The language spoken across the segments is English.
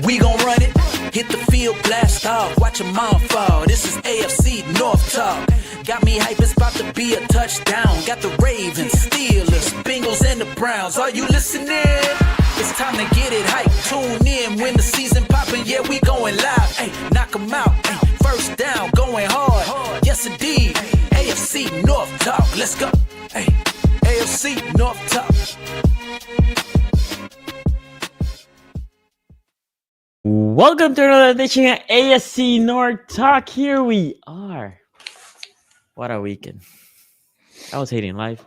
We gon' run it. Hit the field, blast off. Watch them all fall. This is AFC North talk. Got me hype, it's about to be a touchdown. Got the Ravens, Steelers, Bengals, and the Browns. Are you listening? It's time to get it hype. Tune in when the season poppin'. Yeah, we going live. Ay, knock 'em out. Ay, first down, going hard. Yes, indeed. AFC North talk. Let's go. Ay, AFC North talk. Welcome to another edition of AFC North Talk. Here we are. What a weekend. I was hating life.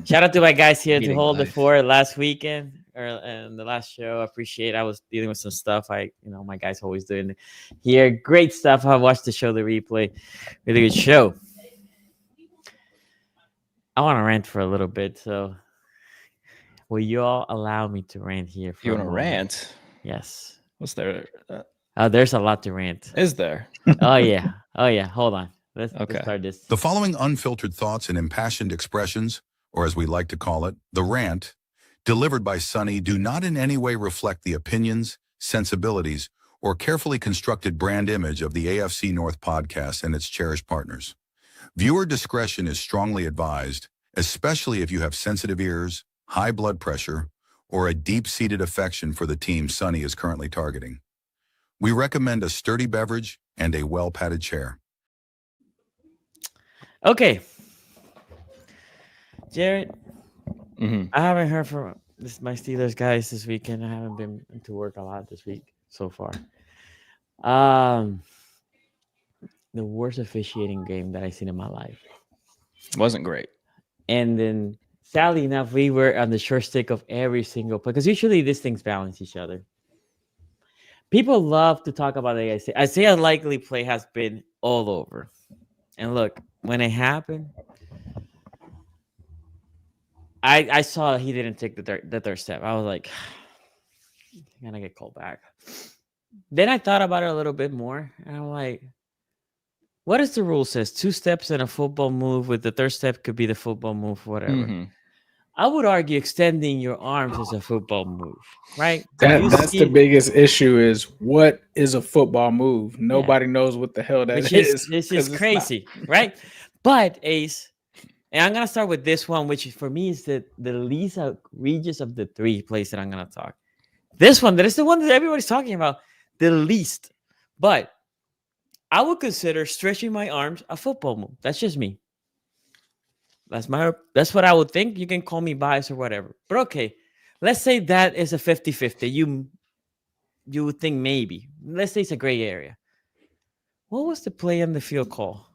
Shout out to my guys here to hold the fort last weekend and the last show. I appreciate it. I was dealing with some stuff. My guys always doing here. Great stuff. I watched the show, the replay. Really good show. I want to rant for a little bit. So will you all allow me to rant here? You want to rant? Yes. What's there? There's a lot to rant. Is there? Oh, yeah. Hold on. Let's start this. The following unfiltered thoughts and impassioned expressions, or as we like to call it, the rant, delivered by Sonny, do not in any way reflect the opinions, sensibilities, or carefully constructed brand image of the AFC North podcast and its cherished partners. Viewer discretion is strongly advised, especially if you have sensitive ears, high blood pressure, or a deep-seated affection for the team Sonny is currently targeting. We recommend a sturdy beverage and a well-padded chair. Okay. Jared, I haven't heard from my Steelers guys this weekend. I haven't been to work a lot this week so far. The worst officiating game that I've seen in my life. Wasn't great. And then, sadly enough, we were on the short stick of every single play because usually these things balance each other. People love to talk about the Isaiah likely play has been all over. And look, when it happened, I saw he didn't take the third step. I was like, I'm going to get called back. Then I thought about it a little bit more. And I'm like, what does the rule says? 2 steps and a football move with the third step could be the football move, whatever. I would argue extending your arms is a football move, right? That's the biggest issue is what is a football move? Nobody knows what the hell that is. This is crazy, right? But, Ace, and I'm going to start with this one, which for me is the least egregious of the 3 plays that I'm going to talk. This one, that is the one that everybody's talking about, the least. But I would consider stretching my arms a football move. That's just me. That's what I would think. You can call me biased or whatever. But okay, let's say that is a 50-50. You would think maybe. Let's say it's a gray area. What was the play on the field call?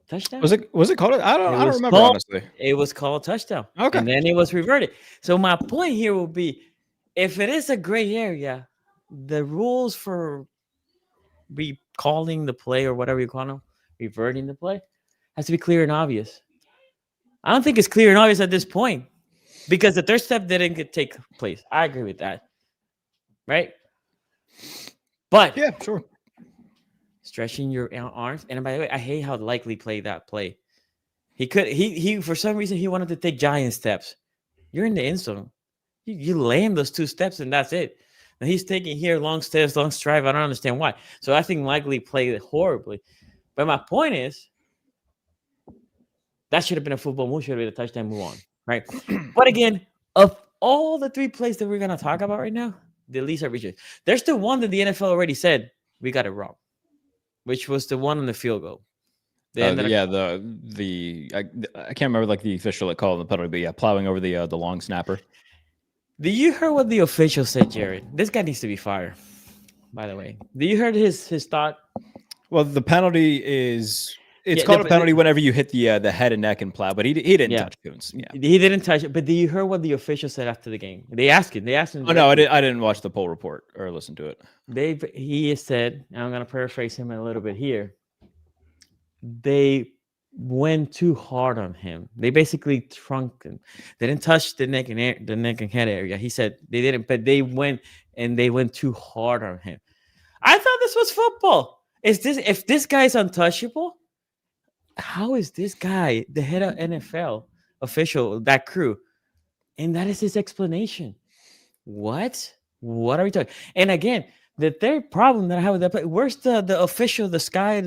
Touchdown? Was it called? I don't remember, honestly. It was called touchdown. Okay. And then it was reverted. So my point here will be, if it is a gray area, the rules for recalling the play or whatever you call them, reverting the play, has to be clear and obvious. I don't think it's clear and obvious at this point because the third step didn't take place. I agree with that. Right? But yeah, sure. Stretching your arms. And by the way, I hate how likely played that play. He for some reason he wanted to take giant steps. You're in the end zone. You land those 2 steps and that's it. And he's taking here long steps, long stride. I don't understand why. So I think likely played it horribly. But my point is, that should have been a football move, should have been a touchdown, move on, right? But again, of all the 3 plays that we're going to talk about right now, the least egregious. There's the one that the NFL already said we got it wrong, which was the one on the field goal. I can't remember like the official that called the penalty, but yeah, plowing over the long snapper. Do you hear what the official said, Jared? This guy needs to be fired, by the way. Do you heard his thought? Well, the penalty is... It's called a penalty whenever you hit the head and neck and plow, but he didn't touch Coons. Yeah, he didn't touch it. But do you hear what the official said after the game? They asked him. Oh no, I didn't watch the poll report or listen to it. He said, and I'm going to paraphrase him a little bit here. They went too hard on him. They basically trunk him. They didn't touch the neck and head area. He said they didn't, but they went too hard on him. I thought this was football. If this guy's untouchable? How is this guy the head of NFL official, that crew? And that is his explanation. What are we talking? And again, the third problem that I have with that play, where's the official guy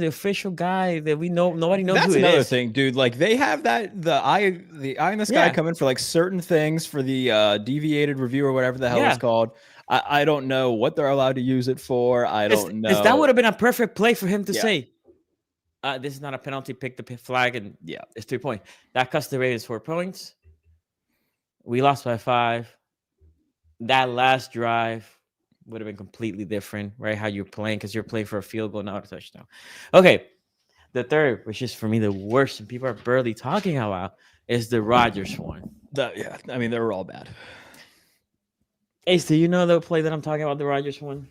that we know nobody knows That's who it another is. thing, dude. Like they have the eye in the sky coming for like certain things for the deviated review or whatever the hell it's called. I don't know what they're allowed to use it for. I don't know. That would have been a perfect play for him to say, this is not a penalty, pick the flag, and it's 3 points. That cost the Ravens 4 points. We lost by 5. That last drive would have been completely different, right? How you're playing, because you're playing for a field goal, not a touchdown. Okay. The third, which is for me the worst, and people are barely talking about, is the Rodgers one. I mean, they were all bad. Ace, do you know the play that I'm talking about, the Rodgers one?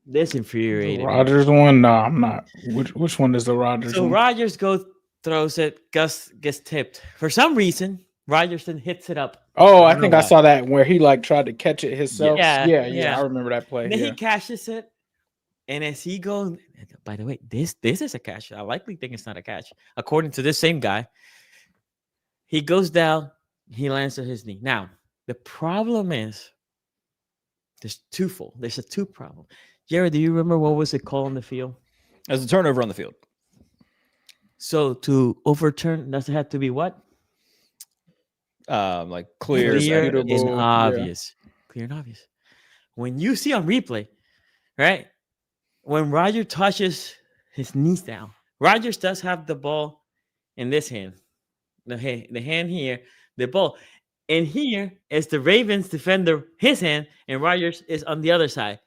This infuriated. Rodgers one? No, I'm not. Which one is the Rodgers one? So Rodgers throws it. Gus gets tipped. For some reason, Rodgers then hits it up. Oh, I think I saw that where he like tried to catch it himself. Yeah. I remember that play. And then he catches it. And as he goes, by the way, this is a catch. I likely think it's not a catch. According to this same guy, he goes down, he lands on his knee. Now, the problem is there's twofold. There's a two problem. Jared, do you remember what was it called on the field? As a turnover on the field. So to overturn, does it have to be what? Like clear and obvious. Clear and obvious. When you see on replay, right? When Rodgers touches his knees down, Rodgers does have the ball in this hand. The hand here, the ball. And here is the Ravens defender, his hand, and Rodgers is on the other side.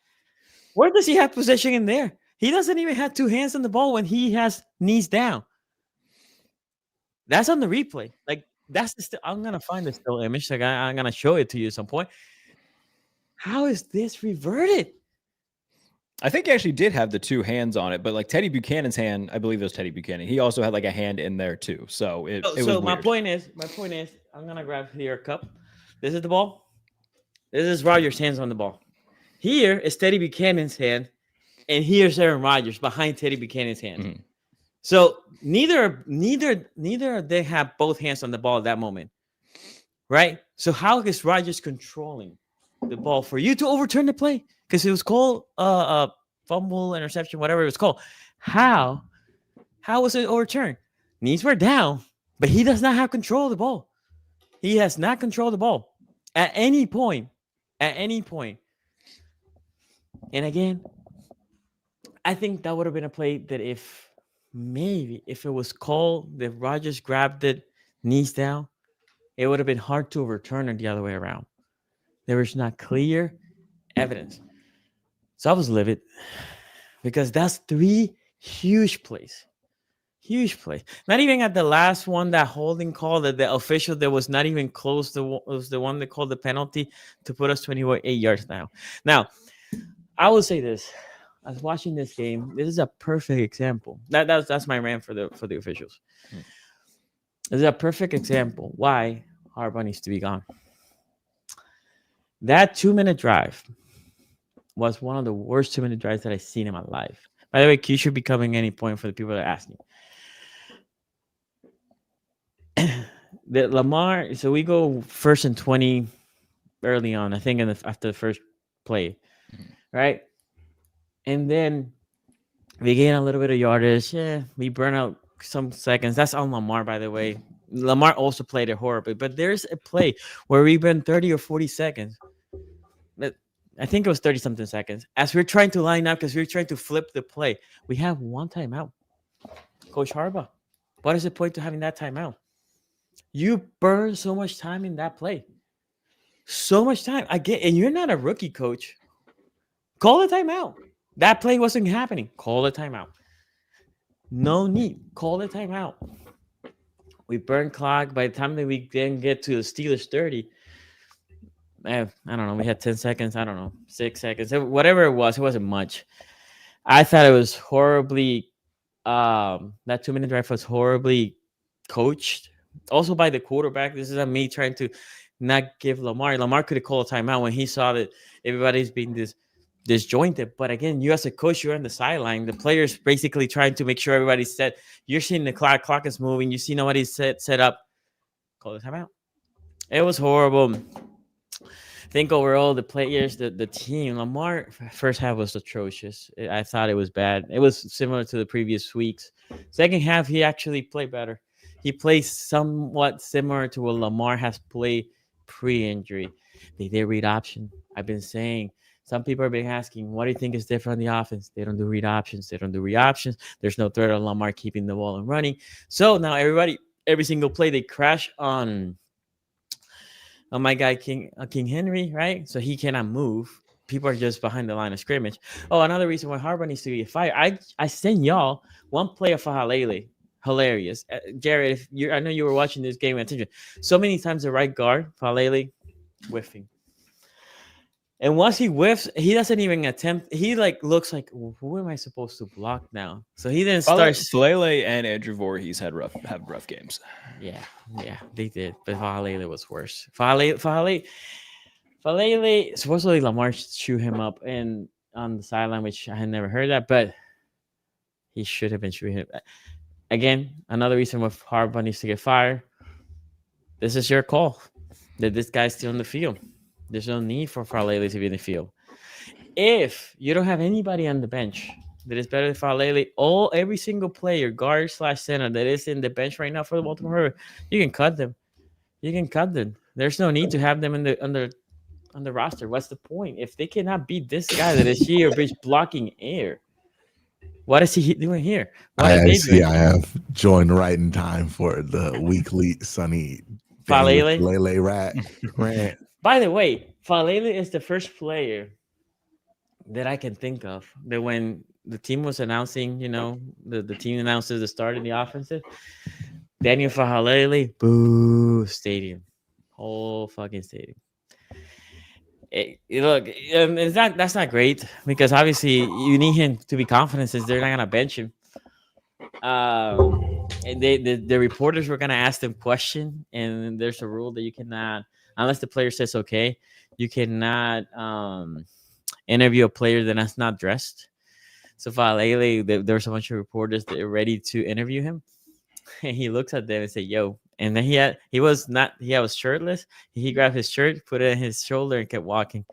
Where does he have possession in there? He doesn't even have two hands on the ball when he has knees down. That's on the replay. Like, that's I'm going to find the still image. Like, I'm going to show it to you at some point. How is this reverted? I think he actually did have the two hands on it, but like Teddy Buchanan's hand, I believe it was Teddy Buchanan. He also had like a hand in there too. So it was weird. my point is, I'm gonna grab here a cup. This is the ball. This is Rodgers' hands on the ball. Here is Teddy Buchanan's hand, and here's Aaron Rodgers behind Teddy Buchanan's hand. Mm-hmm. So neither they have both hands on the ball at that moment, right? So how is Rodgers controlling the ball for you to overturn the play? Because it was called fumble, interception, whatever it was called. How was it overturned? Knees were down, but he does not have control of the ball. He has not controlled the ball at any point. At any point. And again, I think that would have been a play that if it was called that Rodgers grabbed it, knees down, it would have been hard to overturn it the other way around. There was not clear evidence. So I was livid because that's 3 huge plays. Huge plays. Not even at the last one, that holding call, that the official that was not even close, was the one that called the penalty to put us 28 yards down. Now, I will say this. I was watching this game. This is a perfect example. That's my rant for the officials. This is a perfect example why Harbaugh needs to be gone. That 2-minute drive was one of the worst 2-minute drives that I've seen in my life. By the way, Q should be coming any point for the people that are asking. The Lamar, so we go 1st and 20 early on, I think after the first play, right? And then we gain a little bit of yardage. Yeah, we burn out some seconds. That's on Lamar, by the way. Lamar also played it horribly, but there's a play where we burn 30 or 40 seconds. I think it was 30-something seconds. As we're trying to line up, because we're trying to flip the play, we have one timeout. Coach Harbaugh, what is the point to having that timeout? You burn so much time in that play. So much time. I get, and you're not a rookie, coach. Call the timeout. That play wasn't happening. Call the timeout. No need. Call the timeout. We burn clock. By the time that we then get to the Steelers 30, I don't know. We had 10 seconds. I don't know. 6 seconds. Whatever it wasn't much. I thought it was horribly, that 2-minute drive was horribly coached. Also by the quarterback. This is me trying to not give Lamar. Lamar could have called a timeout when he saw that everybody's being disjointed. But again, you as a coach, you're on the sideline. The players basically trying to make sure everybody's set. You're seeing the clock is moving. You see nobody's set up. Call the timeout. It was horrible. think overall the players, the team, Lamar first half was atrocious. I thought it was bad. It was similar to the previous weeks. Second half, he actually played better. He plays somewhat similar to what Lamar has played pre-injury. They did read option. I've been saying. Some people have been asking, what do you think is different on the offense? They don't do read options. They don't do read options. There's no threat on Lamar keeping the ball and running. So now every single play, they crash on my guy King Henry, right? So he cannot move. People are just behind the line of scrimmage. Oh, another reason why Harbaugh needs to get fired. I sent y'all one play of Fahalele. Hilarious. Jared, I know you were watching this game. Attention. So many times the right guard, Fahalele, whiffing. And once he whiffs, he doesn't even attempt. He looks like, who am I supposed to block now? So he then starts. Falele and Andrew Voorhees have rough games. Yeah, they did. But Falele was worse. Falele. Supposedly Lamar chew him up and on the sideline, which I had never heard that, but he should have been chewing him. Again, another reason why Harbaugh needs to get fired. This is your call. That this guy's still in the field. There's no need for Falele to be in the field. If you don't have anybody on the bench that is better than Falele, every single player, guard / center that is in the bench right now for the Baltimore Ravens, you can cut them. There's no need to have them on the roster. What's the point? If they cannot beat this guy that is here blocking air, what is he doing here? I have joined right in time for the weekly Sunny Falele rant. By the way, Falele is the first player that I can think of that when the team was announcing, the team announces the start of the offensive, Daniel Falele, boo, stadium, whole fucking stadium. That's not great because obviously you need him to be confident since they're not gonna bench him. And the reporters were gonna ask them question, and there's a rule that you cannot, unless the player says okay, you cannot interview a player that's not dressed. So Falele, there's a bunch of reporters that are ready to interview him, and he looks at them and say, "Yo." And then he was shirtless. He grabbed his shirt, put it on his shoulder, and kept walking.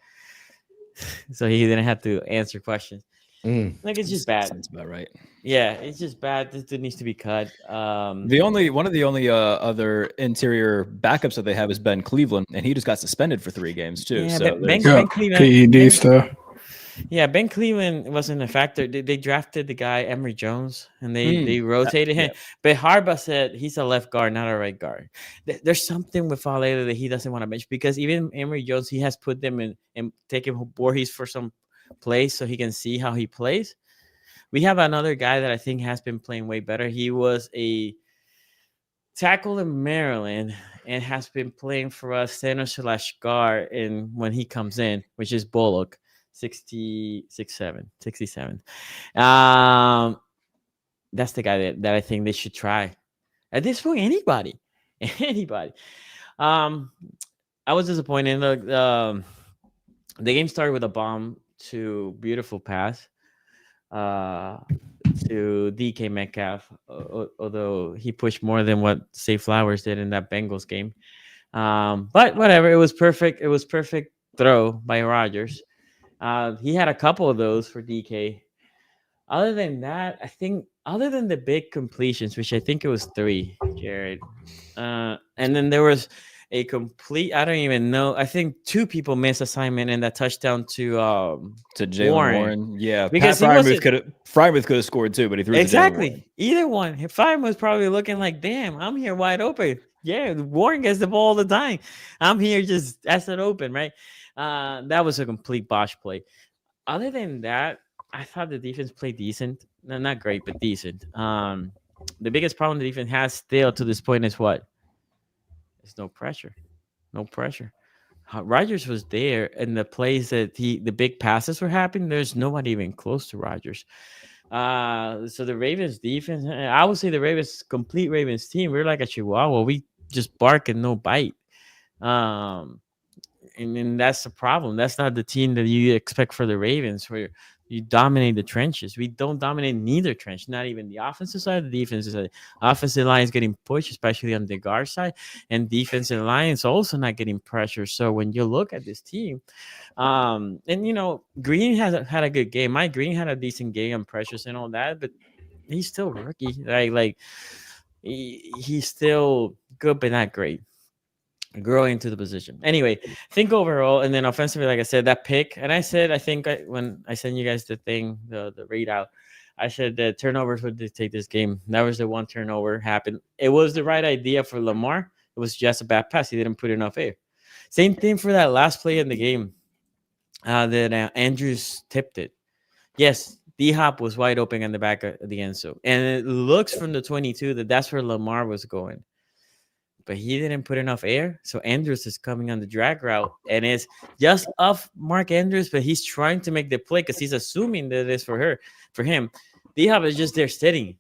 So he didn't have to answer questions. It's just bad. Sounds about right. Yeah, it's just bad. This dude needs to be cut. One of the only other interior backups that they have is Ben Cleveland, and he just got suspended for 3 games too. Yeah, so Ben Cleveland, PED stuff. Yeah, Ben Cleveland wasn't a factor. They drafted the guy Emory Jones, and they rotated him. Yeah. But Harbaugh said he's a left guard, not a right guard. There's something with Falele that he doesn't want to bench because even Emory Jones, he has put them in and taken Voorhees for some plays so he can see how he plays. We have another guy that I think has been playing way better. He was a tackle in Maryland and has been playing for us center / guard when he comes in, which is Bullock. 67. That's the guy that I think they should try. At this point, anybody. I was disappointed. The game started with a bomb to beautiful pass to DK Metcalf, although he pushed more than what Zay Flowers did in that Bengals game. But whatever, it was perfect. It was perfect throw by Rodgers. He had a couple of those for DK. Other than that, I think other than the big completions, which I think it was 3, Jared, and then there was a complete, I don't even know. I think 2 people missed assignment in that touchdown to Jaylen Warren. Yeah, because Freiermuth could have scored too, but he threw it exactly to either one. Freiermuth was probably looking like, damn, I'm here wide open. Yeah, Warren gets the ball all the time. I'm here just as it open, right? That was a complete botch play. Other than that, I thought the defense played decent. No, not great, but decent. The biggest problem the defense has still to this point is what? There's no pressure. Rodgers was there, and the plays that the big passes were happening, there's nobody even close to Rodgers. So the Ravens defense, I would say the complete Ravens team, we're like a chihuahua. We just bark and no bite. And that's the problem. That's not the team that you expect for the Ravens, where you dominate the trenches. We don't dominate neither trench, not even the offensive side, the defensive side. Offensive line is getting pushed, especially on the guard side, and defensive line is also not getting pressure. So when you look at this team, and Green has had a good game. Mike Green had a decent game on pressures and all that, but he's still rookie. He's still good, but not great. Growing into the position. Anyway, think overall, and then offensively, like I said, that pick, and I said, when I sent you guys the thing, the readout, I said that turnovers would dictate this game. That was the one turnover happened. It was the right idea for Lamar. It was just a bad pass. He didn't put enough air. Same thing for that last play in the game that Andrews tipped it. Yes, D-Hop was wide open in the back of the end zone, and it looks from the 22 that that's where Lamar was going. But he didn't put enough air. So Andrews is coming on the drag route, and it's just off Mark Andrews, but he's trying to make the play because he's assuming that it's for him. D-Hop is just there sitting.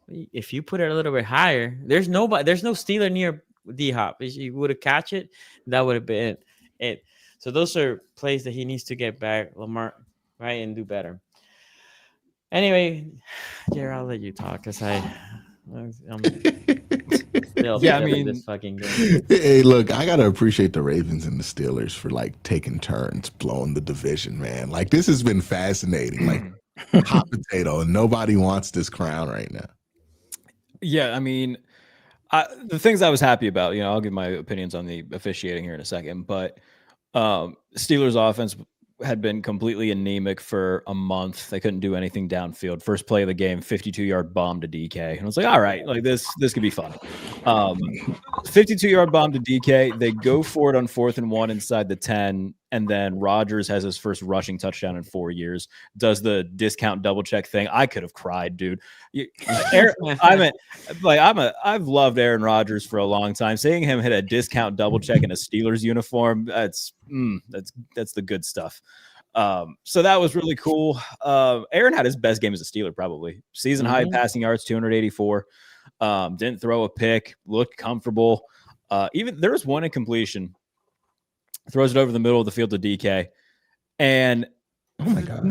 If you put it a little bit higher, there's no Steeler near D-Hop. If you would have catch it, that would have been it. So those are plays that he needs to get back, Lamar, right, and do better. Anyway, Jared, I'll let you talk because I'm still this fucking game. Hey, look, I gotta appreciate the Ravens and the Steelers for like taking turns blowing the division, man. Like this has been fascinating, like hot potato, and nobody wants this crown right now. Yeah, I mean, the things I was happy about, I'll give my opinions on the officiating here in a second, but Steelers offense had been completely anemic for a month. They couldn't do anything downfield. First play of the game, 52-yard bomb to DK. And I was like, all right, like this could be fun. 52-yard bomb to DK. They go for it on 4th and 1 inside the 10. And then Rodgers has his first rushing touchdown in 4 years, does the discount double check thing. I could have cried, dude. I've loved Aaron Rodgers for a long time. Seeing him hit a discount double check in a Steelers uniform, that's the good stuff. So that was really cool. Aaron had his best game as a Steeler, probably. Season high passing yards, 284. Didn't throw a pick, looked comfortable. Even there was one incompletion. Throws it over the middle of the field to DK. And oh my God.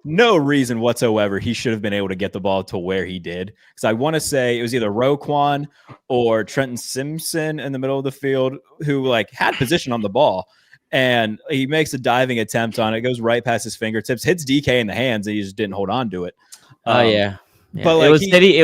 No reason whatsoever he should have been able to get the ball to where he did. Because I want to say it was either Roquan or Trenton Simpson in the middle of the field who had position on the ball. And he makes a diving attempt on it, goes right past his fingertips, hits DK in the hands, and he just didn't hold on to it. Yeah. But it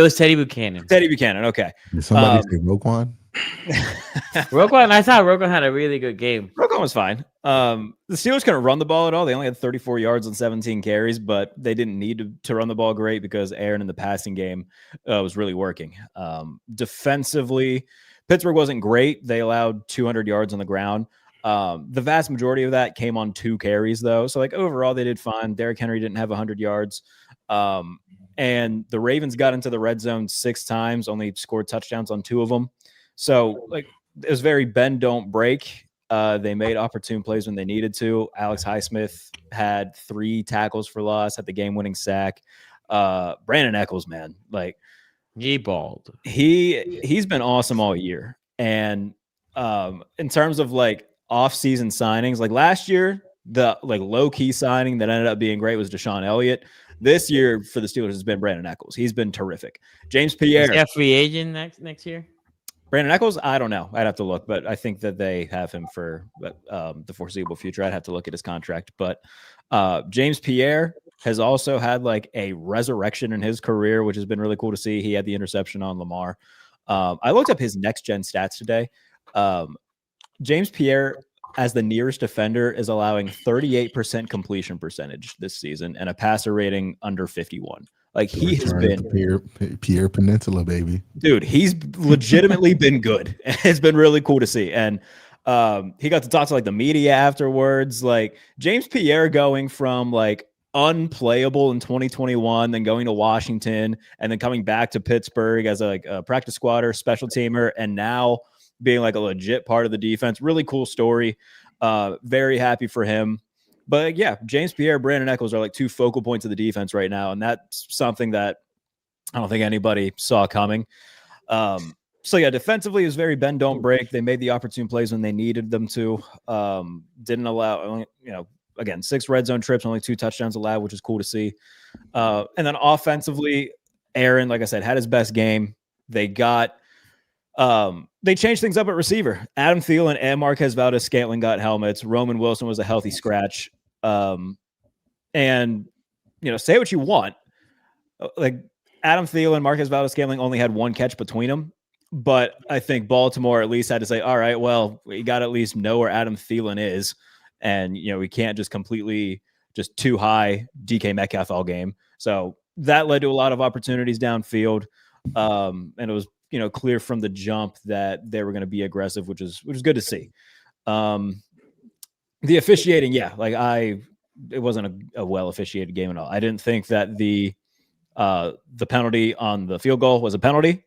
was Teddy Buchanan. Teddy Buchanan, okay. Did somebody say Roquan? Roquan, I thought Roquan had a really good game. Roquan was fine. The Steelers couldn't run the ball at all. They only had 34 yards on 17 carries, but they didn't need to run the ball great because Aaron in the passing game was really working. Defensively, Pittsburgh wasn't great. They allowed 200 yards on the ground. The vast majority of that came on 2 carries, though. So, overall, they did fine. Derrick Henry didn't have 100 yards. And the Ravens got into the red zone 6 times, only scored touchdowns on 2 of them. So, it was very bend, don't break. They made opportune plays when they needed to. Alex Highsmith had 3 tackles for loss, had the game-winning sack. Brandon Echols, man, he balled. He's been awesome all year. And in terms of off-season signings, last year, the low-key signing that ended up being great was Deshaun Elliott. This year for the Steelers has been Brandon Echols. He's been terrific. James Pierre. Is he a free agent next year? Brandon Echols, I don't know. I'd have to look, but I think that they have him for the foreseeable future. I'd have to look at his contract. But James Pierre has also had a resurrection in his career, which has been really cool to see. He had the interception on Lamar. I looked up his next-gen stats today. James Pierre, as the nearest defender, is allowing 38% completion percentage this season and a passer rating under 51. He has been Pierre Peninsula, baby. Dude, he's legitimately been good. It's been really cool to see. And he got to talk to the media afterwards. James Pierre going from unplayable in 2021, then going to Washington, and then coming back to Pittsburgh as a practice squatter, special teamer, and now being a legit part of the defense. Really cool story. Very happy for him. But yeah, James Pierre, Brandon Echols are 2 focal points of the defense right now. And that's something that I don't think anybody saw coming. So yeah, defensively it was very bend don't break. They made the opportune plays when they needed them to. Didn't allow, again, 6 red zone trips, only 2 touchdowns allowed, which is cool to see. And then offensively, Aaron, like I said, had his best game. They got they changed things up at receiver. Adam Thielen and Marquez Valdez-Scantling got helmets. Roman Wilson was a healthy scratch. And say what you want. Like Adam Thielen, Marquez Valdez-Scantling only had 1 catch between them. But I think Baltimore at least had to say, all right, well, we got to at least know where Adam Thielen is. And, we can't just completely just too high DK Metcalf all game. So that led to a lot of opportunities downfield. And it was, clear from the jump that they were going to be aggressive, which is good to see. The officiating, it wasn't a well officiated game at all. I didn't think that the penalty on the field goal was a penalty.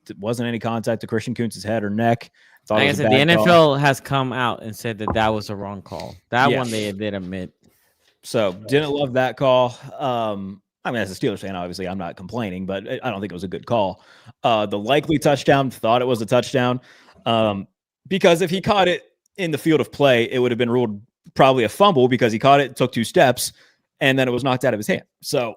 It wasn't any contact to Christian Kuntz's head or neck. Like I said, the NFL has come out and said that was a wrong call. That one they did admit. So didn't love that call. As a Steelers fan, obviously I'm not complaining, but I don't think it was a good call. The likely touchdown, thought it was a touchdown. Because if he caught it in the field of play, it would have been ruled probably a fumble because he caught it, took 2 steps, and then it was knocked out of his hand. So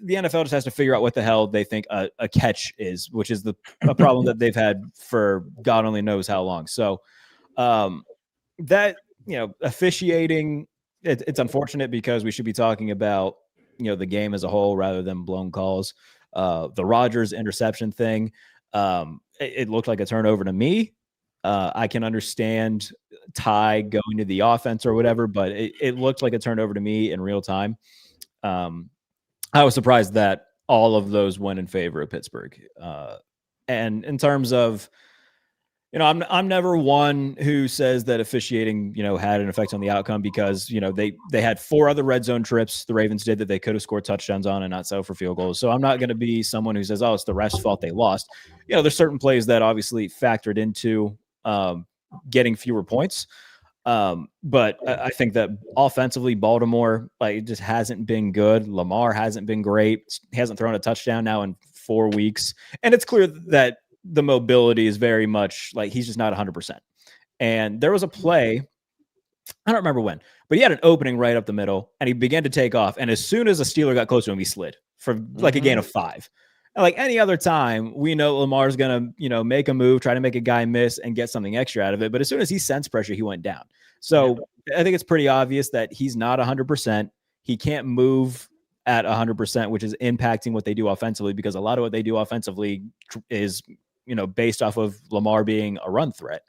the NFL just has to figure out what the hell they think a catch is, which is a problem that they've had for God only knows how long. So officiating, it's unfortunate because we should be talking about, the game as a whole rather than blown calls. The Rodgers interception thing, it looked like a turnover to me. I can understand Ty going to the offense or whatever, but it looked like a turnover to me in real time. I was surprised that all of those went in favor of Pittsburgh. And in terms of, I'm never one who says that officiating, had an effect on the outcome because, they had 4 other red zone trips the Ravens did that they could have scored touchdowns on and not settle for field goals. So I'm not going to be someone who says, oh, it's the ref's fault they lost. There's certain plays that obviously factored into getting fewer points. But I think that offensively, Baltimore, it just hasn't been good. Lamar hasn't been great. He hasn't thrown a touchdown now in 4 weeks. And it's clear that the mobility is very much he's just not 100%. And there was a play, I don't remember when, but he had an opening right up the middle and he began to take off. And as soon as a Steeler got close to him, he slid for a gain of 5. And like any other time, we know Lamar's going to, make a move, try to make a guy miss and get something extra out of it. But as soon as he sensed pressure, he went down. So I think it's pretty obvious that he's not 100%. He can't move at 100%, which is impacting what they do offensively because a lot of what they do offensively is, based off of Lamar being a run threat.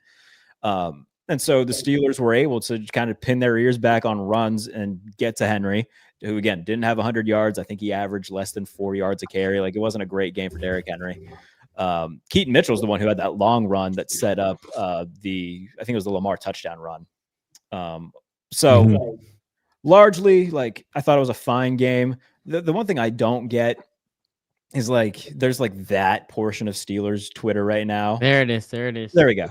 And so the Steelers were able to kind of pin their ears back on runs and get to Henry, who, again, didn't have 100 yards. I think he averaged less than 4 yards a carry. It wasn't a great game for Derrick Henry. Keaton Mitchell's the one who had that long run that set up I think it was the Lamar touchdown run. Largely, I thought it was a fine game. The one thing I don't get is there's that portion of Steelers Twitter right now. There it is. There we go.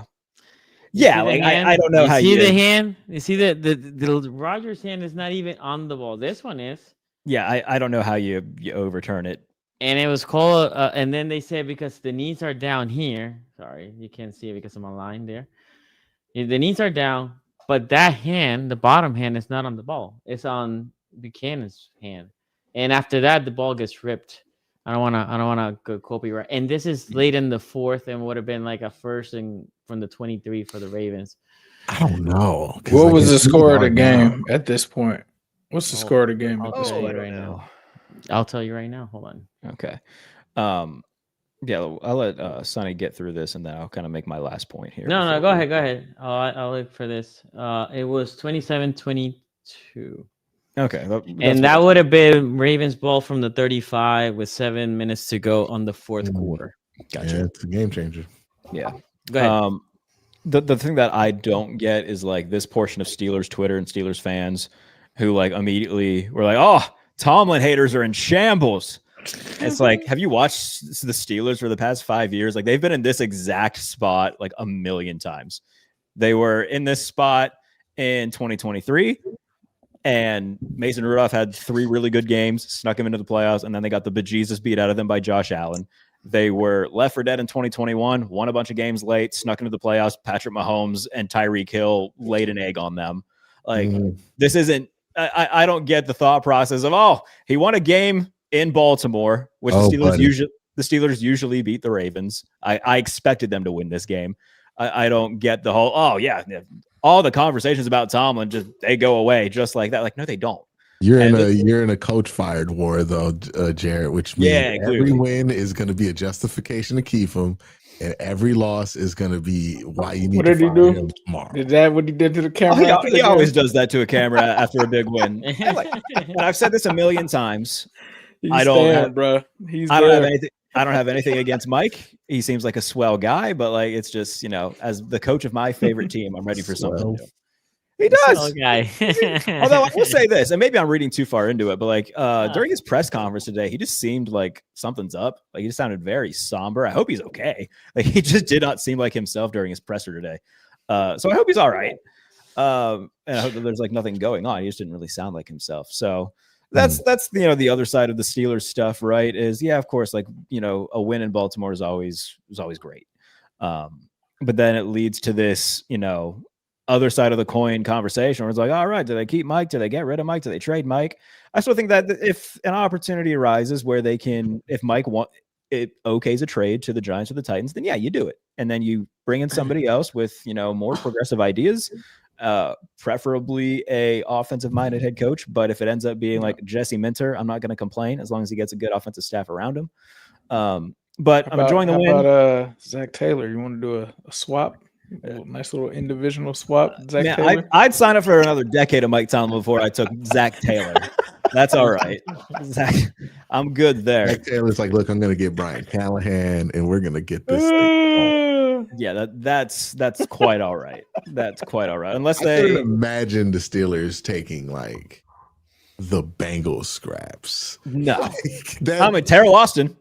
Yeah, I don't know how you see the hand. You see the Rodgers hand is not even on the ball. This one is. Yeah, I don't know how you overturn it. And it was called. And then they said because the knees are down here. Sorry, you can't see it because I'm online there. The knees are down, but that hand, the bottom hand, is not on the ball. It's on Buchanan's hand. And after that, the ball gets ripped. I don't wanna go copyright. And this is late in the 4th and would have been a first and from the 23 for the Ravens. I don't know. What was the score of the game at this point? What's the score of the game at this I'll tell point? you right now. I'll tell you right now. Hold on. Okay. Yeah, I'll let Sonny get through this and then I'll kind of make my last point here. No, go ahead. I'll look for this. It was 27-22. Okay. And that would have been Ravens ball from the 35 with 7 minutes to go on the 4th quarter. Gotcha. Yeah, it's a game changer. Yeah. Go ahead. The thing that I don't get is this portion of Steelers Twitter and Steelers fans who immediately were oh, Tomlin haters are in shambles. It's have you watched the Steelers for the past 5 years? They've been in this exact spot a million times. They were in this spot in 2023. And Mason Rudolph had 3 really good games, snuck him into the playoffs, and then they got the bejesus beat out of them by Josh Allen. They were left for dead in 2021, won a bunch of games late, snuck into the playoffs. Patrick Mahomes and Tyreek Hill laid an egg on them. Like, this isn't, I don't get the thought process of, he won a game in Baltimore, which the Steelers usually beat the Ravens. I expected them to win this game. I don't get the whole, all the conversations about Tomlin, they go away just like that. Like, no, they don't. You're in a coach fired war though, Jared, which means every win is going to be a justification to keep him, and every loss is going to be why you need to fire him tomorrow. Is that what he did to the camera? He always does that to a camera after a big win. And I've said this a million times. I don't have anything against Mike. He seems like a swell guy, but like, it's just, as the coach of my favorite team, I'm ready for something new. He does. Guy. Although I will say this, and maybe I'm reading too far into it, but like during his press conference today, he just seemed like something's up. Like, he just sounded very somber. I hope he's okay. Like, he just did not seem like himself during his presser today. So I hope he's all right. And I hope that there's like nothing going on. He just didn't really sound like himself. So that's the other side of the Steelers stuff, right? Is of course, like, a win in Baltimore is always great. But then it leads to this, other side of the coin conversation where it's like, all right, do they keep Mike? Do they get rid of Mike? Do they trade Mike? I still think that if an opportunity arises where they can, if Mike okays a trade to the Giants or the Titans, then you do it. And then you bring in somebody else with, more progressive ideas, preferably a offensive minded head coach. But if it ends up being like Jesse Minter, I'm not going to complain as long as he gets a good offensive staff around him. But I'm enjoying the win. How about Zach Taylor? You want to do a swap? Nice little individual swap. Zach Taylor? I'd sign up for another decade of Mike Tomlin before I took Zach Taylor. That's all right. Zach, I'm good there. Zach Taylor's like, look, I'm going to get Brian Callahan, and we're going to get this thing. Yeah, that's quite all right. That's quite all right. Unless I couldn't imagine the Steelers taking like the Bengals scraps. No, Terrell Austin.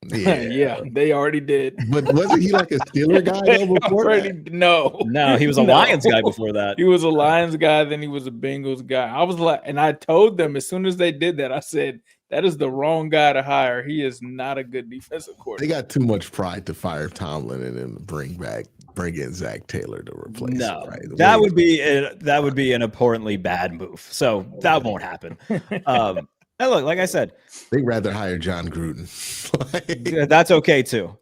Yeah, they already did. But wasn't he like a Steeler guy though before that? No, he was a Lions guy before that. He was a Lions guy, then he was a Bengals guy. I was like, and I told them as soon as they did that, I said, that is the wrong guy to hire. He is not a good defensive coordinator. They got too much pride to fire Tomlin and then bring in Zach Taylor to replace him. Right? That would be an abhorrently bad move. So that won't happen. And look, like I said, they'd rather hire John Gruden. That's okay too.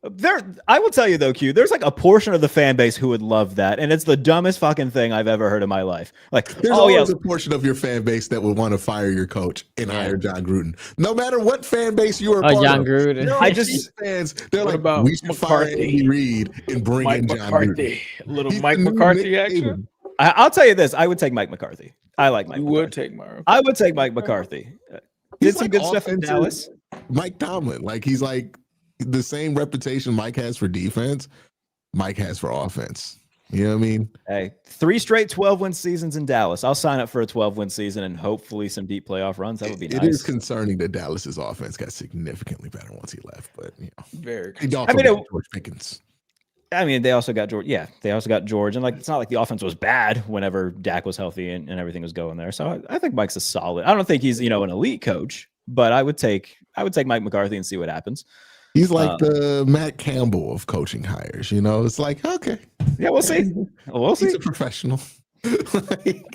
I will tell you though, Q, there's like a portion of the fan base who would love that, and it's the dumbest fucking thing I've ever heard in my life. Like, there's always a portion of your fan base that would want to fire your coach and hire John Gruden, no matter what fan base you are. John Gruden. Fans. They're like, about we should fire Andy Reid and bring in John McCarthy. Little Mike McCarthy action. I'll tell you this: I would take Mike McCarthy. I like Mike. I would take Mike McCarthy. Did some good stuff in Dallas. Mike Tomlin, like he's like the same reputation Mike has for defense, Mike has for offense. You know what I mean? Hey, 3 straight 12-win seasons in Dallas. I'll sign up for a 12-win season and hopefully some deep playoff runs. That would be nice. It is concerning that Dallas's offense got significantly better once he left, but very. George Pickens. I mean, they also got George. Yeah, they also got George, and like it's not like the offense was bad whenever Dak was healthy and everything was going there. So I think Mike's a solid. I don't think he's an elite coach, but I would take Mike McCarthy and see what happens. He's like the Matt Campbell of coaching hires. It's like, okay, yeah, we'll see. We'll see. He's a professional.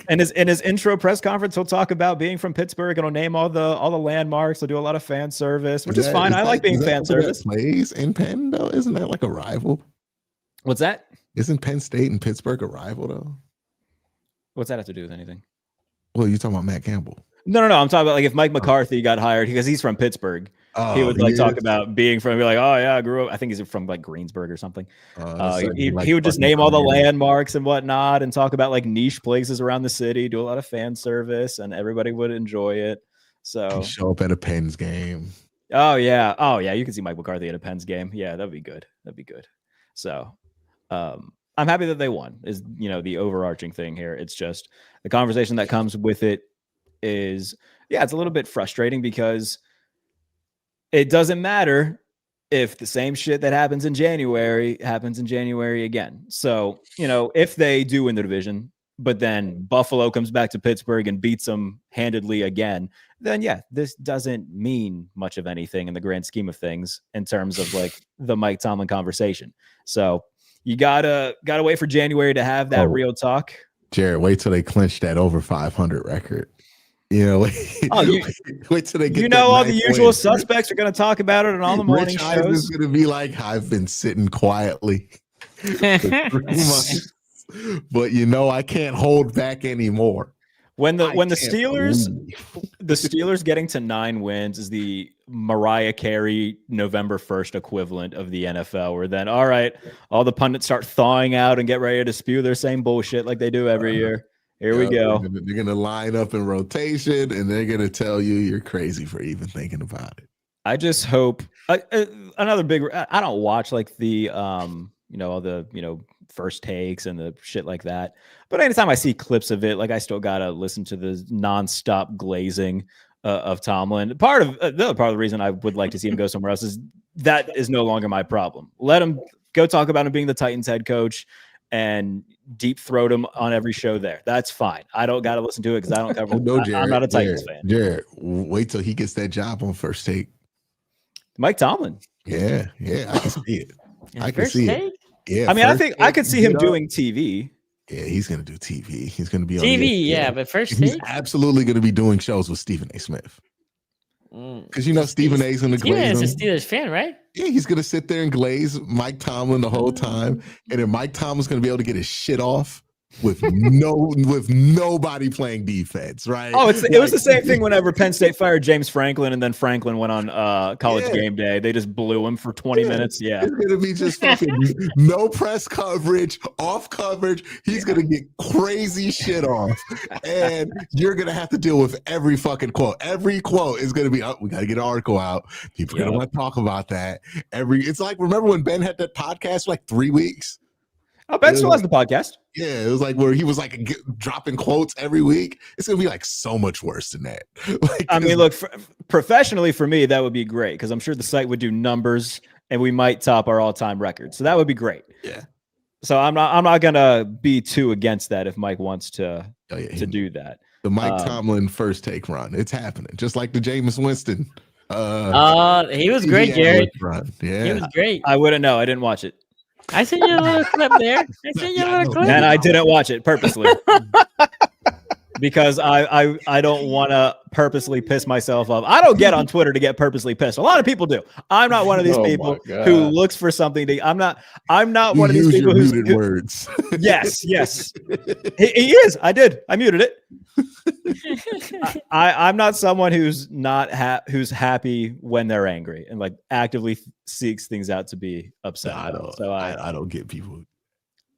And in his intro press conference, he'll talk about being from Pittsburgh and he'll name all the landmarks. He'll do a lot of fan service, which is fine. I like being fan service. Plays in Penn though, isn't that like a rival? What's that? Isn't Penn State and Pittsburgh a rival though? What's that have to do with anything? Well, you're talking about Matt Campbell. No. I'm talking about like if Mike McCarthy got hired because he's from Pittsburgh. He would talk about being from, be like, oh yeah, I grew up. I think he's from like Greensburg or something. He would just name all the landmarks and whatnot and talk about like niche places around the city, do a lot of fan service, and everybody would enjoy it. So he'd show up at a Pens game. Oh yeah. You can see Mike McCarthy at a Pens game. Yeah, that'd be good. So I'm happy that they won is, the overarching thing here. It's just the conversation that comes with it is, it's a little bit frustrating because it doesn't matter if the same shit that happens in January again. So, if they do win the division, but then Buffalo comes back to Pittsburgh and beats them handedly again, then yeah, this doesn't mean much of anything in the grand scheme of things in terms of like the Mike Tomlin conversation. So you gotta wait for January to have that real talk. Jared, wait till they clinch that over 500 record. You know, wait till they get. All the usual suspects are going to talk about it on all the morning Rich shows. is going to be like, I've been sitting quietly for 3 months, but I can't hold back anymore. When the Steelers getting to 9 wins is the Mariah Carey November 1st equivalent of the NFL, where then all the pundits start thawing out and get ready to spew their same bullshit like they do every year. Here we go. They're going to line up in rotation, and they're going to tell you you're crazy for even thinking about it. I just hope another big. I don't watch like the all the first takes and the shit like that. But anytime I see clips of it, like I still gotta listen to the nonstop glazing of Tomlin. The other part of the reason I would like to see him go somewhere else is that is no longer my problem. Let him go talk about him being the Titans head coach and deep throat him on every show there. That's fine. I don't got to listen to it because I don't cover. Jared, I'm not a Titans fan. Jared, wait till he gets that job on First Take. Mike Tomlin. Yeah, I can see it. I can see it. Yeah, I mean, I think I could see him doing TV. Yeah, he's going to do TV. He's going to be on TV. Yeah, but First Take, he's absolutely going to be doing shows with Stephen A. Smith. Because Stephen A's going to glaze him. He's a Steelers fan, right? Yeah, he's going to sit there and glaze Mike Tomlin the whole time, and then Mike Tomlin's going to be able to get his shit off with nobody playing defense, right? Oh, it was the same thing whenever Penn State fired James Franklin, and then Franklin went on College Game Day. They just blew him for 20 minutes. Yeah, it's going to be just fucking no press coverage, off coverage. He's going to get crazy shit off, and you're going to have to deal with every fucking quote. Every quote is going to be, we got to get an article out. People are going to want to talk about that. It's like, remember when Ben had that podcast for like 3 weeks? Oh, Ben still has the podcast. Yeah, it was like where he was like dropping quotes every week. It's gonna be like so much worse than that. I mean, look, professionally for me, that would be great because I'm sure the site would do numbers and we might top our all-time record. So that would be great. Yeah. So I'm not gonna be too against that if Mike wants to do that. The Mike Tomlin First Take run, it's happening. Just like the Jameis Winston. He was great, Jared. Run. Yeah, he was great. I wouldn't know. I didn't watch it. I sent you a little clip there. And I didn't watch it purposely because I don't want to purposely piss myself off. I don't get on Twitter to get purposely pissed. A lot of people do. I'm not one of these people who looks for something to. I'm not one of these people who's muted words. Yes. He is. I muted it. I'm not someone who's who's happy when they're angry and like actively seeks things out to be upset. I don't get people.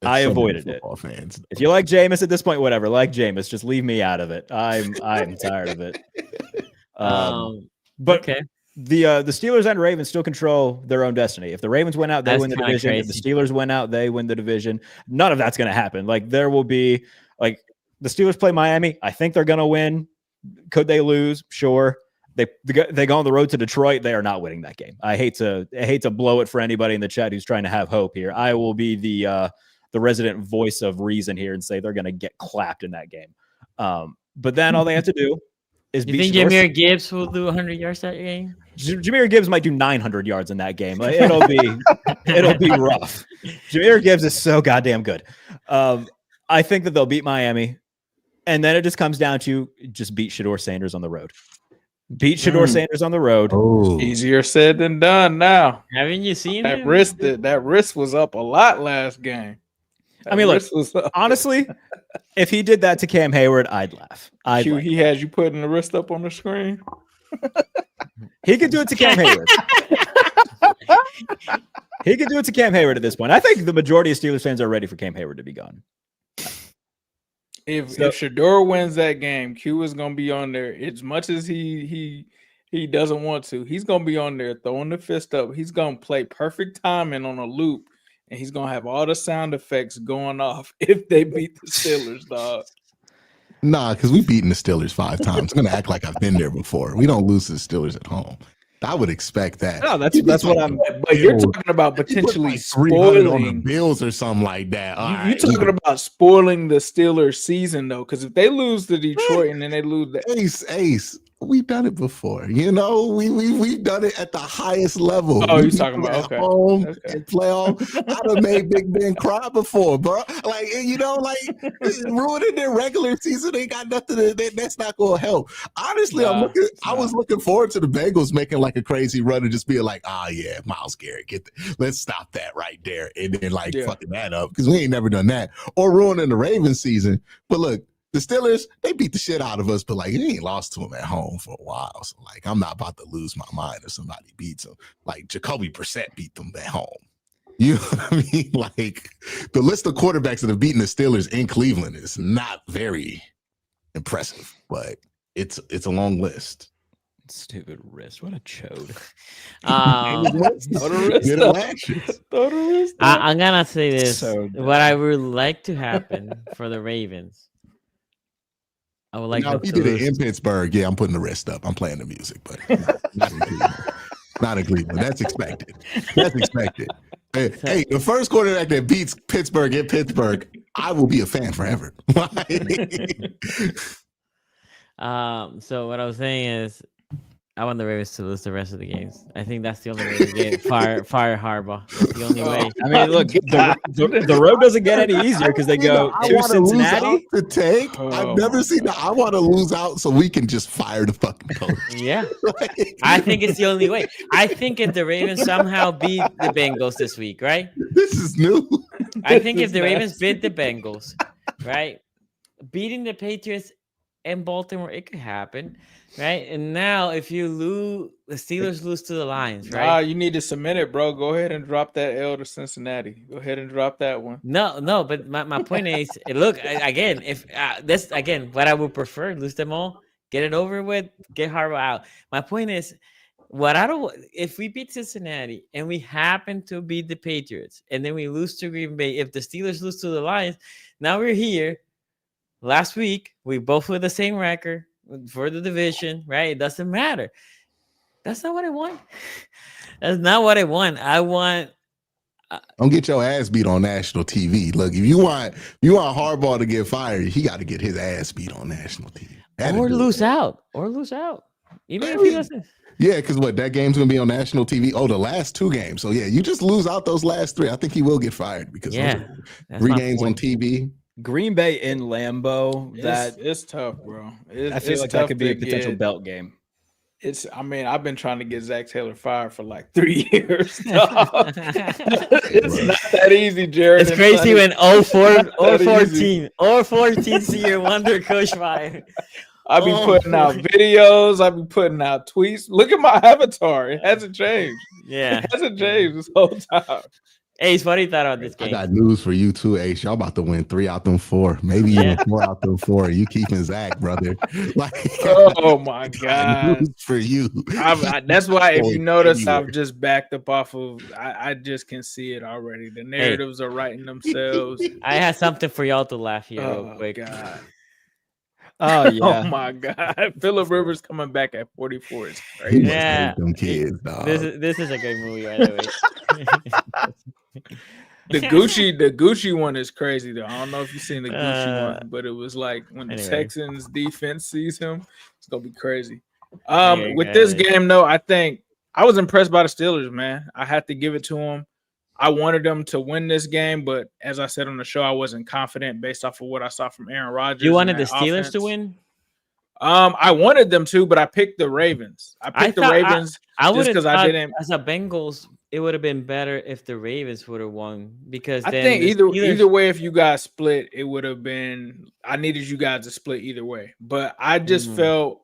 I avoided it. Fans. If you like Jameis at this point, whatever. Like Jameis, just leave me out of it. I'm tired of it. But okay. The Steelers and Ravens still control their own destiny. If the Ravens win out, they win the division. Crazy. If the Steelers win out, they win the division. None of that's going to happen. Like there will be like. The Steelers play Miami. I think they're going to win. Could they lose? Sure. They go on the road to Detroit. They are not winning that game. I hate to blow it for anybody in the chat who's trying to have hope here. I will be the resident voice of reason here and say they're going to get clapped in that game. But then all they have to do is beat. You think Jahmyr Gibbs will do 100 yards that game? Jahmyr Gibbs might do 900 yards in that game. It'll be rough. Jahmyr Gibbs is so goddamn good. I think that they'll beat Miami. And then it just comes down to just beat Shador Sanders on the road. Beat Shador Sanders on the road. Oh. Easier said than done now. Haven't you seen that wrist? That wrist was up a lot last game. I mean, look, honestly, if he did that to Cam Hayward, I'd laugh. He has you putting the wrist up on the screen. He could do it to Cam Hayward. He could do it to Cam Hayward at this point. I think the majority of Steelers fans are ready for Cam Hayward to be gone. If Shador wins that game, Q is gonna be on there as much as he doesn't want to. He's gonna be on there throwing the fist up. He's gonna play perfect timing on a loop, and he's gonna have all the sound effects going off if they beat the Steelers, dog. Nah, because we've beaten the Steelers 5 times. I'm gonna act like I've been there before. We don't lose to the Steelers at home. I would expect that. No, that's what I'm. But you're talking about potentially like 300 on the spoiling. Bills or something like that. You talking about spoiling the Steelers season though, because if they lose to Detroit and then they lose the Ace. We've done it before, you know. We've done it at the highest level. Oh, We've you're done talking it about at okay. home Okay. and playoff. I'd have made Big Ben cry before, bro. Like, you know, like ruining their regular season ain't got nothing. That's not gonna help. Honestly, Nah, I was looking forward to the Bengals making like a crazy run and just being like, yeah, Myles Garrett, let's stop that right there, and then like fucking that up because we ain't never done that or ruining the Ravens season. But look. The Steelers, they beat the shit out of us, but like, they ain't lost to them at home for a while. So like, I'm not about to lose my mind if somebody beats them. Like Jacoby Brissett beat them at home. You know what I mean? Like the list of quarterbacks that have beaten the Steelers in Cleveland is not very impressive, but it's a long list. Stupid wrist. What a chode. I'm gonna say this. So what I would like to happen for the Ravens. I would like. Now, if he did it in Pittsburgh, yeah, I'm putting the wrist up. I'm playing the music, but not in Cleveland. Not in Cleveland. That's expected. That's expected. Hey, the first quarterback that beats Pittsburgh in Pittsburgh, I will be a fan forever. So what I was saying is, I want the Ravens to lose the rest of the games. I think that's the only way to get fire Harbaugh. That's the only way. I mean, look, the road doesn't get any easier because they go to Cincinnati. To take. I've never seen that. I want to lose out so we can just fire the fucking coach. Yeah, I think it's the only way. I think if the Ravens somehow beat the Bengals this week, right? This is new. I think if the Ravens beat the Bengals, right, beating the Patriots and Baltimore, it could happen. Right, and now if you lose, the Steelers lose to the Lions, right? You need to submit it, bro. Go ahead and drop that L to Cincinnati. Go ahead and drop that one. No, but my point is, look, again, if this again, what I would prefer, lose them all, get it over with, get Harbaugh out. My point is, if we beat Cincinnati and we happen to beat the Patriots and then we lose to Green Bay, if the Steelers lose to the Lions, now we're here. Last week, we both with the same record for the division, right? It doesn't matter. That's not what I want. That's not what I want. I want. Don't get your ass beat on national TV. Look, if you want Harbaugh to get fired, he got to get his ass beat on national TV. Or lose out. Even if he doesn't. Yeah, because that game's gonna be on national TV. Oh, the last two games. So yeah, you just lose out those last three. I think he will get fired because 3 games on TV. Green Bay in Lambeau, it's tough, bro. I feel like that could be a potential belt game. I've been trying to get Zach Taylor fired for like 3 years. It's not that easy, Jared. It's crazy when 14 see your wonder coach fired. I be putting out videos. I be putting out tweets. Look at my avatar. It hasn't changed. Yeah. It hasn't changed this whole time. Ace, what do you thought about this game? I got news for you too, Ace. Y'all about to win 3 out them 4, maybe even 4 out them 4. You keeping Zach, brother? Like, oh my god, news for you. That's why, if you notice, I've just backed up off of. I just can see it already. The narratives are writing themselves. I had something for y'all to laugh here real quick. God. Oh yeah! Oh my God! Phillip Rivers coming back at 44 is crazy. Yeah, them kids, dog. This is a great movie, by the way. The Gucci one is crazy though. I don't know if you've seen the Gucci one, but it was like when the Texans defense sees him, it's gonna be crazy. With this game though, I think I was impressed by the Steelers, man. I had to give it to them. I wanted them to win this game, but as I said on the show, I wasn't confident based off of what I saw from Aaron Rodgers. You wanted the Steelers to win? I wanted them to, but I picked the Ravens. I picked the Ravens just because I didn't. As a Bengals, it would have been better if the Ravens would have won because I think either way, if you guys split, it would have been. I needed you guys to split either way, but I just felt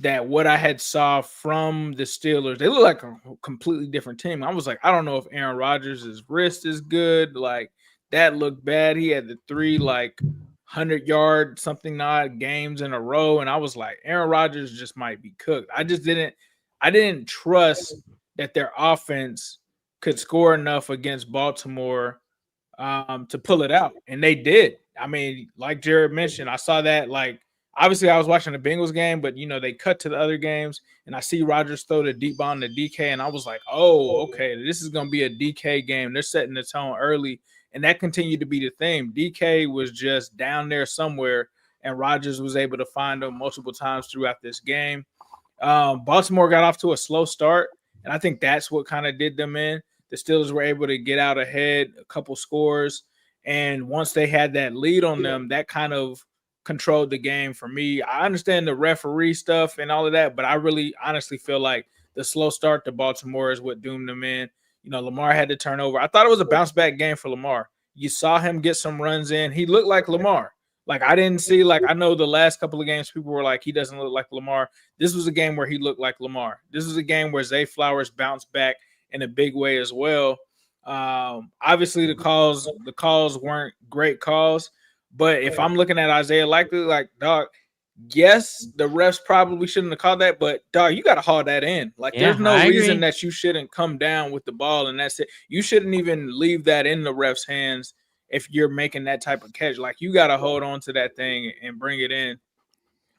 that what I had saw from the Steelers, they look like a completely different team. I was like, I don't know if Aaron Rodgers' wrist is good. Like that looked bad. He had the 3 100-yard something odd games in a row, and I was like, Aaron Rodgers just might be cooked. I didn't trust that their offense could score enough against Baltimore to pull it out, and they did. I mean, like Jared mentioned, I saw that obviously I was watching the Bengals game, but they cut to the other games and I see Rodgers throw the deep bomb to DK, and I was like, oh, okay, this is gonna be a DK game. They're setting the tone early, and that continued to be the theme. DK was just down there somewhere, and Rodgers was able to find him multiple times throughout this game. Baltimore got off to a slow start, and I think that's what kind of did them in. The Steelers were able to get out ahead, a couple scores, and once they had that lead on them, that kind of controlled the game for me. I understand the referee stuff and all of that, but I really honestly feel like the slow start to Baltimore is what doomed them in. Lamar had to turn over. I thought it was a bounce back game for Lamar. You saw him get some runs in. He looked like Lamar. Like, I didn't see, I know the last couple of games people were like, he doesn't look like Lamar. This was a game where he looked like Lamar. This was a game where Zay Flowers bounced back in a big way as well. Obviously, the calls weren't great calls, but if I'm looking at Isaiah Likely, dog, yes, the refs probably shouldn't have called that, but dog, you got to haul that in. There's no reason that you shouldn't come down with the ball, and that's it. You shouldn't even leave that in the refs' hands if you're making that type of catch. You got to hold on to that thing and bring it in.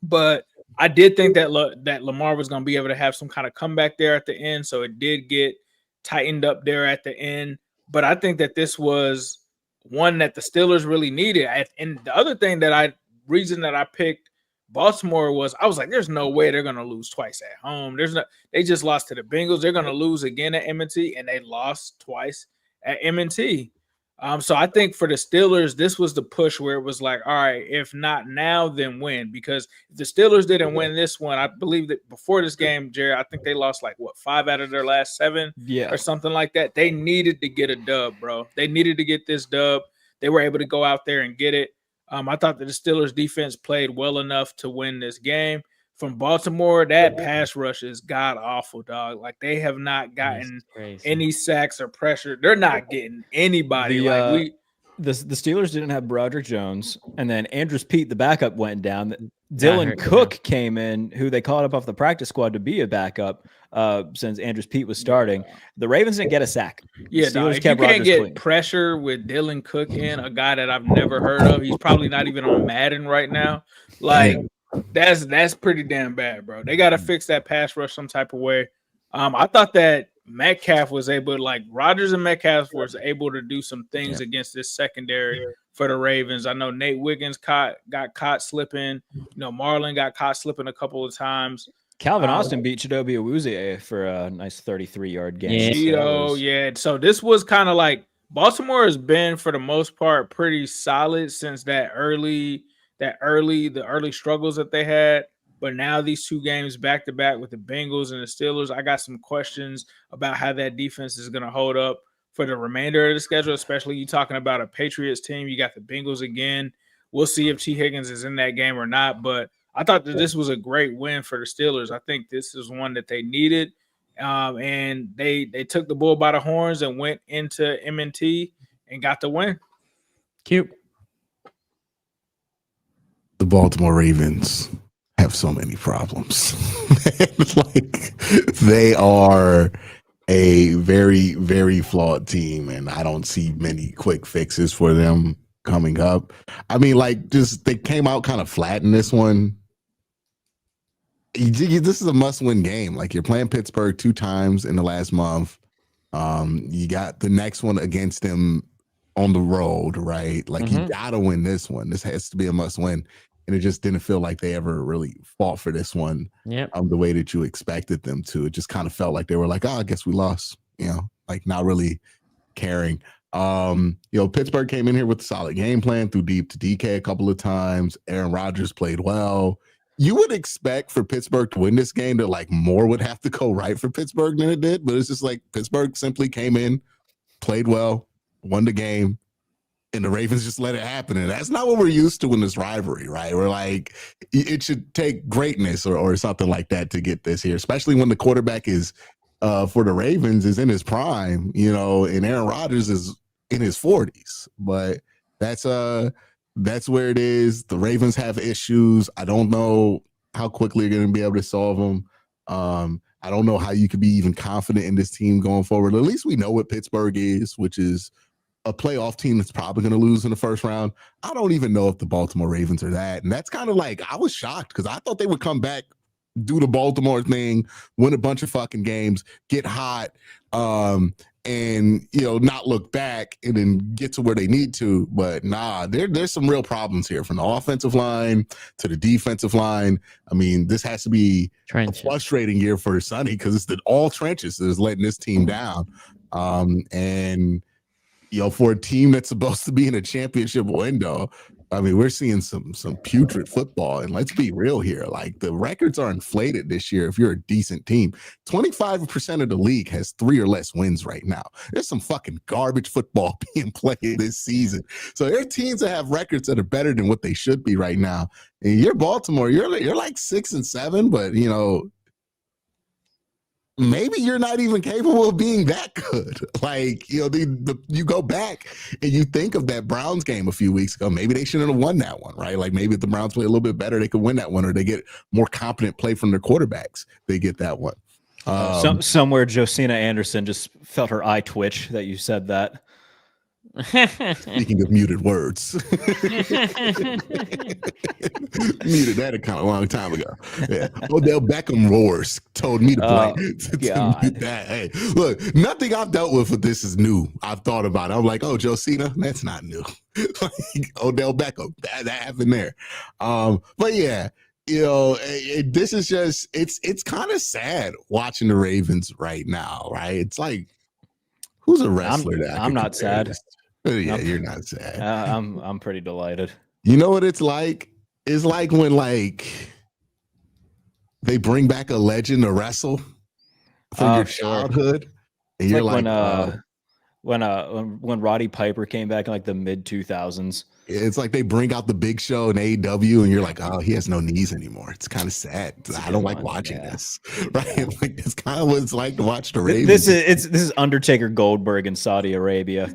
But I did think that Lamar was going to be able to have some kind of comeback there at the end, so it did get tightened up there at the end. But I think that this was one that the Steelers really needed. And the other thing reason that I picked Baltimore was I was like, there's no way they're going to lose twice at home. They just lost to the Bengals. They're going to lose again at M&T, and they lost twice at M&T. So I think for the Steelers, this was the push where it was like, all right, if not now, then when? Because if the Steelers didn't win this one, I believe that before this game, Jerry, I think they lost 5 out of their last 7 or something like that. They needed to get a dub, bro. They needed to get this dub. They were able to go out there and get it. I thought that the Steelers defense played well enough to win this game. From Baltimore, that pass rush is god-awful, dog. They have not gotten any sacks or pressure. They're not getting anybody. The Steelers didn't have Broderick Jones, and then Andrews Pete, the backup, went down. Dylan Cook came in, who they called up off the practice squad to be a backup since Andrews Pete was starting. The Ravens didn't get a sack. Yeah, Steelers if you kept Rodgers can't get clean. pressure with Dylan Cook in, a guy that I've never heard of, he's probably not even on Madden right now. That's pretty damn bad, bro. They got to fix that pass rush some type of way. I thought that Metcalf was able, Rodgers and Metcalf was able to do some things against this secondary for the Ravens. I know Nate Wiggins got caught slipping. Marlon got caught slipping a couple of times. Calvin Austin beat Chidobe Awuzie for a nice 33-yard game. So this was kind of Baltimore has been, for the most part, pretty solid since the early struggles that they had. But now these 2 games back to back with the Bengals and the Steelers, I got some questions about how that defense is going to hold up for the remainder of the schedule, especially you talking about a Patriots team. You got the Bengals again. We'll see if T. Higgins is in that game or not. But I thought that this was a great win for the Steelers. I think this is one that they needed. And they took the bull by the horns and went into M&T and got the win. Cute. The Baltimore Ravens have so many problems. They are a very, very flawed team, and I don't see many quick fixes for them coming up. I mean, they came out kind of flat in this one. This is a must-win game. You're playing Pittsburgh 2 times in the last month. You got the next one against them on the road, right? You gotta win this one. This has to be a must-win. And it just didn't feel like they ever really fought for this one the way that you expected them to. It just kind of felt like they were like, I guess we lost, not really caring. Pittsburgh came in here with a solid game plan, threw deep to DK a couple of times. Aaron Rodgers played well. You would expect for Pittsburgh to win this game that more would have to go right for Pittsburgh than it did. But it's just Pittsburgh simply came in, played well, won the game. And the Ravens just let it happen. And that's not what we're used to in this rivalry, right? We're it should take greatness or something like that to get this here, especially when the quarterback is, for the Ravens, is in his prime, and Aaron Rodgers is in his 40s. But that's where it is. The Ravens have issues. I don't know how quickly you're going to be able to solve them. I don't know how you could be even confident in this team going forward. At least we know what Pittsburgh is, which is a playoff team that's probably going to lose in the first round. I don't even know if the Baltimore Ravens are that. And that's kind of like, I was shocked because I thought they would come back, do the Baltimore thing, win a bunch of fucking games, get hot, and not look back and then get to where they need to. But nah, there's some real problems here from the offensive line to the defensive line. I mean, this has to be a frustrating year for Sonny because it's all trenches that is letting this team down. And for a team that's supposed to be in a championship window, I mean, we're seeing some putrid football. And let's be real here. Like, the records are inflated this year if you're a decent team. 25% of the league has 3 or less wins right now. There's some fucking garbage football being played this season. So there are teams that have records that are better than what they should be right now. And you're Baltimore, you're like 6-7, but maybe you're not even capable of being that good. Like, you go back and you think of that Browns game a few weeks ago. Maybe they shouldn't have won that one, right? Like, maybe if the Browns play a little bit better, they could win that one, or they get more competent play from their quarterbacks, they get that one. Somewhere Josina Anderson just felt her eye twitch that you said that. Speaking of muted words, muted that account a long time ago. Yeah, Odell Beckham roars told me to play to mute that. Hey, look, nothing I've dealt with this is new. I've thought about it. I'm like, oh, Josina, that's not new. Like, Odell Beckham, that happened there. But yeah, this is just it's kind of sad watching the Ravens right now, right? It's like, who's a wrestler I'm not sad. Yeah, you're not sad. I'm pretty delighted. You know what it's like? It's like when they bring back a legend to wrestle from your childhood, and it's you're when Roddy Piper came back in like the mid 2000s. It's like they bring out the Big Show in AEW, and you're like, oh, he has no knees anymore. It's kind of sad. I don't like watching this. Right? Yeah. Like, it's kind of what it's like to watch the Ravens. This is Undertaker Goldberg in Saudi Arabia.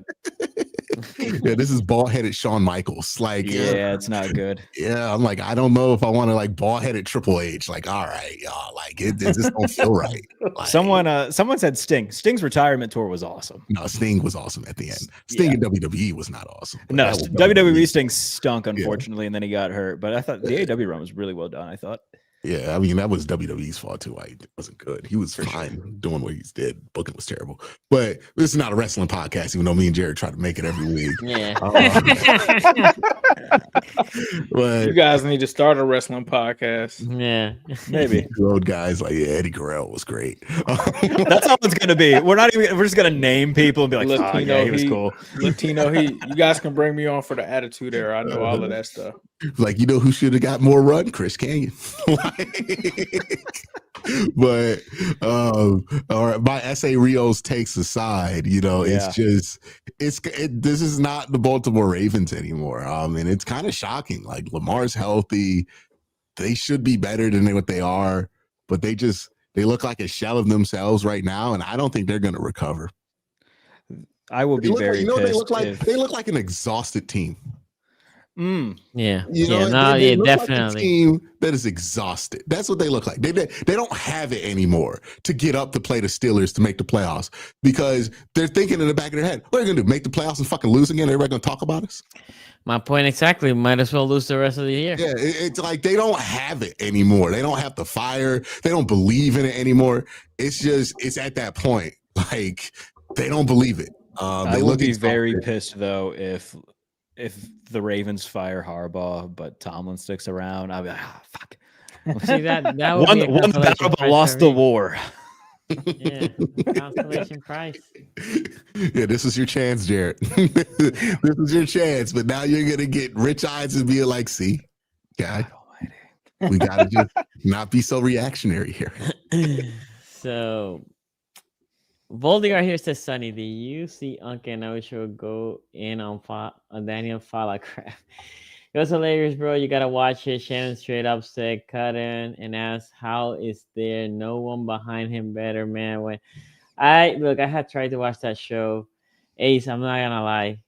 Yeah, this is bald-headed Shawn Michaels. Like, yeah, it's not good. Yeah, I'm like, I don't know if I want to like bald-headed Triple H. Like, all right, y'all, like it just don't feel right. Like, someone said Sting. Sting's retirement tour was awesome. No, Sting was awesome at the end. Sting in WWE was not awesome. No, WWE Sting stunk, unfortunately, and then he got hurt. But I thought the AEW run was really well done. I thought. Yeah, I mean, that was WWE's fault too. It wasn't good. He was fine doing what he did. Booking was terrible. But this is not a wrestling podcast, even though me and Jared try to make it every week. Yeah. But you guys need to start a wrestling podcast. Yeah. Maybe. Road guys like, yeah, Eddie Guerrero was great. That's all it's gonna be. We're just gonna name people and be like, Latino, oh, yeah, he was cool. Latino Heat. You guys can bring me on for the Attitude Era. I know all of that stuff. Like, who should have got more run? Chris Canyon. But or my SA Rios takes aside, it's just this is not the Baltimore Ravens anymore. And it's kind of shocking. Like, Lamar's healthy, they should be better than what they are, but they look like a shell of themselves right now, and I don't think they're going to recover. I will be very pissed. They look like an exhausted team. Yeah. They look definitely. like a team that is exhausted. That's what they look like. They don't have it anymore to get up to play the Steelers to make the playoffs, because they're thinking in the back of their head, what are you going to do? Make the playoffs and fucking lose again? Everybody going to talk about us? My point exactly. Might as well lose the rest of the year. Yeah, it's like they don't have it anymore. They don't have the fire. They don't believe in it anymore. It's at that point. Like, they don't believe it. I would be very pissed though if the Ravens fire Harbaugh, but Tomlin sticks around. I'll be like, fuck. See, that would won be the battle but lost the war. Yeah, consolation prize. Yeah, this is your chance, Jared. This is your chance, but now you're gonna get rich eyes and be like, see, God almighty, we gotta just not be so reactionary here. So Voldigar here says, Sonny, do you see Uncle and Osho go in on Daniel Falacraft? It was hilarious, bro. You gotta watch it. Shannon straight up said, cut in and asked, how is there no one behind him better, man? When I had tried to watch that show. Ace, I'm not gonna lie.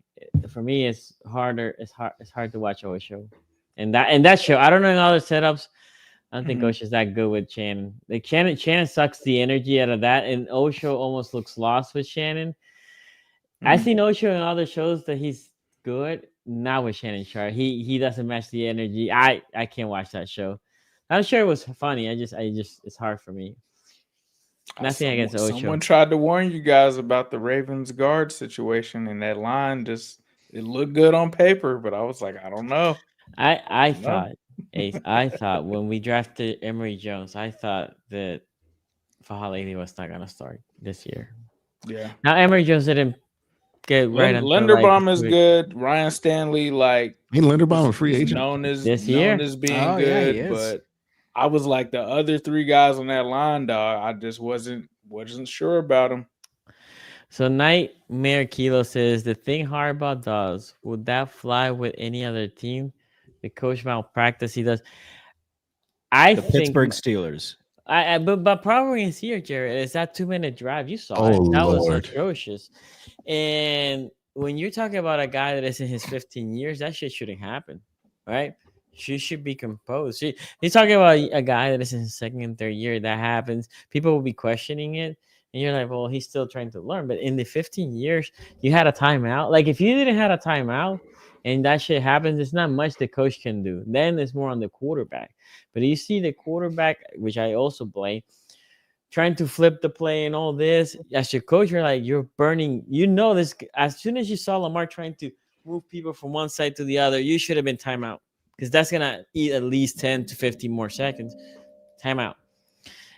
For me, it's harder. It's hard to watch Osho. And that show, I don't know in other setups. I don't think Osho's that good with Shannon. Like, Shannon sucks the energy out of that, and Osho almost looks lost with Shannon. I've seen Ocho in other shows that he's good. Not with Shannon Sharp. He doesn't match the energy. I can't watch that show. I'm sure it was funny. I just it's hard for me. Nothing against Ocho. Someone tried to warn you guys about the Ravens guard situation, and that line just it looked good on paper, but I was like, I don't know. I thought, Ace, I thought when we drafted Emory Jones, I thought that Fahalili was not gonna start this year. Yeah. Now Emory Jones didn't get right. Linderbaum is good. Ryan Stanley, like Ain't Linderbaum a free agent known as this year? known as being Oh, yeah, good, he is. but I was like the other three guys on that line, dog. I just wasn't sure about them. So Nightmare Kilo says the thing Harbaugh does, would that fly with any other team? The coach malpractice he does. I The think Pittsburgh Steelers. but problem is here, Jared, is that 2-minute drive. You saw Oh, it. That was Lord. atrocious. And when you're talking about a guy that is in his 15 years, that shit shouldn't happen, right? She should be composed. He's talking about a guy that is in his second and third year. That happens. People will be questioning it. And you're like, well, he's still trying to learn. But in the 15 years, you had a timeout. Like, if you didn't have a timeout and that shit happens, it's not much the coach can do. Then it's more on the quarterback. But you see the quarterback, which I also blame, trying to flip the play and all this. As your coach, you're like, you're burning. You know this. As soon as you saw Lamar trying to move people from one side to the other, you should have been timeout. Because that's going to eat at least 10 to 15 more seconds. Timeout.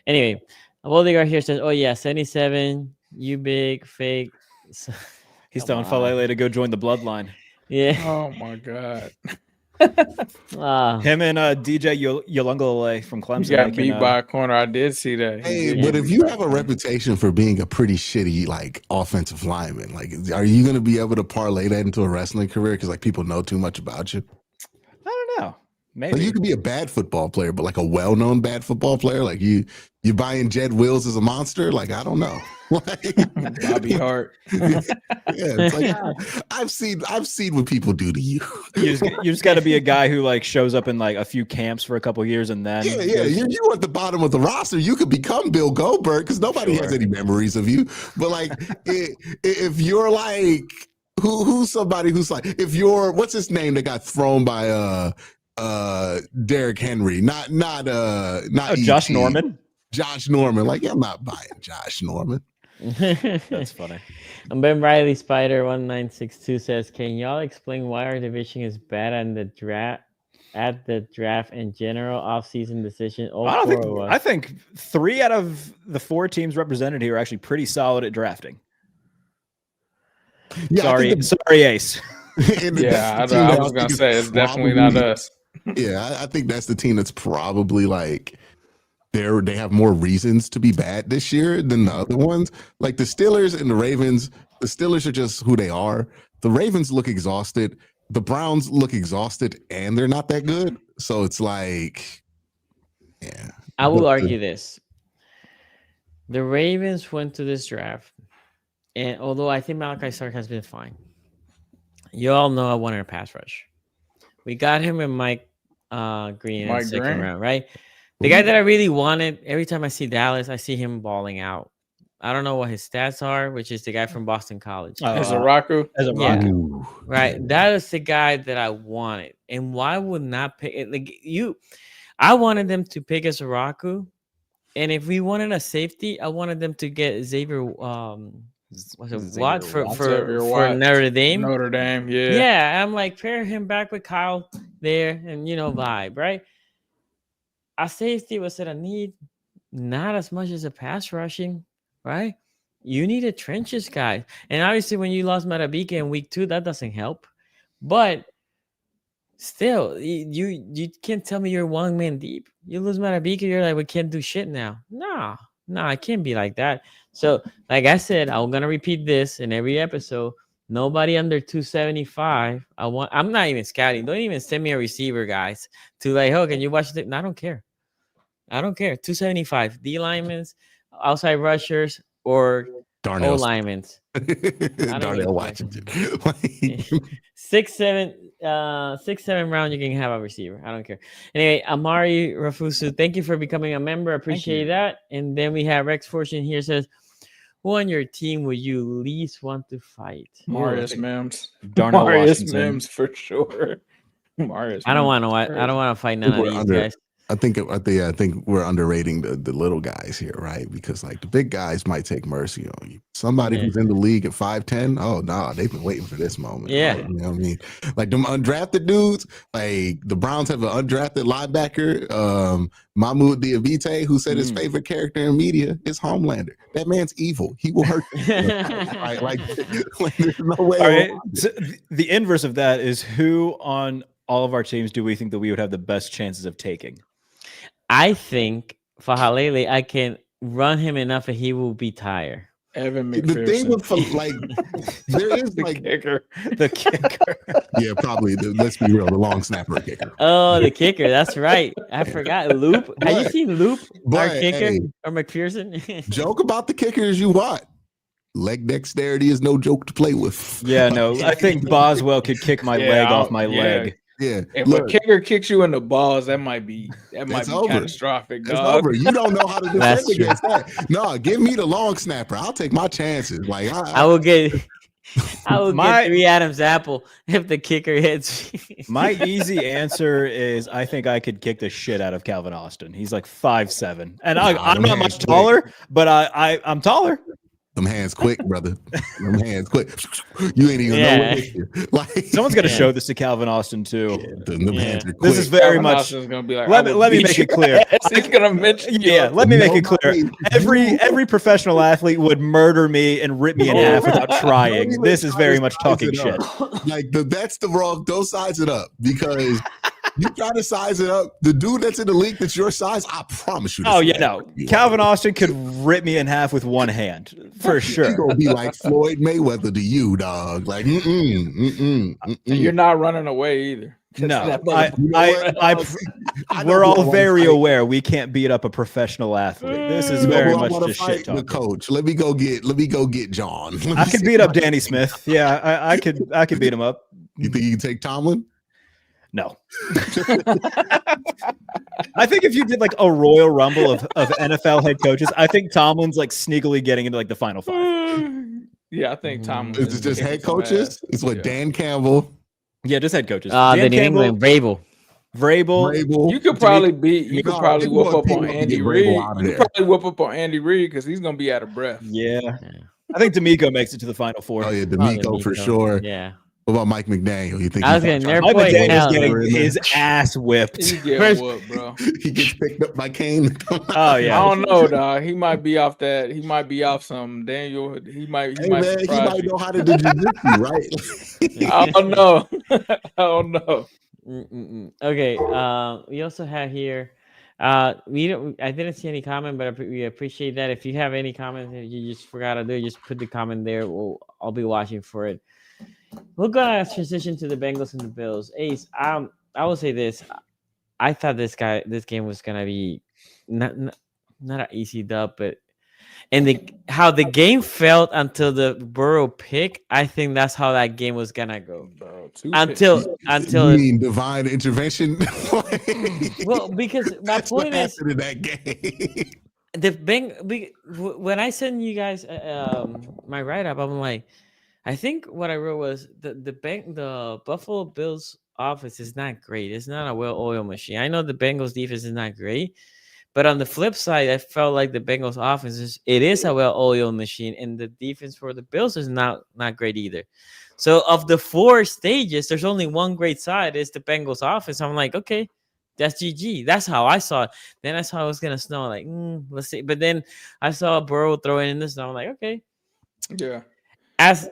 Anyway, Voldigar here says, oh, yeah, 77, you big, fake. He's telling Falele to go join the bloodline. Yeah. Oh, my God. Him and DJ Yolungale from Clemson. He got beat by a corner. I did see that. Hey, but if you have a reputation for being a pretty shitty like offensive lineman, like, are you going to be able to parlay that into a wrestling career because like people know too much about you? I don't know. Maybe Like, you could be a bad football player, but like a well-known bad football player, like you buying Jed Wills as a monster. Like, I don't know. Bobby Hart. Yeah, it's like I've seen what people do to you. you just got to be a guy who like shows up in like a few camps for a couple years and then You at the bottom of the roster. You could become Bill Goldberg because nobody has any memories of you. But like, if you're like who's somebody who's like, if you're what's his name that got thrown by Derrick Henry, not Josh Norman. Josh Norman. Like, I'm not buying Josh Norman. That's funny. And Ben Riley Spider 1962 says, can y'all explain why our division is bad at the draft and general offseason decision? I think 3 out of the 4 teams represented here are actually pretty solid at drafting. Yeah, sorry, Ace. Yeah, I was gonna say it's definitely not us. Yeah, I think that's the team that's probably like they have more reasons to be bad this year than the other ones. Like the Steelers and the Ravens, the Steelers are just who they are. The Ravens look exhausted. The Browns look exhausted, and they're not that good. So it's like, yeah. I will argue this. The Ravens went to this draft, and although I think Malachi Stark has been fine, you all know I wanted a pass rush. We got him in Mike Green in the second round, right? The guy that I really wanted, every time I see Dallas, I see him balling out. I don't know what his stats are, which is the guy from Boston College. Ezaraku? Yeah, right. That is the guy that I wanted. And why would not pick it? Like I wanted them to pick Ezaraku. And if we wanted a safety, I wanted them to get Xavier Watt for Notre Dame. Notre Dame, yeah. Yeah, I'm like, pair him back with Kyle there and, vibe, right? A safety was at a need, not as much as a pass rushing, right? You need a trenches guy. And obviously, when you lost Matabika in week 2, that doesn't help. But still, you can't tell me you're 1 man deep. You lose Matabika, you're like, we can't do shit now. No, I can't be like that. So, like I said, I'm going to repeat this in every episode. Nobody under 275. I'm not even scouting. Don't even send me a receiver, guys, to like, oh, can you watch it? No, I don't care. 275. D linemen, outside rushers, or O linemen. Darnell Washington. 6'7" round, you can have a receiver. I don't care. Anyway, Amari Rafusu, thank you for becoming a member. Appreciate that. And then we have Rex Fortune here says, Who on your team would you least want to fight? Marius Mims. Darnell Marius Washington. Mims for sure. Marius. I don't Mims want is to. I don't crazy. want to fight none of We're these under- guys. I think we're underrating the little guys here, right? Because like the big guys might take mercy on you. Somebody Yeah. who's in the league at 5'10", oh no, they've been waiting for this moment. Yeah. You know what I mean? Like them undrafted dudes, like the Browns have an undrafted linebacker, Mahmoud Diabite, who said his favorite character in media is Homelander. That man's evil. He will hurt you. like there's no way. All right. around it. So the inverse of that is who on all of our teams do we think that we would have the best chances of taking? I think Fahalele, I can run him enough and he will be tired. Evan The McPherson. thing with like there is the like kicker. The kicker. yeah, probably let's be real, the long snapper kicker. Oh, the kicker. That's right. I forgot. Loop. Have you But- seen Loop, our but, kicker, hey, or McPherson? joke about the kickers you want. Leg dexterity is no joke to play with. Yeah, no. I think Boswell could kick my leg off my leg. Yeah. If Look, a kicker kicks you in the balls, that might be over. catastrophic. it's Dog. over. You don't know how to defend That's true. against that. No, give me the long snapper. I'll take my chances. Like I will get. I will My- get 3 Adams apple if the kicker hits me. My easy answer is I think I could kick the shit out of Calvin Austin. He's like 5'7", and I'm not much taller, but I'm taller. them hands quick, brother. Them hands quick. You ain't even Yeah. know what hit you. Like Someone's got to Yeah. show this to Calvin Austin too. them Yeah. hands are quick. This is very Calvin much. Austin's gonna be like, Let I me will let me beat make your it clear. ass. He's gonna mention you. Yeah, let me make it clear. Nobody- Every professional athlete would murder me and rip me in half without trying. Don't This even is try very to much size talking it shit. up. Like that's the wrong. Don't size it up because you try to size it up. The dude that's in the league that's your size, I promise you. this Oh yeah, man no. will you. Calvin Austin could rip me in half with one hand for He sure. gonna be like Floyd Mayweather to you, dog. Like, And you're not running away either. No, That I, motherfucker- I we're know who I all wanna very fight. aware we can't beat up a professional athlete. This is You know very who I much wanna just fight? shit The talking. coach. Let me go get John. Let I me could see beat up if I- Danny Smith. Yeah, I could beat him up. You think you can take Tomlin? No. I think if you did like a Royal Rumble of NFL head coaches, I think Tomlin's like sneakily getting into like the final 5. Yeah, I think Tom. Is it just head coaches? It's what Dan Campbell, Yeah, just head coaches. The Dan New Campbell, England Vrabel. Vrabel. Rabel. You could probably beat. You could No, probably you whoop want up people on to Andy get Reid. Vrabel out of You there. could probably whoop up on Andy Reid because he's gonna be out of breath. Yeah. I think D'Amico makes it to the final 4. Oh yeah, D'Amico for sure. Yeah. What about Mike McDaniel? You think I was he's gonna trying nerf Mike boy McDaniel's hell. getting his ass whipped. He's getting First- whooped, bro. he gets picked up by Kane? Oh yeah. I don't know, dog. He might be off that. He might be off some Daniel. He might. He Hey might man, he surprise might you. know how to do jiu-jitsu, right? I don't know. I don't know. Okay. We also have here. We don't. I didn't see any comment, but we appreciate that. If you have any comments that you just forgot to do, just put the comment there. I'll be watching for it. We're gonna transition to the Bengals and the Bills. Ace, I will say this. I thought this game was gonna be not an easy dub, but how the game felt until the Burrow pick, I think that's how that game was gonna go. Bro, Until You mean divine intervention? well, because my That's what point is happened in that game. when I send you guys my write up, I'm like, I think what I wrote was the Buffalo Bills offense is not great. It's not a well-oiled machine. I know the Bengals defense is not great, but on the flip side, I felt like the Bengals offense is a well-oiled machine, and the defense for the Bills is not great either. So of the 4 stages, there's only one great side. It's the Bengals offense. I'm like, okay, that's GG. That's how I saw it. Then I saw it was gonna snow. Like, let's see. But then I saw Burrow throwing in the snow. I'm like, okay. Yeah. As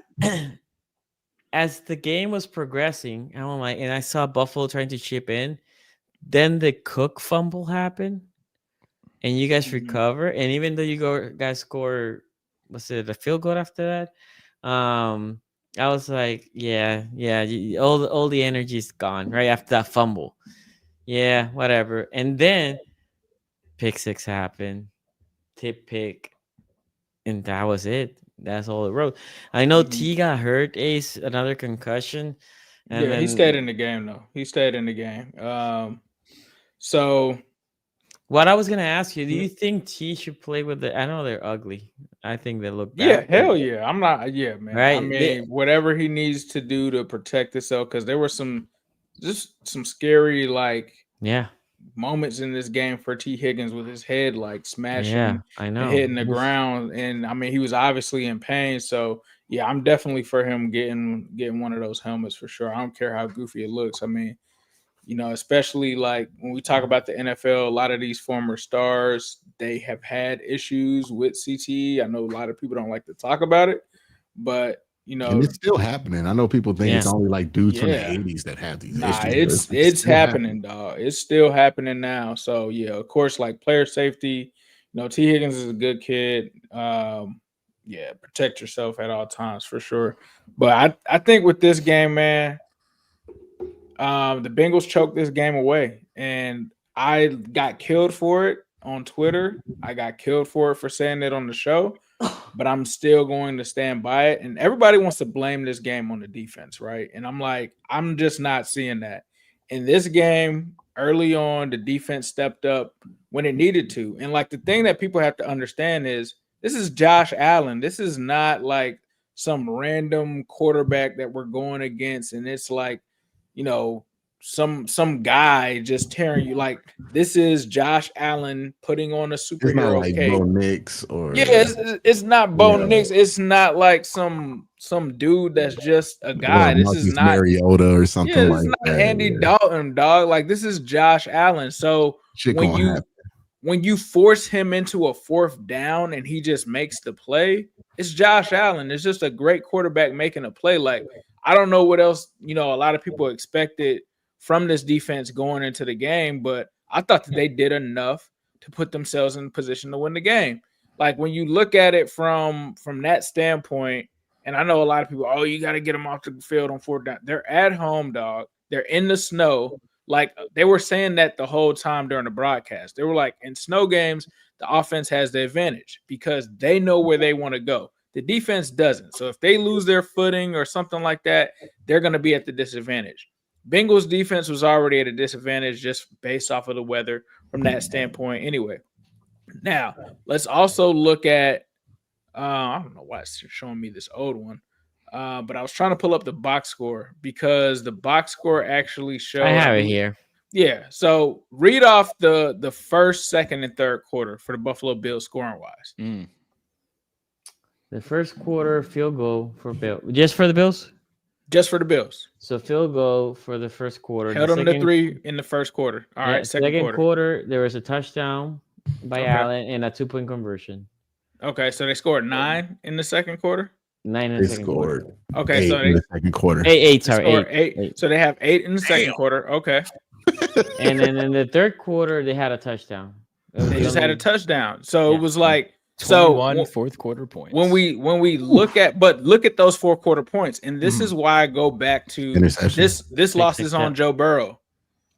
the game was progressing, I'm like, and I saw Buffalo trying to chip in. Then the Cook fumble happened, and you guys recover. And even though you guys score, was it a field goal after that? I was like, yeah, all the energy is gone right after that fumble. Yeah, whatever. And then pick 6 happened, tip pick, and that was it. That's all it wrote. I know T got hurt, Ace, another concussion. And Yeah, he then- stayed in the game though. He stayed in the game. So What I was gonna ask you, do you think T should play with the? I know they're ugly. I think they look Yeah, bad. hell yeah. I'm not. Yeah, man. I Right, mean, whatever he needs to do to protect himself, because there were some scary like Yeah, moments in this game for T. Higgins with his head like smashing yeah, I and know. hitting the ground, and I mean he was obviously in pain. So yeah, I'm definitely for him getting one of those helmets for sure. I don't care how goofy it looks. I mean, especially like when we talk about the NFL, a lot of these former stars, they have had issues with CTE. I know a lot of people don't like to talk about it, but And it's still happening. I know people think it's Yeah. only like dudes from the Yeah. 80s that have these nah, issues. but it's still happening, dog. It's still happening now. So yeah, of course, like player safety. T. Higgins is a good kid. Yeah, protect yourself at all times for sure. But I think with this game, man, the Bengals choked this game away, and I got killed for it on Twitter. I got killed for it for saying it on the show, but I'm still going to stand by it. And everybody wants to blame this game on the defense, right? And I'm like, I'm just not seeing that. In this game, early on, the defense stepped up when it needed to. And like the thing that people have to understand is this is Josh Allen. This is not like some random quarterback that we're going against, and it's like, some guy just tearing you. Like, this is Josh Allen putting on a It's not superhero like cape. Bo Nix or It's not Bo Yeah. Nix. It's not like some dude that's just a guy. This is Marcus not Mariota or something this like is not that. Andy Yeah. Dalton, dog. Like, this is Josh Allen. So Shit when gonna happen. when you force him into a fourth down and he just makes the play, it's Josh Allen. It's just a great quarterback making a play. Like, I don't know what else, a lot of people expected from this defense going into the game, but I thought that they did enough to put themselves in position to win the game. Like, when you look at it from that standpoint, and I know a lot of people, oh, you got to get them off the field on fourth down. They're at home, dog. They're in the snow. Like, they were saying that the whole time during the broadcast. They were like, in snow games, the offense has the advantage because they know where they want to go. The defense doesn't. So if they lose their footing or something like that, they're going to be at the disadvantage. Bengals defense was already at a disadvantage just based off of the weather from that standpoint anyway. Now, let's also look at I don't know why it's showing me this old one. But I was trying to pull up the box score because the box score actually shows. I have it here. Yeah. So read off the first, second, and third quarter for the Buffalo Bills scoring wise. The first quarter field goal for Bill, just for the Bills. Just for the Bills. So field goal for the first quarter. Held them to 3 in the first quarter. All right. Second quarter, there was a touchdown by Allen and a 2-point conversion. Okay, so they scored 9 in the second quarter. 9 in the second quarter. Okay, so in the second quarter. Eight. So they have 8 in the second quarter. Okay. And then in the third quarter, they had a touchdown. They just had a touchdown. So it was like 21 fourth quarter points. When we look at those 4 quarter points, and this is why I go back to this loss is on Joe Burrow.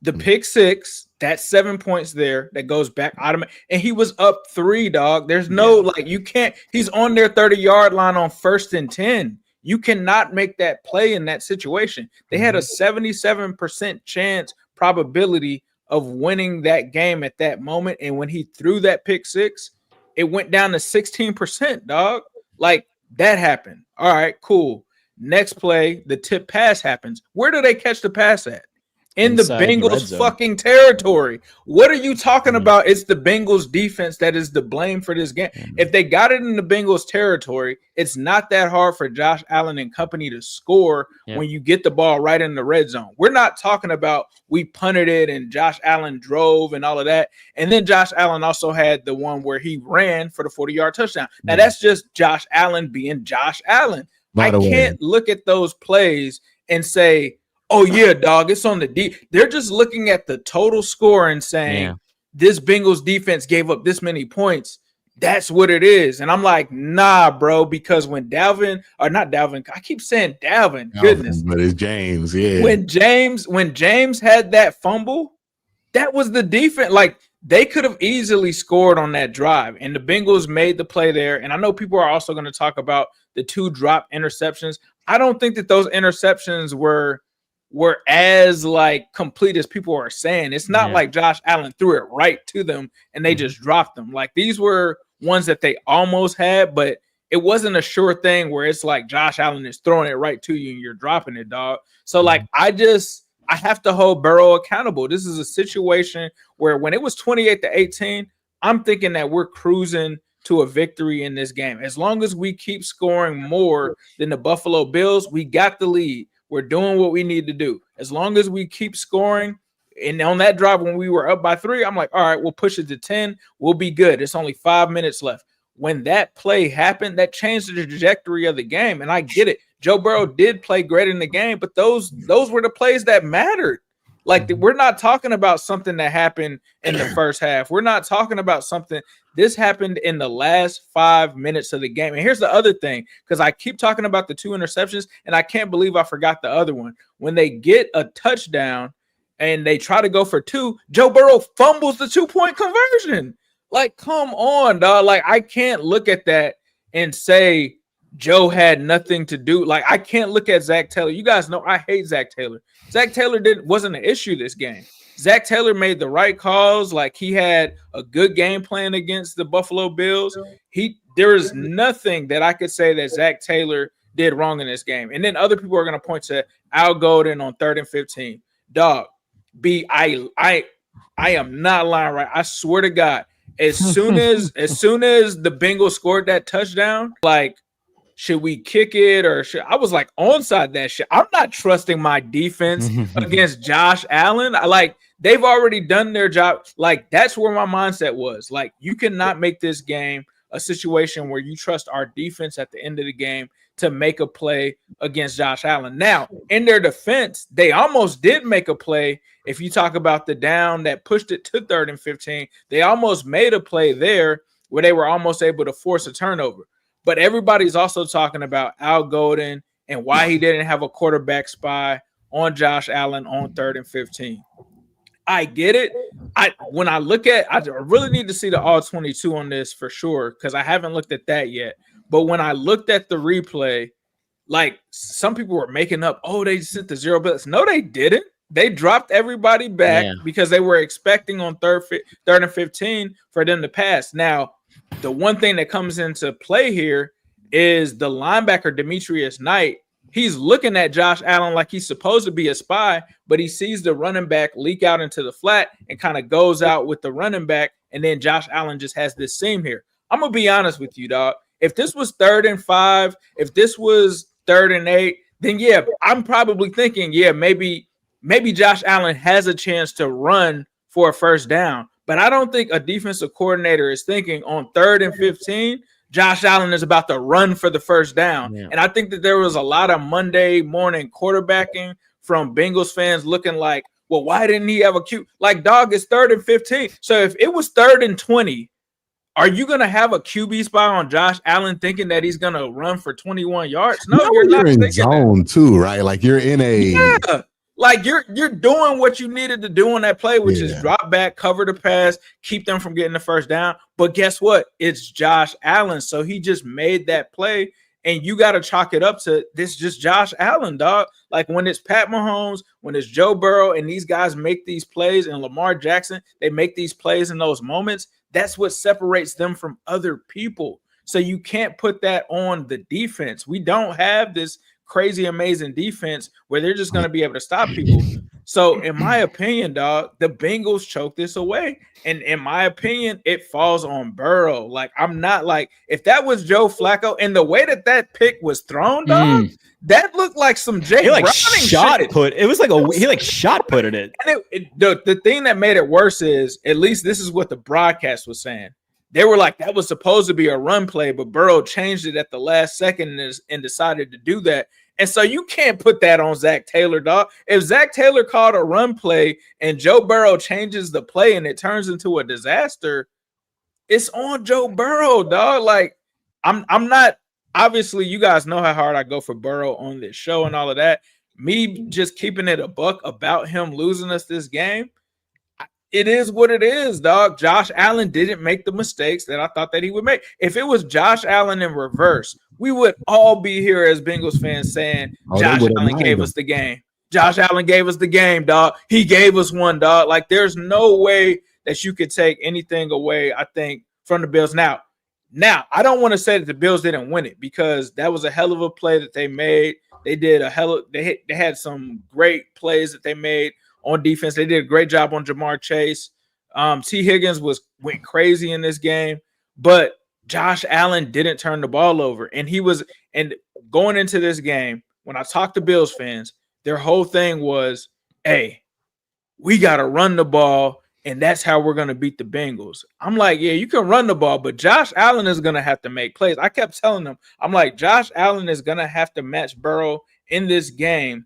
The pick 6, that's 7 points there that goes back automatic, and he was up 3, dog. There's no you can't. He's on their 30-yard line on 1st and 10. You cannot make that play in that situation. They had a 77% chance probability of winning that game at that moment, and when he threw that pick 6, it went down to 16%, dog. Like, that happened. All right, cool. Next play, the tip pass happens. Where do they catch the pass at? In the Bengals fucking territory. What are you talking about? It's the Bengals defense that is the blame for this game. If they got it in the Bengals territory, it's not that hard for Josh Allen and company to score when you get the ball right in the red zone. We're not talking about we punted it and Josh Allen drove and all of that. And then Josh Allen also had the one where he ran for the 40-yard touchdown. Now, that's just Josh Allen being Josh Allen. I can't look at those plays and say, oh, yeah, dog, it's on the D. They're just looking at the total score and saying this Bengals defense gave up this many points. That's what it is. And I'm like, nah, bro, because when Dalvin, I keep saying Dalvin, goodness. But it's James, yeah. When James had that fumble, that was the defense. Like, they could have easily scored on that drive, and the Bengals made the play there. And I know people are also going to talk about the 2 drop interceptions. I don't think that those interceptions were were as like complete as people are saying. It's not like Josh Allen threw it right to them and they just dropped them. Like these were ones that they almost had, but it wasn't a sure thing where it's like Josh Allen is throwing it right to you and you're dropping it, dog. So like I have to hold Burrow accountable. This is a situation where when it was 28-18, I'm thinking that we're cruising to a victory in this game. As long as we keep scoring more than the Buffalo Bills, we got the lead. We're doing what we need to do. As long as we keep scoring, and on that drive when we were up by 3, I'm like, all right, we'll push it to 10. We'll be good. It's only 5 minutes left. When that play happened, that changed the trajectory of the game. And I get it. Joe Burrow did play great in the game, but those were the plays that mattered. Like we're not talking about something that happened in the first half. We're not talking about something. This happened in the last 5 minutes of the game. And here's the other thing, because I keep talking about the 2 interceptions, and I can't believe I forgot the other one. When they get a touchdown and they try to go for 2, Joe Burrow fumbles the 2-point conversion. Like, come on, dog. Like, I can't look at that and say Joe had nothing to do. Like, I can't look at Zach Taylor. You guys know I hate Zach Taylor. Zach Taylor wasn't an issue this game. Zach Taylor made the right calls. Like, he had a good game plan against the Buffalo Bills. There is nothing that I could say that Zach Taylor did wrong in this game. And then other people are going to point to Al Golden on 3rd and 15. Dog, I am not lying, right? I swear to God. As soon as the Bengals scored that touchdown, like, should we kick it or I was like onside that shit. I'm not trusting my defense against Josh Allen. They've already done their job. Like, that's where my mindset was. Like, you cannot make this game a situation where you trust our defense at the end of the game to make a play against Josh Allen. Now, in their defense, they almost did make a play. If you talk about the down that pushed it to 3rd and 15, they almost made a play there where they were almost able to force a turnover. But everybody's also talking about Al Golden and why he didn't have a quarterback spy on Josh Allen on 3rd and 15. I get it. I really need to see the all 22 on this for sure, because I haven't looked at that yet. But when I looked at the replay, like, some people were making up, oh, they sent the 0 blitz. No, they didn't. They dropped everybody back because they were expecting on 3rd and 15 for them to pass. Now, the one thing that comes into play here is the linebacker, Demetrius Knight. He's looking at Josh Allen like he's supposed to be a spy, but he sees the running back leak out into the flat and kind of goes out with the running back, and then Josh Allen just has this seam here. I'm going to be honest with you, dog. If this was 3rd and 5, if this was 3rd and 8, then yeah, I'm probably thinking, yeah, maybe Josh Allen has a chance to run for a first down. But I don't think a defensive coordinator is thinking on 3rd and 15, Josh Allen is about to run for the first down. Yeah. And I think that there was a lot of Monday morning quarterbacking from Bengals fans looking like, well, why didn't he have a Q? Like, dog, it's 3rd and 15. So if it was 3rd and 20, are you going to have a QB spy on Josh Allen thinking that he's going to run for 21 yards? No, you're not in zone too, right? Like, you're in a like you're doing what you needed to do on that play, which is drop back, cover the pass, keep them from getting the first down. But guess what? It's Josh Allen. So he just made that play, and you got to chalk it up to this just Josh Allen, dog. Like, when it's Pat Mahomes, when it's Joe Burrow, and these guys make these plays, and Lamar Jackson, they make these plays in those moments, that's what separates them from other people. So you can't put that on the defense. We don't have this crazy, amazing defense where they're just going to be able to stop people. So in my opinion, dog, the Bengals choke this away. And in my opinion, it falls on Burrow. Like, I'm not like, if that was Joe Flacco and the way that pick was thrown, dog, that looked like some Jay Browning shot shit. Put. It was like he shot putted it. And the thing that made it worse is, at least this is what the broadcast was saying. They were like, that was supposed to be a run play, but Burrow changed it at the last second and decided to do that. And so you can't put that on Zach Taylor, dog. If Zach Taylor called a run play and Joe Burrow changes the play and it turns into a disaster, it's on Joe Burrow, dog. Like, I'm not, obviously, you guys know how hard I go for Burrow on this show and all of that. Me just keeping it a buck about him losing us this game, it is what it is, dog. Josh Allen didn't make the mistakes that I thought that he would make. If it was Josh Allen in reverse, we would all be here as Bengals fans saying Josh Allen gave us the game. Josh Allen gave us the game, dog. He gave us one, dog. Like, there's no way that you could take anything away, I think, from the Bills. Now, I don't want to say that the Bills didn't win it, because that was a hell of a play that they made. They did they had some great plays that they made on defense. They did a great job on Jamar Chase. T. Higgins went crazy in this game, but Josh Allen didn't turn the ball over. And going into this game, when I talked to Bills fans, their whole thing was, hey, we got to run the ball, and that's how we're going to beat the Bengals. I'm like, yeah, you can run the ball, but Josh Allen is going to have to make plays. I kept telling them, I'm like, Josh Allen is going to have to match Burrow in this game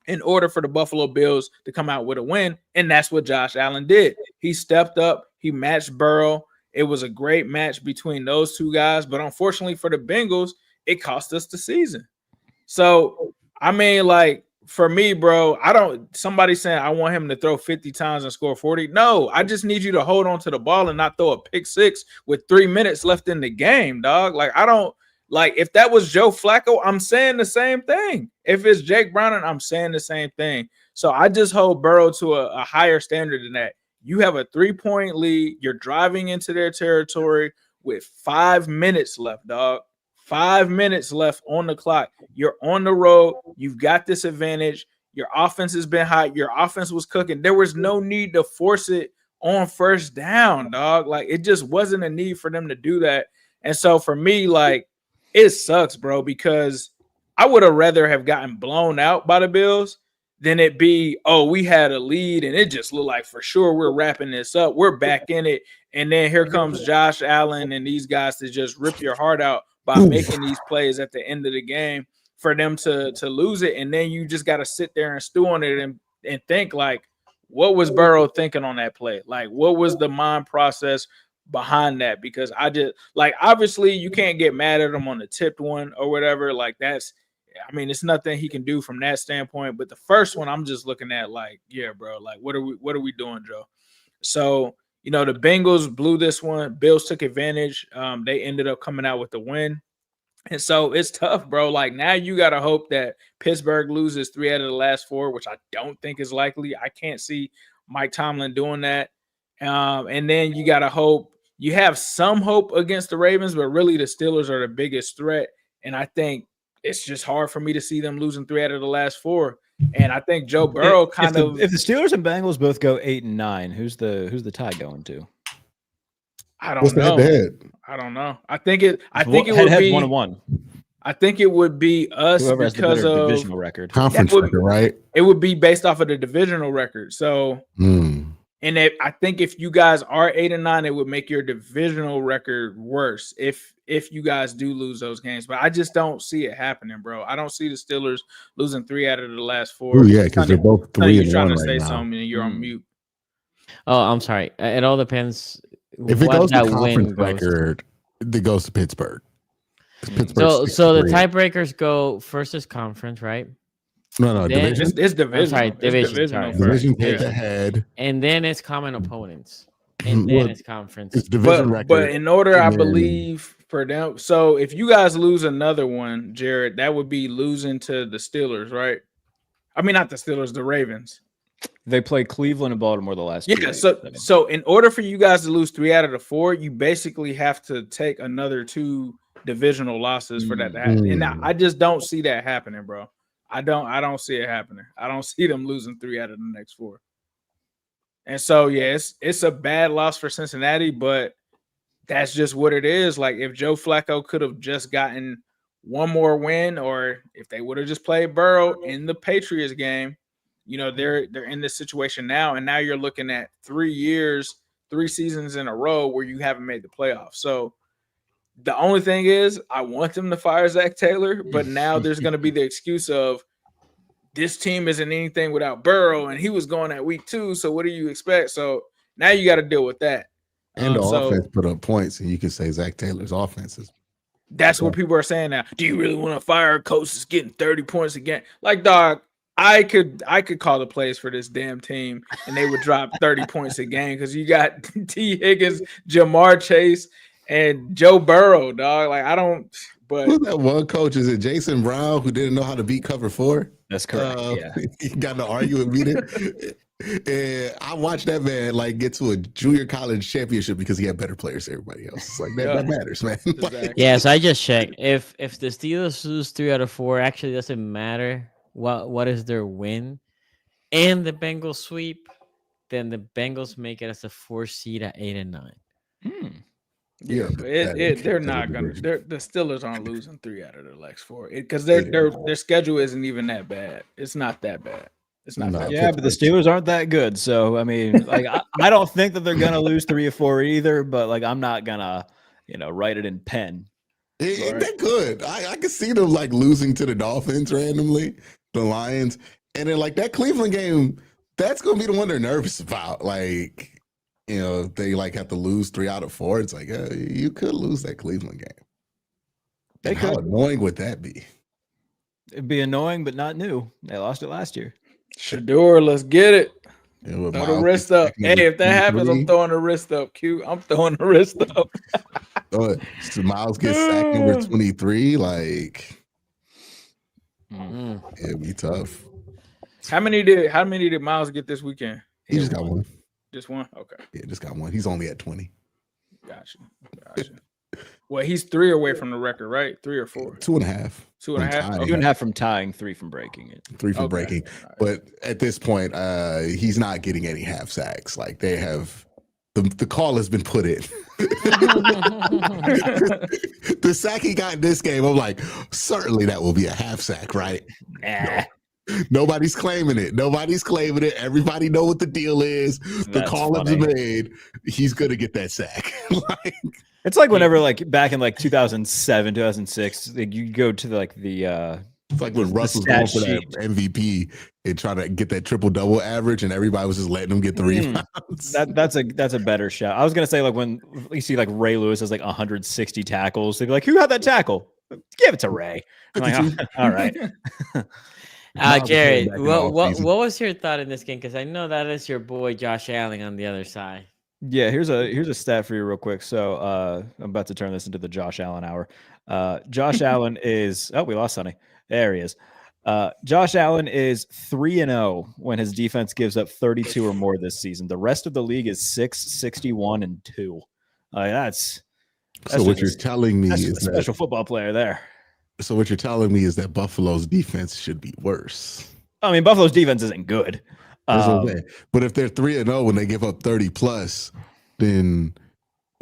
in order for the Buffalo Bills to come out with a win, and that's what Josh Allen did. He stepped up. He matched Burrow. It was a great match between those two guys, but unfortunately for the Bengals, it cost us the season. So, I mean, like, for me, bro, somebody saying I want him to throw 50 times and score 40. No, I just need you to hold on to the ball and not throw a pick six with 3 minutes left in the game, dog. Like, if that was Joe Flacco, I'm saying the same thing. If it's Jake Browning, I'm saying the same thing. So I just hold Burrow to a higher standard than that. You have a 3-point lead. You're driving into their territory with 5 minutes left, dog. 5 minutes left on the clock. You're on the road. You've got this advantage. Your offense has been hot. Your offense was cooking. There was no need to force it on first down, dog. Like, it just wasn't a need for them to do that. And so for me, like, it sucks, bro, because I would have rather have gotten blown out by the Bills than it be, oh, we had a lead and it just looked like for sure we're wrapping this up. We're back in it. And then here comes Josh Allen and these guys to just rip your heart out by making these plays at the end of the game for them to lose it. And then you just got to sit there and stew on it and think, like, what was Burrow thinking on that play? Like, what was the mind process behind that? Because I just, like, obviously you can't get mad at him on the tipped one or whatever. Like, it's nothing he can do from that standpoint. But the first one, I'm just looking at like, yeah, bro, like, what are we doing, Joe? So, the Bengals blew this one. Bills took advantage. They ended up coming out with the win. And so it's tough, bro. Like, now you got to hope that Pittsburgh loses 3 out of the last 4, which I don't think is likely. I can't see Mike Tomlin doing that. And then you got to hope. You have some hope against the Ravens, but really the Steelers are the biggest threat. And I think it's just hard for me to see them losing 3 out of the last 4. And I think Joe Burrow if the Steelers and Bengals both go 8-9, who's the tie going to? I don't know. I don't know. I think it would be 1-1. I think it would be us Whoever because of divisional record, conference record, right? It would be based off of the divisional record. So, and I think if you guys are 8-9, it would make your divisional record worse if you guys do lose those games. But I just don't see it happening, bro. I don't see the Steelers losing 3 out of the last 4. Oh yeah, because they're both 3-1 you're trying to right say now. something and you're on mute. Oh, I'm sorry. It all depends. If it what goes to that win conference goes to. record, it goes to Pittsburgh. So the tiebreakers go first is conference, right? No, Then- division. It's division. sorry, division, sorry. Division Yeah. take ahead. And then it's common opponents. And then Well, it's conference. It's division record. But in order, I and then- believe, for them. So if you guys lose another one, Jared, that would be losing to the Steelers, right? I mean, not the Steelers, the Ravens. They play Cleveland and Baltimore the last 2 Yeah. weeks. So in order for you guys to lose 3 out of the 4, you basically have to take another 2 divisional losses for that to happen. And I just don't see that happening, bro. I don't see it happening. I don't see them losing 3 out of the next 4. And so, yeah, it's a bad loss for Cincinnati, but that's just what it is. Like, if Joe Flacco could have just gotten one more win, or if they would have just played Burrow in the Patriots game, they're in this situation now. And now you're looking at 3 years, 3 seasons in a row where you haven't made the playoffs. So the only thing is, I want them to fire Zach Taylor, but now there's going to be the excuse of this team isn't anything without Burrow, and he was going at week 2. So what do you expect? So now you got to deal with that. And the offense put up points, and you can say Zach Taylor's offense is. That's what people are saying now. Do you really want to fire a coach that's getting 30 points again? Like, dog, I could call the plays for this damn team, and they would drop 30 points a game because you got T. Higgins, Jamar Chase, and Joe Burrow, dog. Like I don't. But who's that one coach? Is it Jason Brown who didn't know how to beat cover 4? That's correct. Yeah. He got in an argument meeting. And I watched that man like get to a junior college championship because he had better players than everybody else. It's like that matters, man. Exactly. Yeah, so I just checked. If the Steelers lose 3 out of 4, actually doesn't matter what is their win, and the Bengals sweep, then the Bengals make it as a 4 seed at 8 and 9. Yeah, but they're not gonna. The Steelers aren't losing 3 out of their next 4 because their schedule isn't even that bad. It's not that bad. It's not that yeah, bad. but the Steelers aren't that good. So I mean, like I don't think that they're gonna lose 3 or 4 either. But like I'm not gonna, write it in pen. Ain't that good? I can see them like losing to the Dolphins randomly, the Lions, and then like that Cleveland game. That's gonna be the one they're nervous about. Like, if they like have to lose 3 out of 4, it's like you could lose that Cleveland game. How annoying would that be? It'd be annoying, but not new. They lost it last year. Shador, let's get it. Throw the wrist up. Hey, if that happens, I'm throwing the wrist up. Q, I'm throwing the wrist up. So Miles gets sacked number 23. Like, it'd be tough. How many did Miles get this weekend? He just got one. Just one? Okay. Yeah, just got one. He's only at 20. Gotcha. Well, he's 3 away from the record, right? 3 or 4? 2.5. 2.5. Okay. 2.5 from tying, 3 from breaking it. 3 from breaking. Right. But at this point, he's not getting any half sacks. Like they have, the call has been put in. The sack he got in this game, I'm like, certainly that will be a half sack, right? No. Nobody's claiming it. Everybody know what the deal is. The call has been made. He's gonna get that sack. It's like whenever, like back in like 2007, 2006, like you go to it's like when Russ was going for that MVP and trying to get that triple-double average, and everybody was just letting him get the rebounds. That's a better shot. I was gonna say like when you see like Ray Lewis has like 160 tackles, they'd be like, "Who had that tackle? Give it to Ray." I'm like, all right. Jared, what was your thought in this game? Because I know that is your boy Josh Allen on the other side. Yeah, here's a stat for you real quick. So I'm about to turn this into the Josh Allen hour. Josh Allen is we lost Sonny. There he is. Josh Allen is 3-0 when his defense gives up 32 or more this season. The rest of the league is 6-61-2. That's so what you're telling me is a special football player there. So what you're telling me is that Buffalo's defense should be worse. I mean, Buffalo's defense isn't good. But if they're 3-0 when they give up 30 plus, then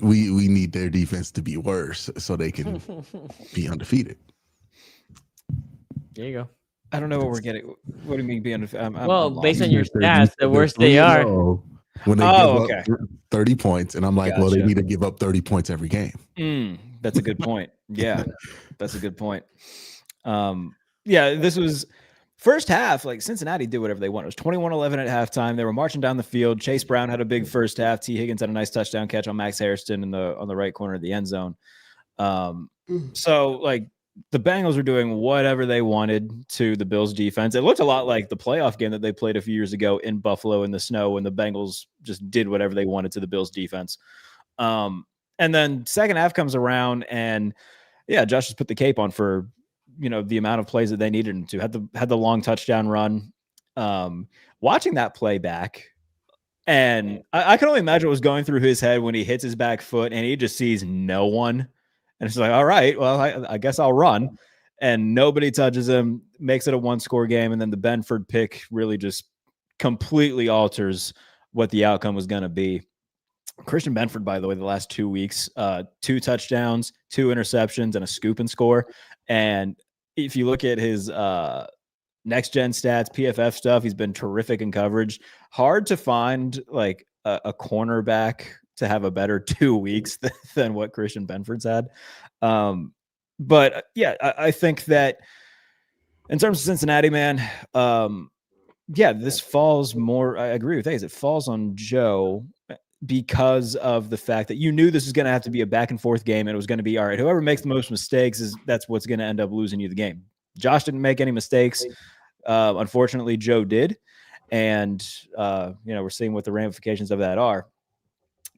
we need their defense to be worse so they can be undefeated. There you go. I don't know what we're getting. What do you mean be undefeated? Based on your stats, the worse they are. When they give up 30 points, and I'm like, gotcha. Well, they need to give up 30 points every game. That's a good point. Yeah, that's a good point. This was first half. Like Cincinnati did whatever they wanted. It was 21-11 at halftime. They were marching down the field. Chase Brown had a big first half. T. Higgins had a nice touchdown catch on Max Hairston on the right corner of the end zone. So like the Bengals were doing whatever they wanted to the Bills defense. It looked a lot like the playoff game that they played a few years ago in Buffalo in the snow when the Bengals just did whatever they wanted to the Bills defense. And then second half comes around and Josh just put the cape on for, the amount of plays that they needed him to. Had the long touchdown run. Watching that play back, and I can only imagine what was going through his head when he hits his back foot and he just sees no one. And it's like, all right, well, I guess I'll run. And nobody touches him, makes it a 1-score game. And then the Benford pick really just completely alters what the outcome was going to be. Christian Benford, by the way, the last 2 weeks, 2 touchdowns, 2 interceptions, and a scoop and score. And if you look at his next gen stats, PFF stuff, he's been terrific in coverage. Hard to find like a cornerback to have a better 2 weeks than what Christian Benford's had. But I think that in terms of Cincinnati, man, this falls more. I agree with Hayes. It falls on Joe because of the fact that you knew this was going to have to be a back and forth game. And it was going to be, all right, whoever makes the most mistakes that's what's going to end up losing you the game. Josh didn't make any mistakes. Unfortunately, Joe did. And, we're seeing what the ramifications of that are.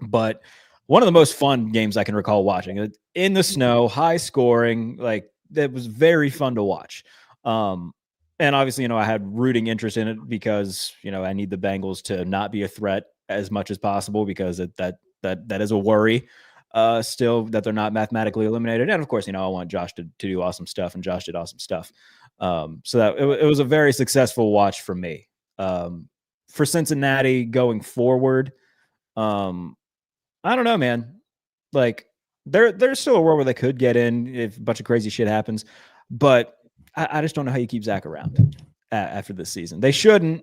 But one of the most fun games I can recall watching. In the snow, high scoring, like that was very fun to watch. And obviously, I had rooting interest in it because, I need the Bengals to not be a threat as much as possible because that is a worry still that they're not mathematically eliminated. And of course, I want Josh to do awesome stuff, and Josh did awesome stuff. So that it was a very successful watch for me. For Cincinnati going forward, I don't know, man. Like there's still a world where they could get in if a bunch of crazy shit happens, but I just don't know how you keep Zach around after this season. They shouldn't.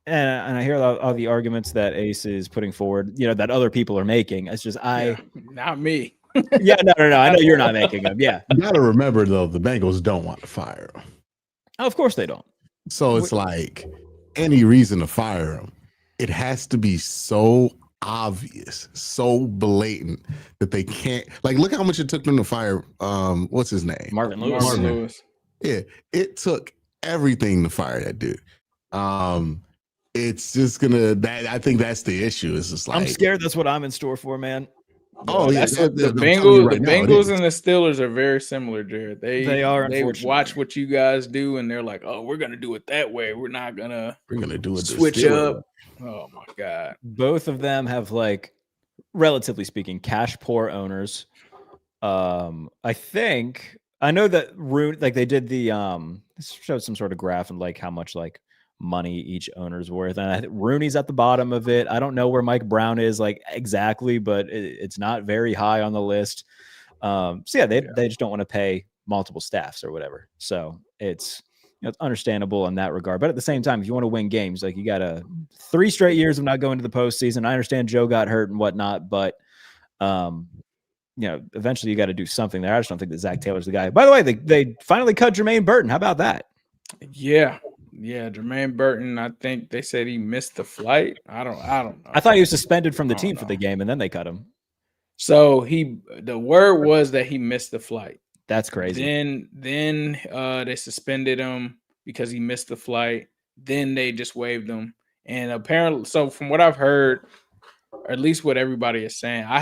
And I hear all the arguments that Ace is putting forward, that other people are making. It's just not me. Yeah, no. I know you're not making them. Yeah, You got to remember though, the Bengals don't want to fire him. Oh, of course they don't. So it's like any reason to fire him, it has to be so obvious, so blatant that they can't. Like, look how much it took them to fire. What's his name? Marvin Lewis. Marvin Lewis. Yeah, it took everything to fire that dude. It's just gonna. I think that's the issue. It's just like I'm scared. That's what I'm in store for, man. Oh yeah, That's what the Bengals and the Steelers are very similar, Jared. They are. They watch what you guys do, and they're like, "Oh, we're gonna do it that way. We're gonna do it. Switch up." Oh my god! Both of them have, like, relatively speaking, cash poor owners. I think I know that they did the showed some sort of graph and like how much like money each owner's worth, and I think Rooney's at the bottom of it. I don't know where Mike Brown is like exactly, but it's not very high on the list. So yeah, they just don't want to pay multiple staffs or whatever. So it's it's understandable in that regard. But at the same time, if you want to win games, like you got 3 straight years of not going to the postseason. I understand Joe got hurt and whatnot, but eventually you got to do something there. I just don't think that Zach Taylor's the guy. By the way, they finally cut Jermaine Burton. How about that? Yeah, Jermaine Burton. I think they said he missed the flight. I don't know. I thought he was suspended from the team for the game, and then they cut him. So the word was that he missed the flight. That's crazy. Then they suspended him because he missed the flight. Then they just waived him. And apparently, so from what I've heard, or at least what everybody is saying, I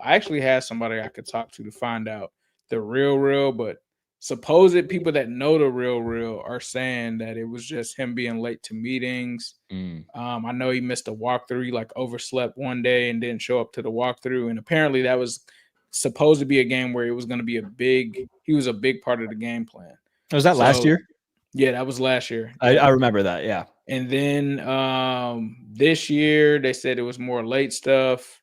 actually had somebody I could talk to find out the real, but supposed people that know the real are saying that it was just him being late to meetings. I know he missed a walkthrough. He like overslept one day and didn't show up to the walkthrough. And apparently that was supposed to be a game where it was going to be he was a big part of the game plan. Was that last year? Yeah, that was last year. I remember that. Yeah. And then this year they said it was more late stuff,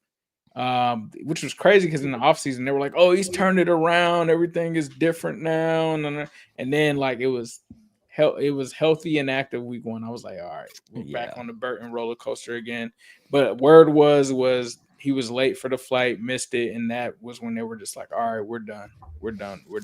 which was crazy because in the offseason they were like, oh, he's turned it around. Everything is different now. And then like it was healthy and active week 1. I was like, all right, we're back on the Burton roller coaster again. But word was he was late for the flight, missed it. And that was when they were just like, all right, we're done.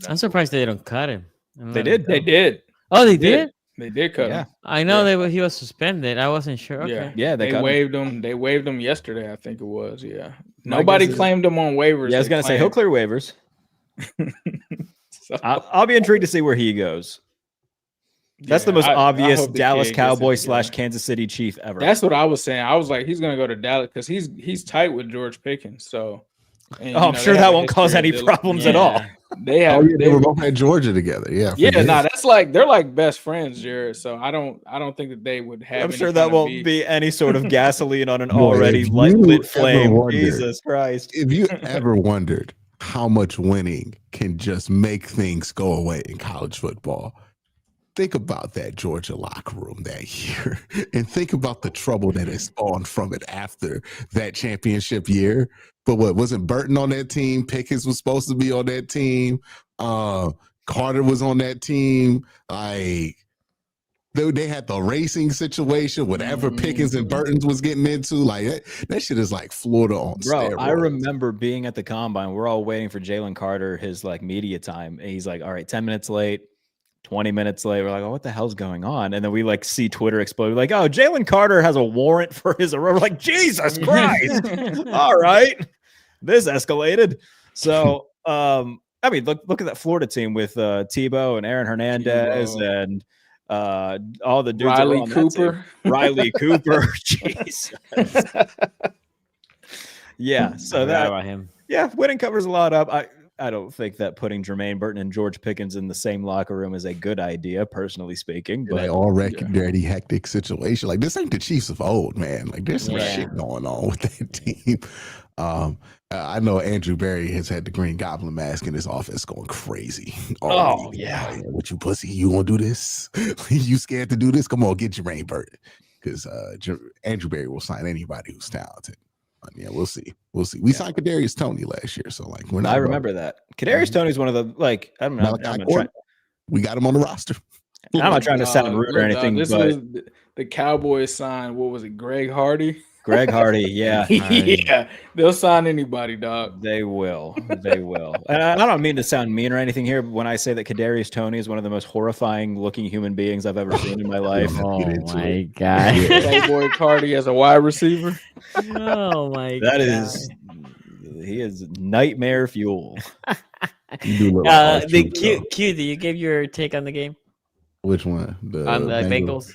I'm surprised they didn't cut him. They did. Oh, they did? They did cut him. I know he was suspended. I wasn't sure. Okay. Yeah, they waived him. They waived him yesterday, I think it was. Yeah. Nobody claimed him on waivers. Yeah, I was going to say he'll clear waivers. I'll be intrigued to see where he goes. That's the most obvious Dallas Cowboy / Kansas City Chief ever. That's what I was saying. I was like, he's going to go to Dallas because he's tight with George Pickens. So, I'm sure that won't cause any problems at all. They were both at Georgia together. That's like they're like best friends, Jared. So I don't think that they would have. I'm sure that won't be any sort of gasoline on an already lit flame. Jesus Christ! If you ever wondered how much winning can just make things go away in college football, think about that Georgia locker room that year, and think about the trouble that has spawned from it after that championship year. But what wasn't Burton on that team? Pickens was supposed to be on that team. Carter was on that team. Like they had the racing situation, whatever Pickens and Burton's was getting into. Like that shit is like Florida on steroids. I remember being at the combine. We're all waiting for Jalen Carter, his like media time, and he's like, "All right, 10 minutes late." 20 minutes later, we're like, oh, what the hell's going on? And then we like see Twitter explode. We're like, oh, Jalen Carter has a warrant for his arrest. We're like, Jesus Christ. All right. This escalated. So, I mean, look at that Florida team with Tebow and Aaron Hernandez and all the dudes. Riley Cooper. Jesus. Yeah, so Forgot that about him. yeah, winning covers a lot up. I don't think that putting Jermaine Burton and George Pickens in the same locker room is a good idea, personally speaking. But they But all already hectic situation. Like this ain't the Chiefs of old, man. Like there's some Yeah. shit going on with that team. I know Andrew Berry has had the Green Goblin mask in his office going crazy. Oh, yeah. Like, what you pussy? You gonna do this? You scared to do this? Come on, get Jermaine Burton. Because Andrew Berry will sign anybody who's talented. Yeah, we'll see. We signed Kadarius Toney last year, so like we're not. I remember that. Kadarius Toney's one of the like. I'm not we got him on the roster. I'm not trying to sound rude or anything, this but was the Cowboys signed. What was it, Greg Hardy? Greg Hardy, yeah, Yeah, they'll sign anybody, dog. they will. And I don't mean to sound mean or anything here, but when I say that Kadarius Toney is one of the most horrifying looking human beings I've ever seen in my life, Oh my god. Playboy Cardi as a wide receiver. Oh my god. that is, he is nightmare fuel. The Q, do you give your take on the game? Which one? On the Bengals?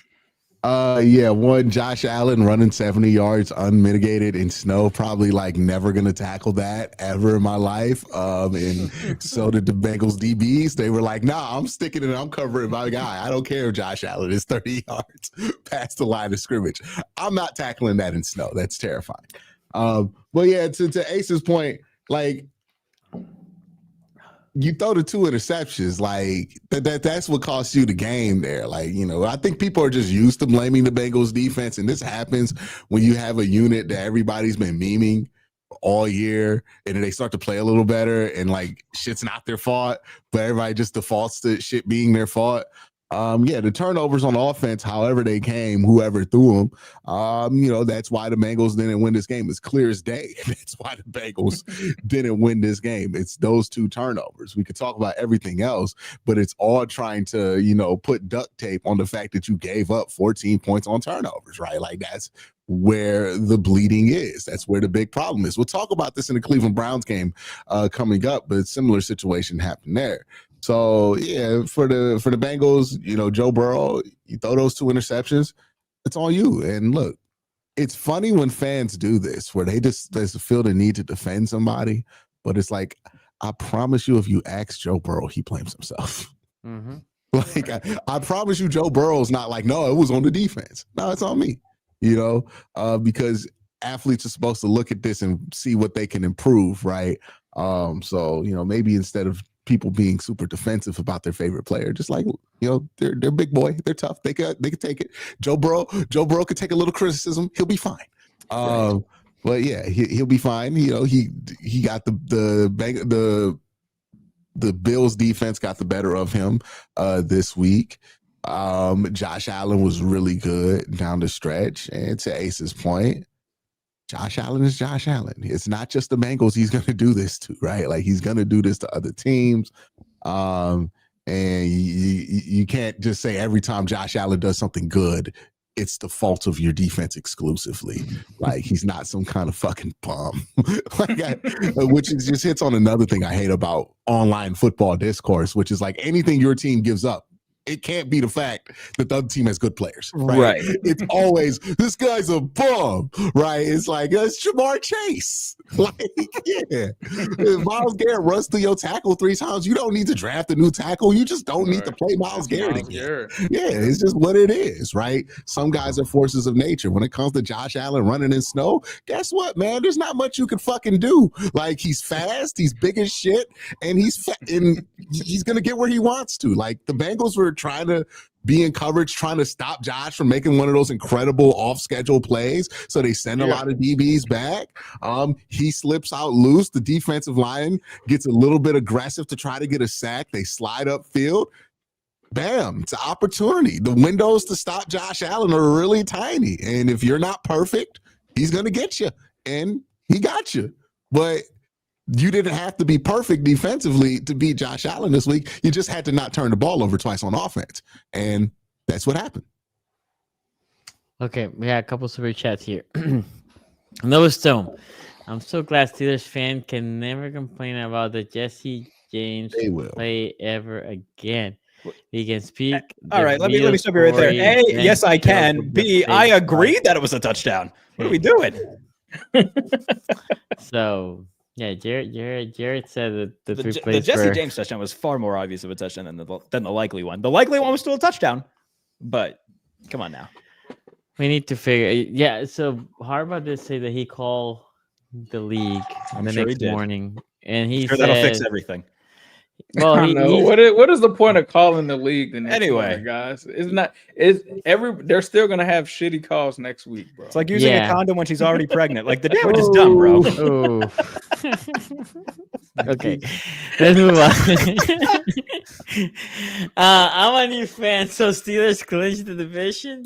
One Josh Allen running 70 yards unmitigated in snow, probably like never gonna tackle that ever in my life. And so did the Bengals DBs. They were like, nah, I'm sticking it, I'm covering my guy. I don't care if Josh Allen is 30 yards past the line of scrimmage. I'm not tackling that in snow. That's terrifying. But yeah, to Ace's point, like you throw the 2 interceptions, like that's what cost you the game there. Like, I think people are just used to blaming the Bengals defense, and this happens when you have a unit that everybody's been memeing all year, and then they start to play a little better, and like shit's not their fault, but everybody just defaults to shit being their fault. The turnovers on offense, however they came, whoever threw them, that's why the Bengals didn't win this game. It's clear as day. That's why the Bengals didn't win this game. It's those 2 turnovers. We could talk about everything else, but it's all trying to, put duct tape on the fact that you gave up 14 points on turnovers, right? Like that's where the bleeding is. That's where the big problem is. We'll talk about this in the Cleveland Browns game coming up, but a similar situation happened there. So yeah, for the Bengals, Joe Burrow, you throw those 2 interceptions, it's on you. And look, it's funny when fans do this, where they just feel the need to defend somebody, but it's like, I promise you, if you ask Joe Burrow, he blames himself. Mm-hmm. Like I promise you, Joe Burrow's not like, no, it was on the defense. No, it's on me. Because athletes are supposed to look at this and see what they can improve, right? So maybe instead of people being super defensive about their favorite player, just like they're big boy, they're tough, they could take it. Joe Burrow could take a little criticism, he'll be fine. But yeah, he'll be fine. He got the Bills defense got the better of him this week. Josh Allen was really good down the stretch, and to Ace's point, Josh Allen is Josh Allen. It's not just the Bengals he's going to do this to, right? Like he's going to do this to other teams. And you can't just say every time Josh Allen does something good, it's the fault of your defense exclusively. Like he's not some kind of fucking bum. Which just hits on another thing I hate about online football discourse, which is like anything your team gives up, it can't be the fact that the other team has good players, right? It's always, this guy's a bum, right? It's like, it's Jamar Chase. Like, yeah. If Myles Garrett runs through your tackle 3 times, you don't need to draft a new tackle. You just don't need to play Myles Garrett again. Yeah, it's just what it is, right? Some guys are forces of nature. When it comes to Josh Allen running in snow, guess what, man? There's not much you can fucking do. Like, he's fast, he's big as shit, and he's going to get where he wants to. Like, the Bengals were trying to be in coverage, trying to stop Josh from making one of those incredible off-schedule plays. So they send a lot of DBs back. He slips out loose. The defensive line gets a little bit aggressive to try to get a sack. They slide upfield. Bam, it's an opportunity. The windows to stop Josh Allen are really tiny. And if you're not perfect, he's going to get you. And he got you. But you didn't have to be perfect defensively to beat Josh Allen this week. You just had to not turn the ball over twice on offense. And that's what happened. Okay, we had a couple super chats here. Noah Stone. I'm so glad Steelers fan can never complain about the Jesse James play ever again. He can speak. All right, let me stop you right there. A, yes, I can. B, I agree that it was a touchdown. What are we doing? So yeah, Jared said that the three The plays Jesse for James touchdown was far more obvious of a touchdown than the likely one. The likely one was still a touchdown, but come on now. we need to figure. Yeah, so Harbaugh did say that he called the league I'm the sure he next did. morning, and he Sure, said, that'll fix everything. "Well, I don't know what is the point of calling the league the next Anyway. morning, guys? It's not. It's they're still gonna have shitty calls next week, bro. It's like using Yeah. a condom when she's already pregnant. Like the damage is done, bro. Oh. Okay, let's move on. I'm a new fan, so Steelers clinch the division.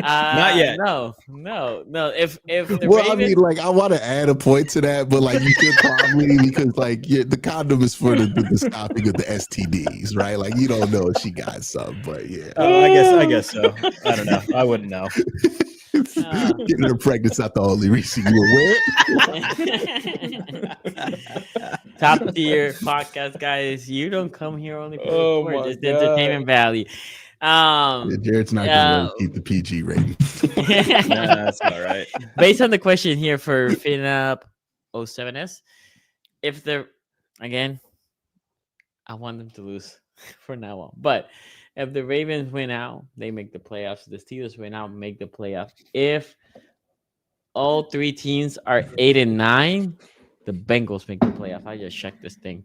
Not yet. No. If the Well, I Ravens, mean, like, I want to add a point to that, but like, you should probably because like, the condom is for the stopping of the STDs, right? Like, you don't know if she got some, but yeah, I guess so. I don't know. I wouldn't know. getting her pregnant's not the only reason you top tier podcast guys, you don't come here only for Oh sport, my just the entertainment value. aware. Jared's not going to keep the PG rating. That's all right. Based on the question here for FinUp 07S, if they're again, I want them to lose for now on. But if the Ravens win out, they make the playoffs. The Steelers win out, make the playoffs. If all three teams are 8-9, the Bengals make the playoff. I just checked this thing.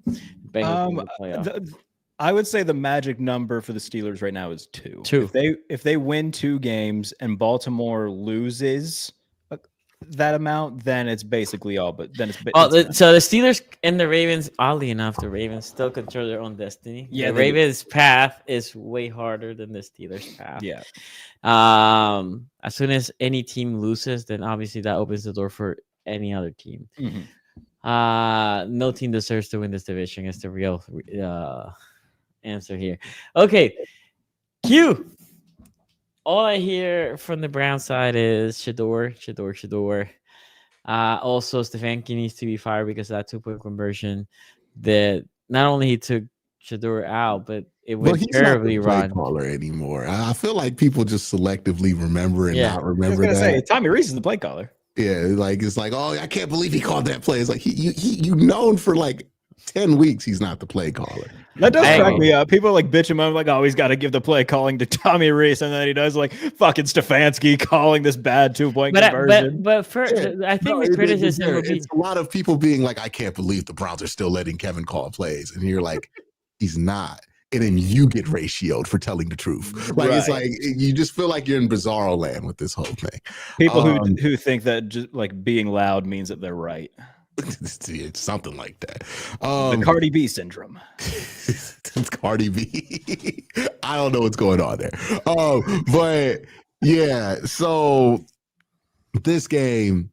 Bengals make the playoff. I would say the magic number for the Steelers right now is 2. 2. If they win 2 games and Baltimore loses that amount, then it's basically all. But then it's so the Steelers and the Ravens. Oddly enough, the Ravens still control their own destiny. Yeah, the Ravens' path is way harder than the Steelers' path. Yeah. As soon as any team loses, then obviously that opens the door for any other team. Mm-hmm. No team deserves to win this division. Is the real answer here. Okay, Q. All I hear from the Brown side is Shador. Also, Stefanski needs to be fired because of that 2-point conversion. That not only he took Shador out, but it went He's terribly not the play wrong. caller anymore. I feel like people just selectively remember and not I was remember gonna that. say Tommy Reese is the play caller. Yeah, like it's like, oh, I can't believe he called that play. It's like you known for like 10 weeks he's not the play caller. That does crack me up. People are like bitching about like, oh, he's got to give the play calling to Tommy Reese, and then he does like fucking Stefanski calling this bad 2-point conversion. But I think the criticism would be it's a lot of people being like, I can't believe the Browns are still letting Kevin call plays, and you're like, he's not. And then you get ratioed for telling the truth. Like It's like you just feel like you're in bizarro land with this whole thing. People who think that just like being loud means that they're right. It's something like that. The Cardi B syndrome. It's Cardi B. I don't know what's going on there. But yeah, so this game,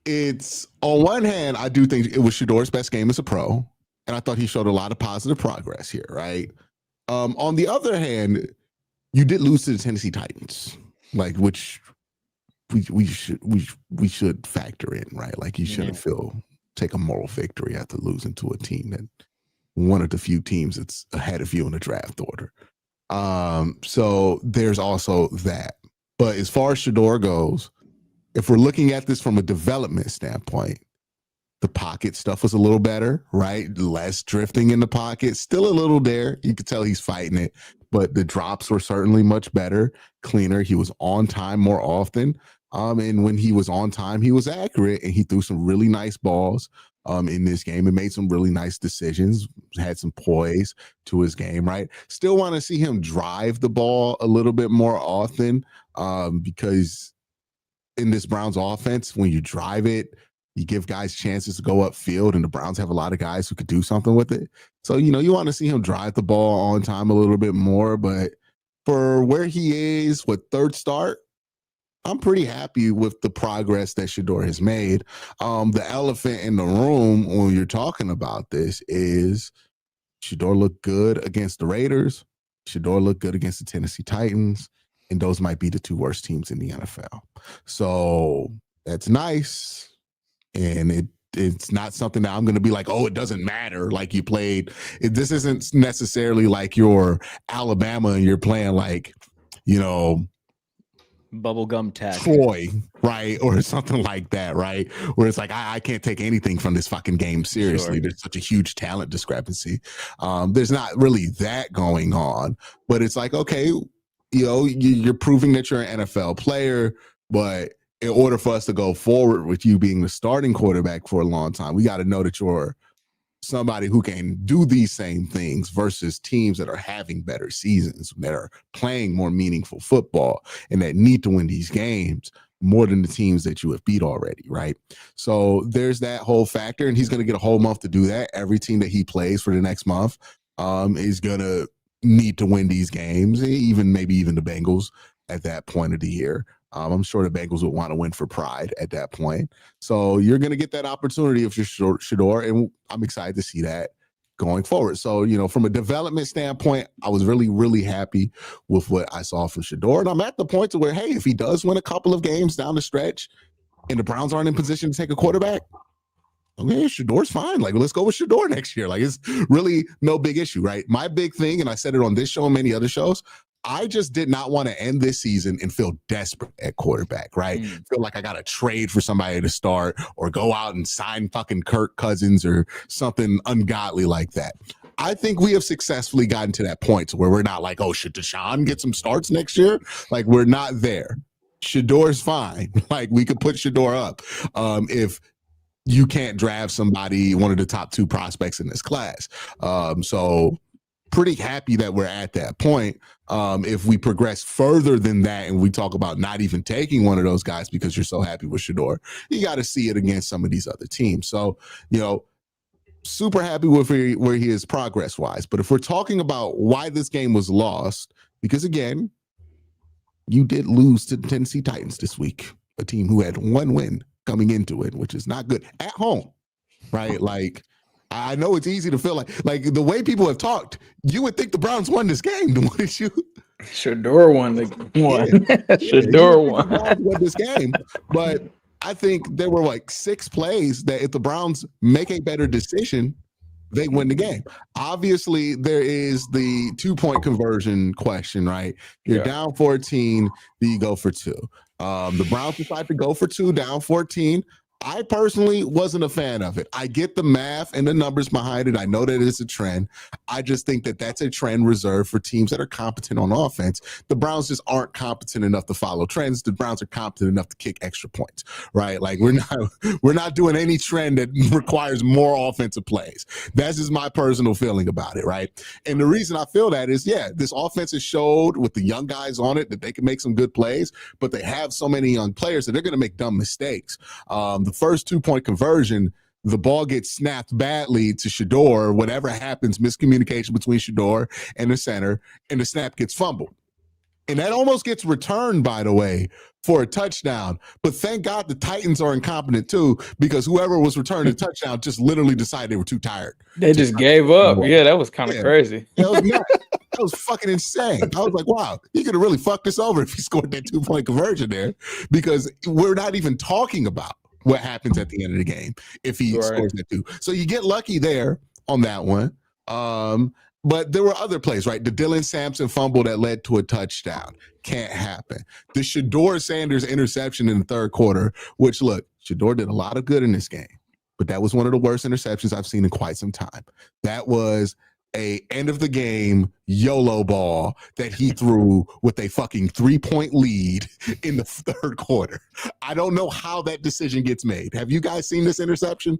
it's on one hand, I do think it was Shador's best game as a pro, and I thought he showed a lot of positive progress here, right? On the other hand, you did lose to the Tennessee Titans, like which we should factor in, right? Like you shouldn't take a moral victory after losing to a team that one of the few teams that's ahead of you in the draft order. So there's also that. But as far as Shador goes, if we're looking at this from a development standpoint, the pocket stuff was a little better, right? Less drifting in the pocket, still a little there. You could tell he's fighting it, but the drops were certainly much better, cleaner. He was on time more often. And when he was on time, he was accurate, and he threw some really nice balls in this game and made some really nice decisions, had some poise to his game, right? Still want to see him drive the ball a little bit more often because in this Browns offense, when you drive it, you give guys chances to go upfield, and the Browns have a lot of guys who could do something with it. So, you want to see him drive the ball on time a little bit more, but for where he is with third start, I'm pretty happy with the progress that Shador has made. The elephant in the room when you're talking about this is Shador looked good against the Raiders. Shador looked good against the Tennessee Titans. And those might be the 2 worst teams in the NFL. So that's nice. And it's not something that I'm going to be like, oh, it doesn't matter. Like you played. This isn't necessarily like you're Alabama and you're playing like, bubblegum tech. Troy, right? Or something like that, right? Where it's like, I can't take anything from this fucking game seriously. Sure. There's such a huge talent discrepancy. There's not really that going on, but it's like, okay, you're proving that you're an NFL player, but in order for us to go forward with you being the starting quarterback for a long time, we got to know that you're somebody who can do these same things versus teams that are having better seasons, that are playing more meaningful football, and that need to win these games more than the teams that you have beat already, right? So there's that whole factor, and he's going to get a whole month to do that. Every team that he plays for the next month is going to need to win these games, maybe even the Bengals at that point of the year. I'm sure the Bengals would want to win for pride at that point. So you're going to get that opportunity if you're Shador, and I'm excited to see that going forward. So, from a development standpoint, I was really, really happy with what I saw from Shador. And I'm at the point to where, hey, if he does win a couple of games down the stretch and the Browns aren't in position to take a quarterback, okay, Shador's fine. Like, let's go with Shador next year. Like, it's really no big issue, right? My big thing, and I said it on this show and many other shows, I just did not want to end this season and feel desperate at quarterback, right? Feel like I got to trade for somebody to start or go out and sign fucking Kirk Cousins or something ungodly like that. I think we have successfully gotten to that point where we're not like, oh, should Deshaun get some starts next year? Like, we're not there. Shador's fine. Like, we could put Shador up if you can't draft somebody, one of the top 2 prospects in this class. So pretty happy that we're at that point. If we progress further than that and we talk about not even taking one of those guys because you're so happy with Shador, you got to see it against some of these other teams. So, super happy with where he is progress-wise. But if we're talking about why this game was lost, because, again, you did lose to the Tennessee Titans this week, a team who had 1 win coming into it, which is not good at home, right? Like, I know it's easy to feel like the way people have talked, you would think the Browns won this game, wouldn't you? Shador won the one. Yeah. Shador won. Won this game, but I think there were like 6 plays that if the Browns make a better decision, they win the game. Obviously, there is the 2-point conversion question, right? You're down 14, do you go for 2? The Browns decide to go for 2, down 14. I personally wasn't a fan of it. I get the math and the numbers behind it. I know that it's a trend. I just think that that's a trend reserved for teams that are competent on offense. The Browns just aren't competent enough to follow trends. The Browns are competent enough to kick extra points, right? Like, we're not doing any trend that requires more offensive plays. That's just my personal feeling about it, right? And the reason I feel that is, this offense has showed with the young guys on it that they can make some good plays, but they have so many young players that they're going to make dumb mistakes. The first 2-point conversion, the ball gets snapped badly to Shador. Whatever happens, miscommunication between Shador and the center, and the snap gets fumbled. And that almost gets returned, by the way, for a touchdown. But thank God the Titans are incompetent too, because whoever was returning the touchdown just literally decided they were too tired. They just gave up. Yeah, that was kind of crazy. That was fucking insane. I was like, wow, he could have really fucked us over if he scored that 2-point conversion there, because we're not even talking about what happens at the end of the game if he scores that 2. So you get lucky there on that one. But there were other plays, right? The Dylan Sampson fumble that led to a touchdown. Can't happen. The Shador Sanders interception in the 3rd quarter, which, look, Shador did a lot of good in this game, but that was one of the worst interceptions I've seen in quite some time. That was a end of the game YOLO ball that he threw with a fucking 3-point lead in the 3rd quarter. I don't know how that decision gets made. Have you guys seen this interception?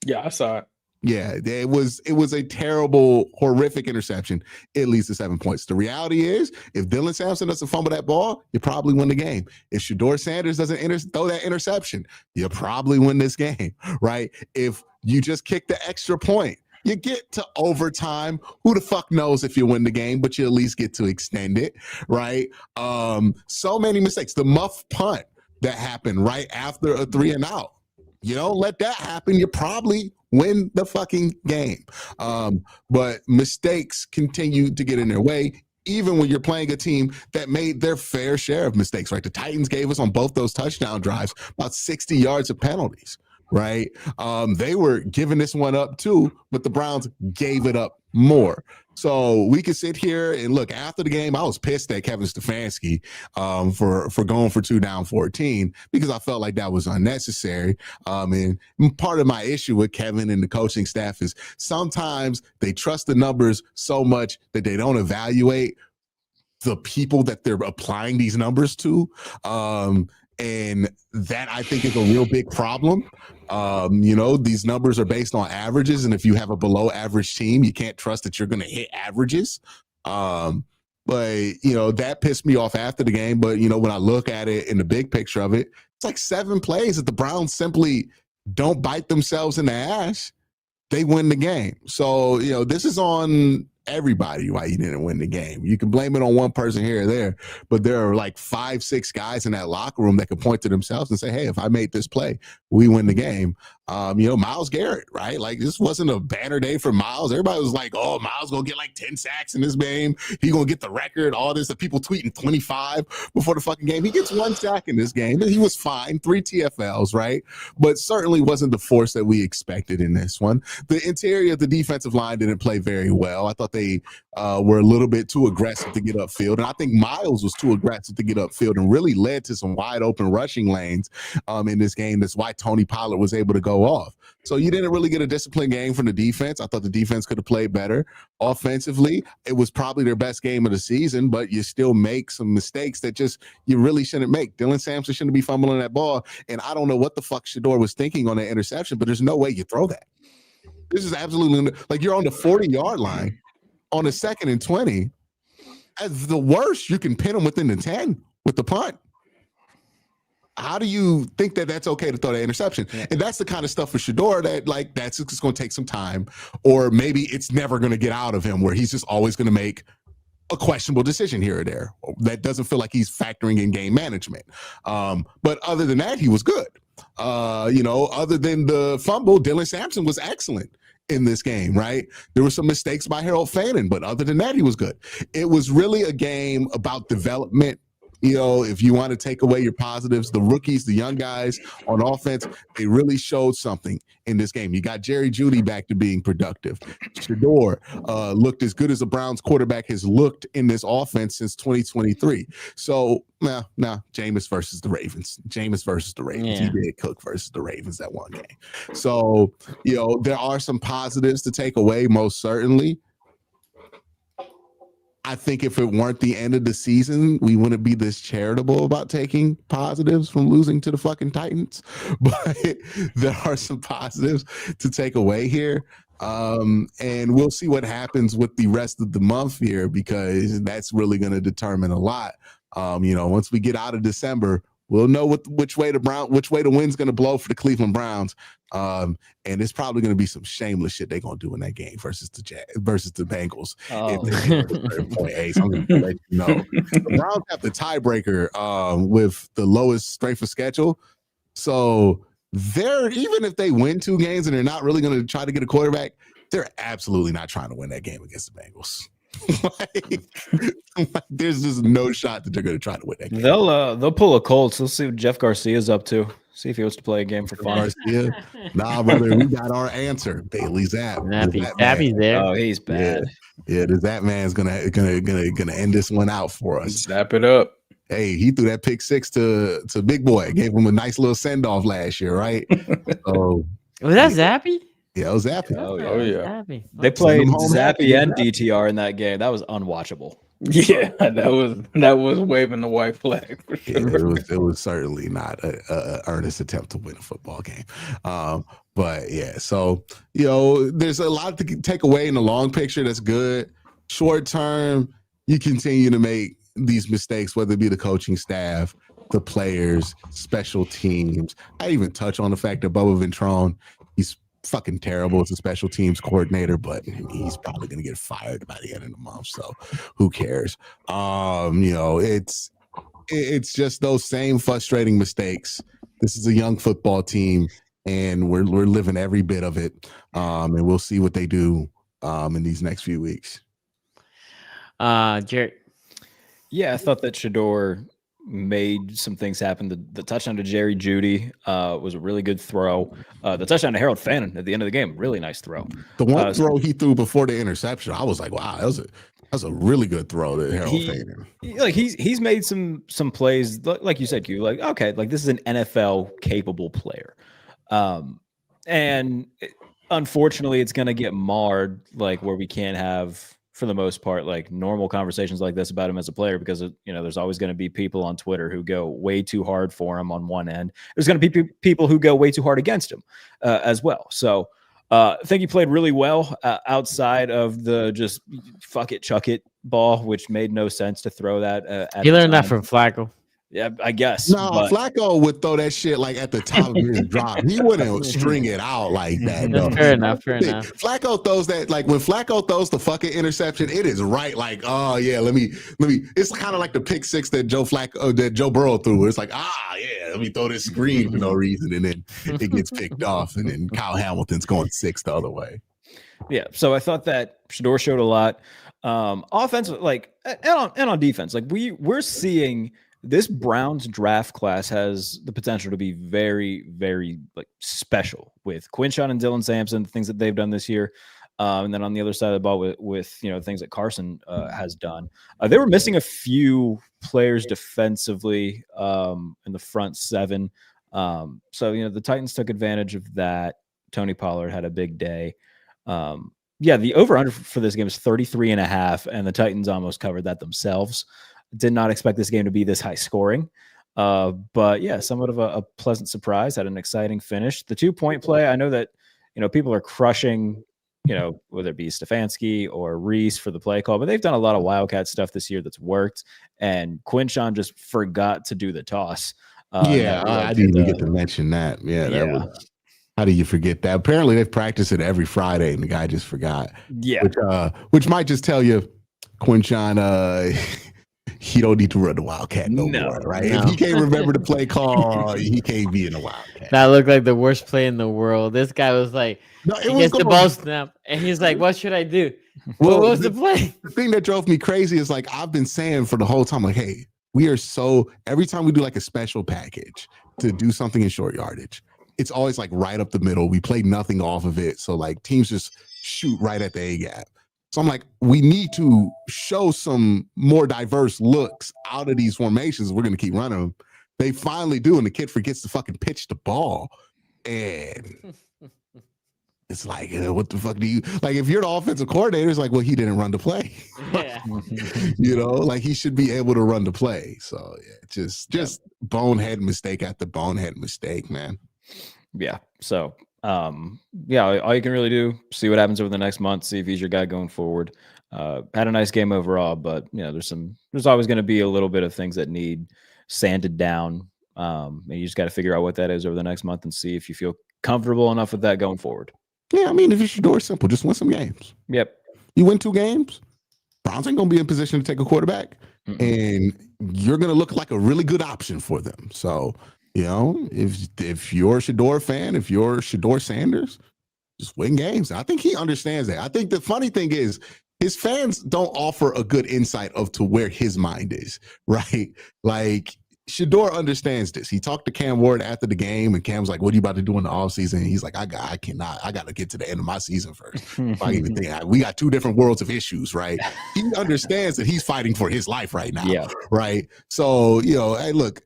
Yeah, I saw it. Yeah, it was a terrible, horrific interception. It leads to 7 points. The reality is, if Dylan Sampson doesn't fumble that ball, you probably win the game. If Shador Sanders doesn't throw that interception, you probably win this game, right? If you just kick the extra point, you get to overtime. Who the fuck knows if you win the game, but you at least get to extend it, right? So many mistakes. The muff punt that happened right after a 3-and-out. You don't let that happen, you probably win the fucking game. But mistakes continue to get in their way, even when you're playing a team that made their fair share of mistakes, right? The Titans gave us on both those touchdown drives about 60 yards of penalties, right? They were giving this one up too, but the Browns gave it up more. So we could sit here and look after the game. I was pissed at Kevin Stefanski for going for 2 down 14 because I felt like that was unnecessary. And part of my issue with Kevin and the coaching staff is sometimes they trust the numbers so much that they don't evaluate the people that they're applying these numbers to. And that I think is a real big problem. These numbers are based on averages. And if you have a below average team, you can't trust that you're going to hit averages. But that pissed me off after the game. But, when I look at it in the big picture of it, it's like 7 plays that the Browns simply don't bite themselves in the ass. They win the game. So, this is on everybody why you didn't win the game. You can blame it on one person here or there, but there are like 5-6 guys in that locker room that can point to themselves and say, hey, if I made this play, we win the game. Myles Garrett, right? Like, this wasn't a banner day for Myles. Everybody was like, oh, Myles gonna get like 10 sacks in this game. He gonna get the record, all this. The people tweeting 25 before the fucking game. He gets 1 sack in this game. He was fine, 3 TFLs, right? But certainly wasn't the force that we expected in this one. The interior of the defensive line didn't play very well. I thought they were a little bit too aggressive to get upfield. And I think Myles was too aggressive to get upfield and really led to some wide open rushing lanes in this game. That's why Tony Pollard was able to go off. So you didn't really get a disciplined game from the defense. I thought the defense could have played better. Offensively, it was probably their best game of the season, but you still make some mistakes that just you really shouldn't make. Dylan Sampson shouldn't be fumbling that ball. And I don't know what the fuck Shador was thinking on that interception, but there's no way you throw that. This is absolutely like you're on the 40-yard line on the 2nd and 20. At the worst, you can pin them within the 10 with the punt. How do you think that that's okay to throw that interception? Yeah. And that's the kind of stuff for Shador that, like, that's just going to take some time, or maybe it's never going to get out of him where he's just always going to make a questionable decision here or there. That doesn't feel like he's factoring in game management. But other than that, he was good. Other than the fumble, Dylan Sampson was excellent in this game, right? There were some mistakes by Harold Fannin, but other than that, he was good. It was really a game about development. If you want to take away your positives, the rookies, the young guys on offense, they really showed something in this game. You got Jerry Jeudy back to being productive. Shador looked as good as the Browns quarterback has looked in this offense since 2023. So, now, Jameis versus the Ravens. Jameis versus the Ravens. Yeah. He did cook versus the Ravens that one game. So, there are some positives to take away, most certainly. I think if it weren't the end of the season, we wouldn't be this charitable about taking positives from losing to the fucking Titans. But there are some positives to take away here. And we'll see what happens with the rest of the month here, because that's really going to determine a lot. Once we get out of December, we'll know which way the wind's going to blow for the Cleveland Browns. And it's probably going to be some shameless shit they're going to do in that game versus the Bengals. Oh. So I'm going to let you know. The Browns have the tiebreaker with the lowest strength of schedule. So even if they win 2 games and they're not really going to try to get a quarterback, they're absolutely not trying to win that game against the Bengals. There's just no shot that they're going to try to win that game. They'll pull a Colts. They'll see what Jeff Garcia's up to. See if he wants to play a game for fun. Garcia. Nah, brother, we got our answer. Bailey Zapp. Zappy's there. Oh, he's bad. Yeah, that man's gonna end this one out for us. Zap it up. Hey, he threw that pick 6 to Big Boy. Gave him a nice little send off last year, right? So was that Zappy? Yeah, it was Zappy. Oh yeah. Zappy. They played Zappy and DTR in that game. That was unwatchable. Yeah, that was waving the white flag for sure. Yeah, it was certainly not a earnest attempt to win a football game. But yeah, so there's a lot to take away in the long picture. That's good. Short term, you continue to make these mistakes, whether it be the coaching staff, the players, special teams. I even touch on the fact that Bubba Ventrone, he's fucking terrible as a special teams coordinator, but he's probably going to get fired by the end of the month. So who cares? It's just those same frustrating mistakes. This is a young football team, and we're living every bit of it. And we'll see what they do in these next few weeks. Jared. Yeah, I thought that Shador made some things happen. The touchdown to Jerry Jeudy was a really good throw. The touchdown to Harold Fannin at the end of the game, really nice throw. The one throw he threw before the interception, I was like, wow, that was a really good throw to Harold Fannin. Like he's made some plays, like you said, Q. Like, okay, like this is an NFL capable player, and unfortunately, it's going to get marred, like where we can't have, for the most part, like normal conversations like this about him as a player, because there's always going to be people on Twitter who go way too hard for him on one end. There's going to be people who go way too hard against him as well. So I think he played really well outside of the just fuck it, chuck it ball, which made no sense to throw that. He learned that from Flacco. Yeah, I guess. No, Flacco would throw that shit like at the top of his drop. He wouldn't string it out like that. No. Fair enough. Flacco throws that, like when Flacco throws the fucking interception, it is right. Like, oh yeah, let me. It's kind of like the pick six that Joe Burrow threw. It's like, let me throw this screen for no reason, and then it gets picked off, and then Kyle Hamilton's going 6 the other way. Yeah, so I thought that Shador showed a lot. Offensive, like, and on defense, like we're seeing. This Browns draft class has the potential to be very, very like special with Quinshawn and Dylan Sampson, the things that they've done this year. And then on the other side of the ball with things that Carson has done. They were missing a few players defensively in the front seven. So, the Titans took advantage of that. Tony Pollard had a big day. The over-under for this game is 33.5, and the Titans almost covered that themselves. Did not expect this game to be this high scoring. But yeah, somewhat of a pleasant surprise. Had an exciting finish. The 2-point play, I know that, people are crushing, whether it be Stefanski or Reese for the play call, but they've done a lot of Wildcat stuff this year that's worked. And Quinshawn just forgot to do the toss. I didn't even get to mention that. How do you forget that? Apparently they've practiced it every Friday and the guy just forgot. Yeah. Which might just tell you Quinshawn, he don't need to run the Wildcat no more, right? No. If he can't remember the play call, he can't be in the Wildcat. That looked like the worst play in the world. This guy was like, he gets the ball snap, and he's like, what should I do? What was the play? The thing that drove me crazy is, like, I've been saying for the whole time, like, hey, every time we do like a special package to do something in short yardage, it's always like right up the middle. We play nothing off of it. So like teams just shoot right at the A-gap. So I'm like, we need to show some more diverse looks out of these formations. We're going to keep running them. They finally do, and the kid forgets to fucking pitch the ball. And it's like, what the fuck do you... Like, if you're the offensive coordinator, it's like, well, he didn't run the play. Yeah. Like, he should be able to run the play. So, yeah, just bonehead mistake after bonehead mistake, man. Yeah, so... all you can really do, see what happens over the next month, see if he's your guy going forward. Had a nice game overall, but there's always going to be a little bit of things that need sanded down. And you just got to figure out what that is over the next month and see if you feel comfortable enough with that going forward. Yeah, I mean, if it's Shador, simple, just win some games. Yep. You win 2 games, Browns ain't going to be in position to take a quarterback, and you're going to look like a really good option for them. So, if you're a Shador fan, if you're Shador Sanders, just win games. I think he understands that. I think the funny thing is his fans don't offer a good insight to where his mind is, right? Like, Shador understands this. He talked to Cam Ward after the game, and Cam's like, what are you about to do in the offseason? And he's like, I got to get to the end of my season first. I even think we got 2 different worlds of issues, right? He understands that he's fighting for his life right now, right? So, hey, look,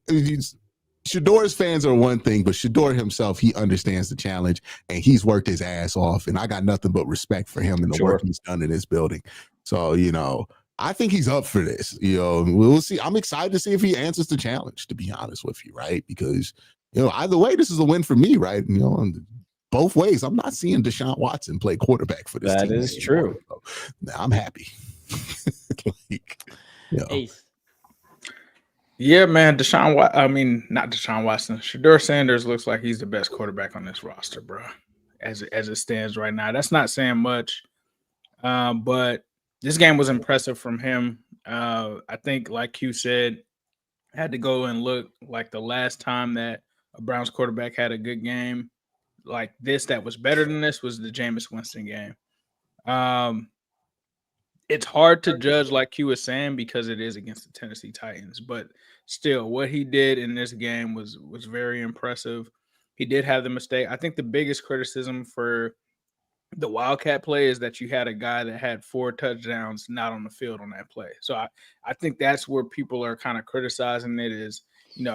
Shador's fans are one thing, but Shador himself, he understands the challenge, and he's worked his ass off, and I got nothing but respect for him and the work he's done in this building. So, I think he's up for this. We'll see. I'm excited to see if he answers the challenge, to be honest with you, right? Because, either way, this is a win for me, right? Both ways. I'm not seeing Deshaun Watson play quarterback for this team. That is true. So, I'm happy. Ace. Yeah, man. Not Deshaun Watson. Shador Sanders looks like he's the best quarterback on this roster, bro. As it stands right now. That's not saying much. But this game was impressive from him. I think, like Q said, had to go and look like the last time that a Browns quarterback had a good game like this that was better than this was the Jameis Winston game. it's hard to judge like Q was saying because it is against the Tennessee Titans, but still what he did in this game was very impressive. He did have the mistake. I think the biggest criticism for the Wildcat play is that you had a guy that had 4 touchdowns not on the field on that play. So I think that's where people are kind of criticizing it is,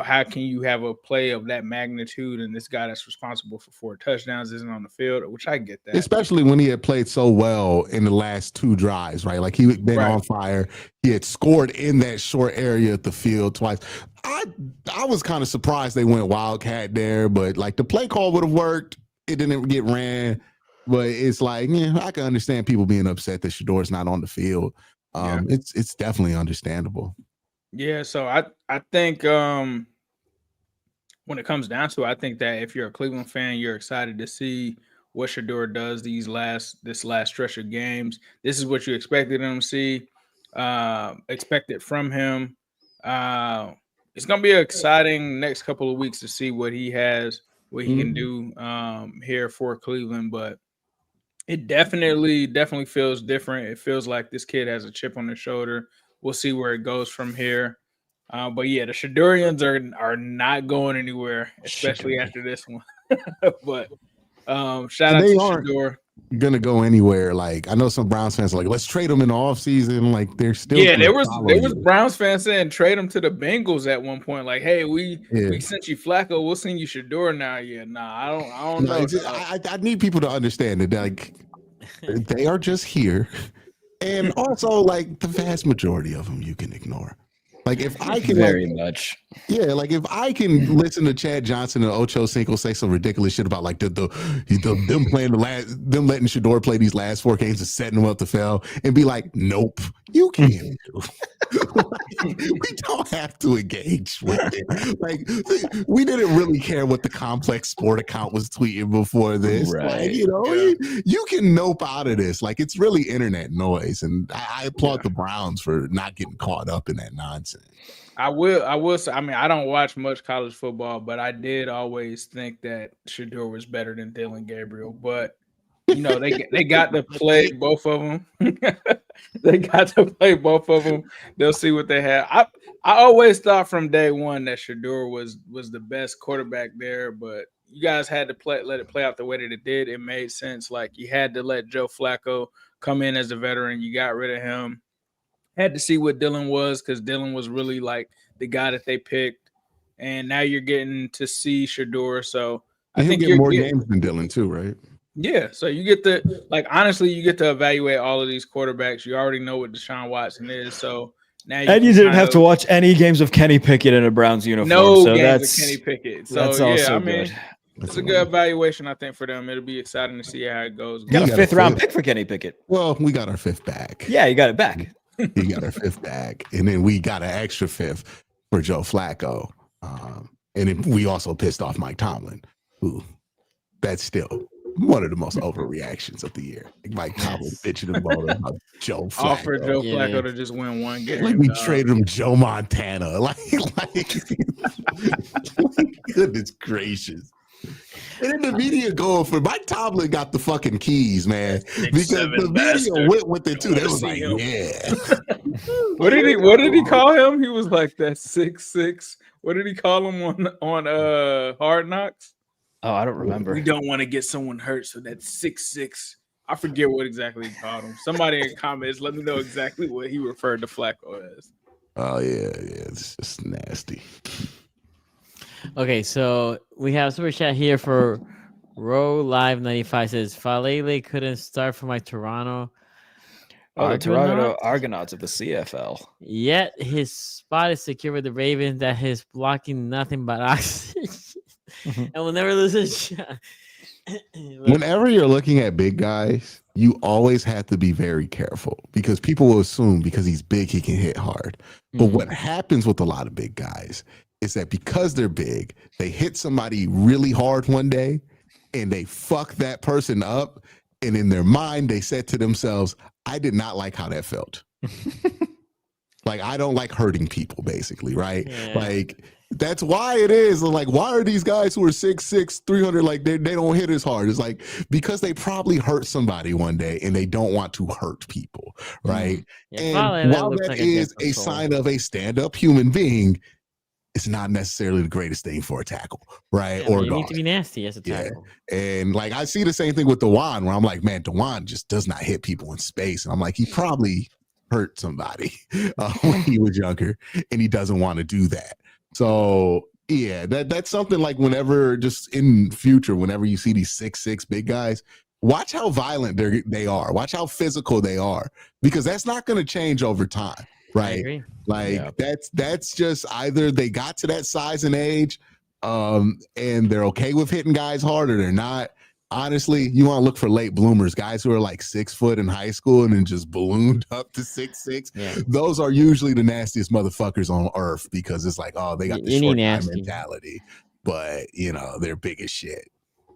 how can you have a play of that magnitude and this guy that's responsible for 4 touchdowns isn't on the field, which I get that. Especially when he had played so well in the last 2 drives, right? Like he had been on fire. He had scored in that short area of the field twice. I was kind of surprised they went Wildcat there, but like the play call would have worked. It didn't get ran. But it's like, I can understand people being upset that Shador's not on the field. It's definitely understandable. Yeah, so I think when it comes down to it, I think that if you're a Cleveland fan, you're excited to see what Shador does this last stretch of games. This is what you expected him to see, expected from him. It's gonna be an exciting next couple of weeks to see what he has, what he can do here for Cleveland, but it definitely feels different. It feels like this kid has a chip on his shoulder. We'll see where it goes from here. But yeah, the Shadorians are not going anywhere, especially after this one. But shout out to Shador. Gonna go anywhere. Like I know some Browns fans are like, let's trade them in the offseason. Like they're still there was Browns fans saying trade them to the Bengals at one point. Like, hey, we sent you Flacco, we'll send you Shador now. Yeah, I don't know. I need people to understand that like they are just here, and also like the vast majority of them you can ignore. Like if I can like if I can listen to Chad Johnson and Ocho Cinco say some ridiculous shit about like them letting Shador play these last 4 games and setting them up to fail and be like, nope, you can't. We don't have to engage with it. Like we didn't really care what the Complex Sport account was tweeting before this. Right. Like, you can nope out of this. Like it's really internet noise, and I applaud the Browns for not getting caught up in that nonsense. I will say, I mean, I don't watch much college football, but I did always think that Shador was better than Dylan Gabriel. But they got to play both of them. They got to play both of them. They'll see what they have. I always thought from day one that Shador was the best quarterback there, but you guys had to let it play out the way that it did. It made sense. Like you had to let Joe Flacco come in as a veteran. You got rid of him. Had to see what Dylan was because Dylan was really like the guy that they picked, and now you're getting to see Shador. So I think you're more games than Dylan too, right? Yeah. So you get to honestly, you get to evaluate all of these quarterbacks. You already know what Deshaun Watson is. So now you didn't have to watch any games of Kenny Pickett in a Browns uniform. No so games of Kenny Pickett. So that's also good. It's a good evaluation, I think, for them. It'll be exciting to see how it goes. Got a 5th round pick for Kenny Pickett. Well, we got our 5th back. Yeah, you got it back. He got our 5th back, and then we got an extra 5th for Joe Flacco. And then we also pissed off Mike Tomlin, who that's still one of the most overreactions of the year. Like Mike Tomlin bitching about Joe Flacco. Offer Joe Flacco to just win one game. Like we traded him Joe Montana. Like goodness gracious. And then the media going for Mike Tomlin got the fucking keys, man. Because the media went with it too. They was like, yeah. What did he call him? He was like that 6'6". What did he call him on Hard Knocks? Oh, I don't remember. We don't want to get someone hurt, so that's 6'6". I forget what exactly he called him. Somebody in comments, let me know exactly what he referred to Flacco as. Oh yeah, it's just nasty. Okay, so we have super chat here for Row Live 95 says Falele couldn't start for my Toronto. The Toronto Argonauts of the CFL. Yet his spot is secure with the Ravens. That he's blocking nothing but oxygen, and we'll never lose a shot. Whenever you're looking at big guys, you always have to be very careful because people will assume because he's big, he can hit hard. But what happens with a lot of big guys is that because they're big, they hit somebody really hard one day and they fuck that person up. And in their mind, they said to themselves, I did not like how that felt. Like, I don't like hurting people, basically, right? Yeah. Like, That's why it is. Like, why are these guys who are 6'6", 300, like they don't hit as hard? It's like because they probably hurt somebody one day and they don't want to hurt people, right? Yeah, And while looks that like is a control. sign of a stand-up human being, it's not necessarily the greatest thing for a tackle, right? Yeah, or you need to be nasty as a Yeah. tackle. And like I see the same thing with Dewan, where I'm like, man, Dewan just does not hit people in space, and I'm like, he probably hurt somebody when he was younger, and he doesn't want to do that. So yeah, that's something like whenever just in future, whenever you see these 6'6" big guys, watch how violent they are. Watch how physical they are, because that's not going to change over time, I right? agree. Like that's just either they got to that size and age, and they're okay with hitting guys hard, or they're not. Honestly, you want to look for late bloomers, guys who are like 6 foot in high school and then just ballooned up to 6'6". Yeah. Those are usually the nastiest motherfuckers on earth, because it's like, oh, they got the short time mentality, but they're big as shit.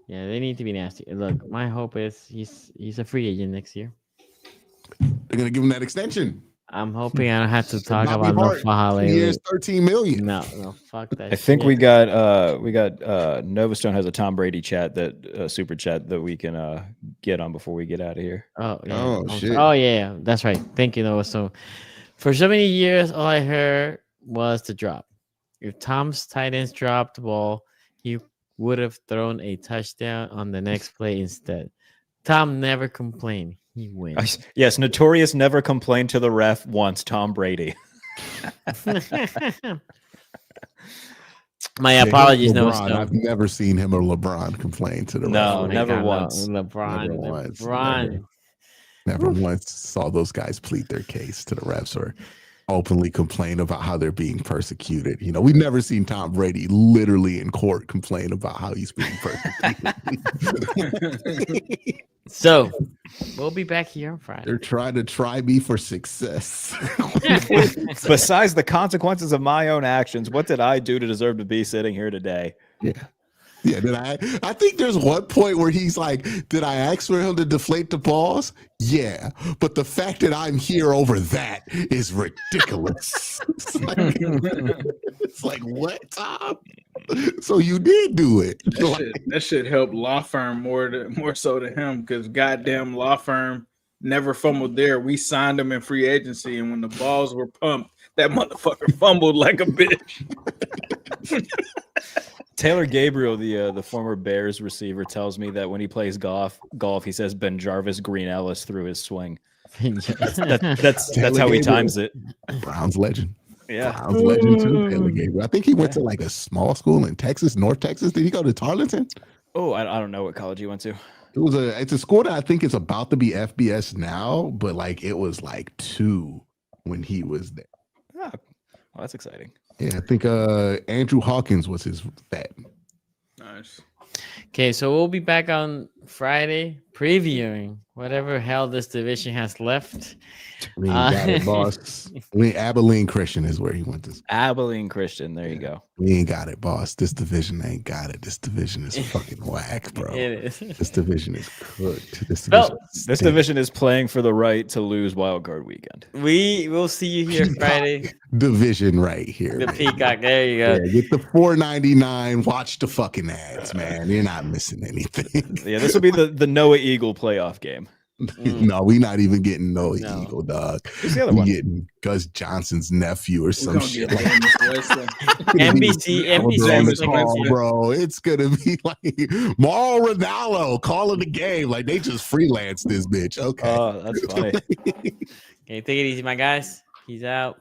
Yeah, they need to be nasty. Look, my hope is he's a free agent next year. They're gonna give him that extension. I'm hoping I don't have to talk Bobby about Hart, no Faha years, $13 million. No, fuck that. I think shit. we got Novastone has a Tom Brady chat that super chat that we can get on before we get out of here. Oh yeah. Oh shit. Oh yeah, that's right. Thank you, Noah. So for so many years, all I heard was the drop. If Tom's tight ends dropped the ball, he would have thrown a touchdown on the next play instead. Tom never complained. He wins. Yes, notorious never complained to the ref once, Tom Brady. My apologies, Noah. I've never seen him or LeBron complain to the ref. No, never once. LeBron. Never once saw those guys plead their case to the refs or openly complain about how they're being persecuted. We've never seen Tom Brady literally in court complain about how he's being persecuted. So we'll be back here on Friday. They're trying to try me for success. Besides the consequences of my own actions, what did I do to deserve to be sitting here today? Yeah, I think there's one point where he's like, did I ask for him to deflate the balls? Yeah, but the fact that I'm here over that is ridiculous. It's like, what, Tom? So you did do it. That should help law firm more so to him, because goddamn law firm never fumbled there. We signed him in free agency, and when the balls were pumped, that motherfucker fumbled like a bitch. Taylor Gabriel, the former Bears receiver, tells me that when he plays golf, he says Ben Jarvis Green Ellis through his swing. That's how he times it. Browns legend. Yeah. Browns legend too, Taylor Gabriel. I think he went to like a small school in Texas, North Texas. Did he go to Tarleton? Oh, I don't know what college he went to. It's a school that I think is about to be FBS now, but like it was like 2 when he was there. Oh, well, that's exciting. Yeah, I think Andrew Hawkins was his vet. Nice. Okay, so we'll be back on Friday previewing whatever hell this division has left. We ain't got it, boss. Abilene Christian is where he went to. Abilene Christian. There you go. We ain't got it, boss. This division ain't got it. This division is fucking whack, bro. It is. This division is cooked. This division is playing for the right to lose wild card weekend. We will see you here Friday. Division right here. The Peacock. There you go. Yeah, get the $4.99. Watch the fucking ads, man. You're not missing anything. Yeah, this will be the Noah Eagle playoff game. No, we not even getting no Eagle, dog. Who's the other we one? Getting Gus Johnson's nephew or some shit. NBC, bro. It's gonna be like Mauro Ronaldo calling the game. Like they just freelanced this bitch. Okay. Oh, that's funny. Okay, take it easy, my guys. He's out.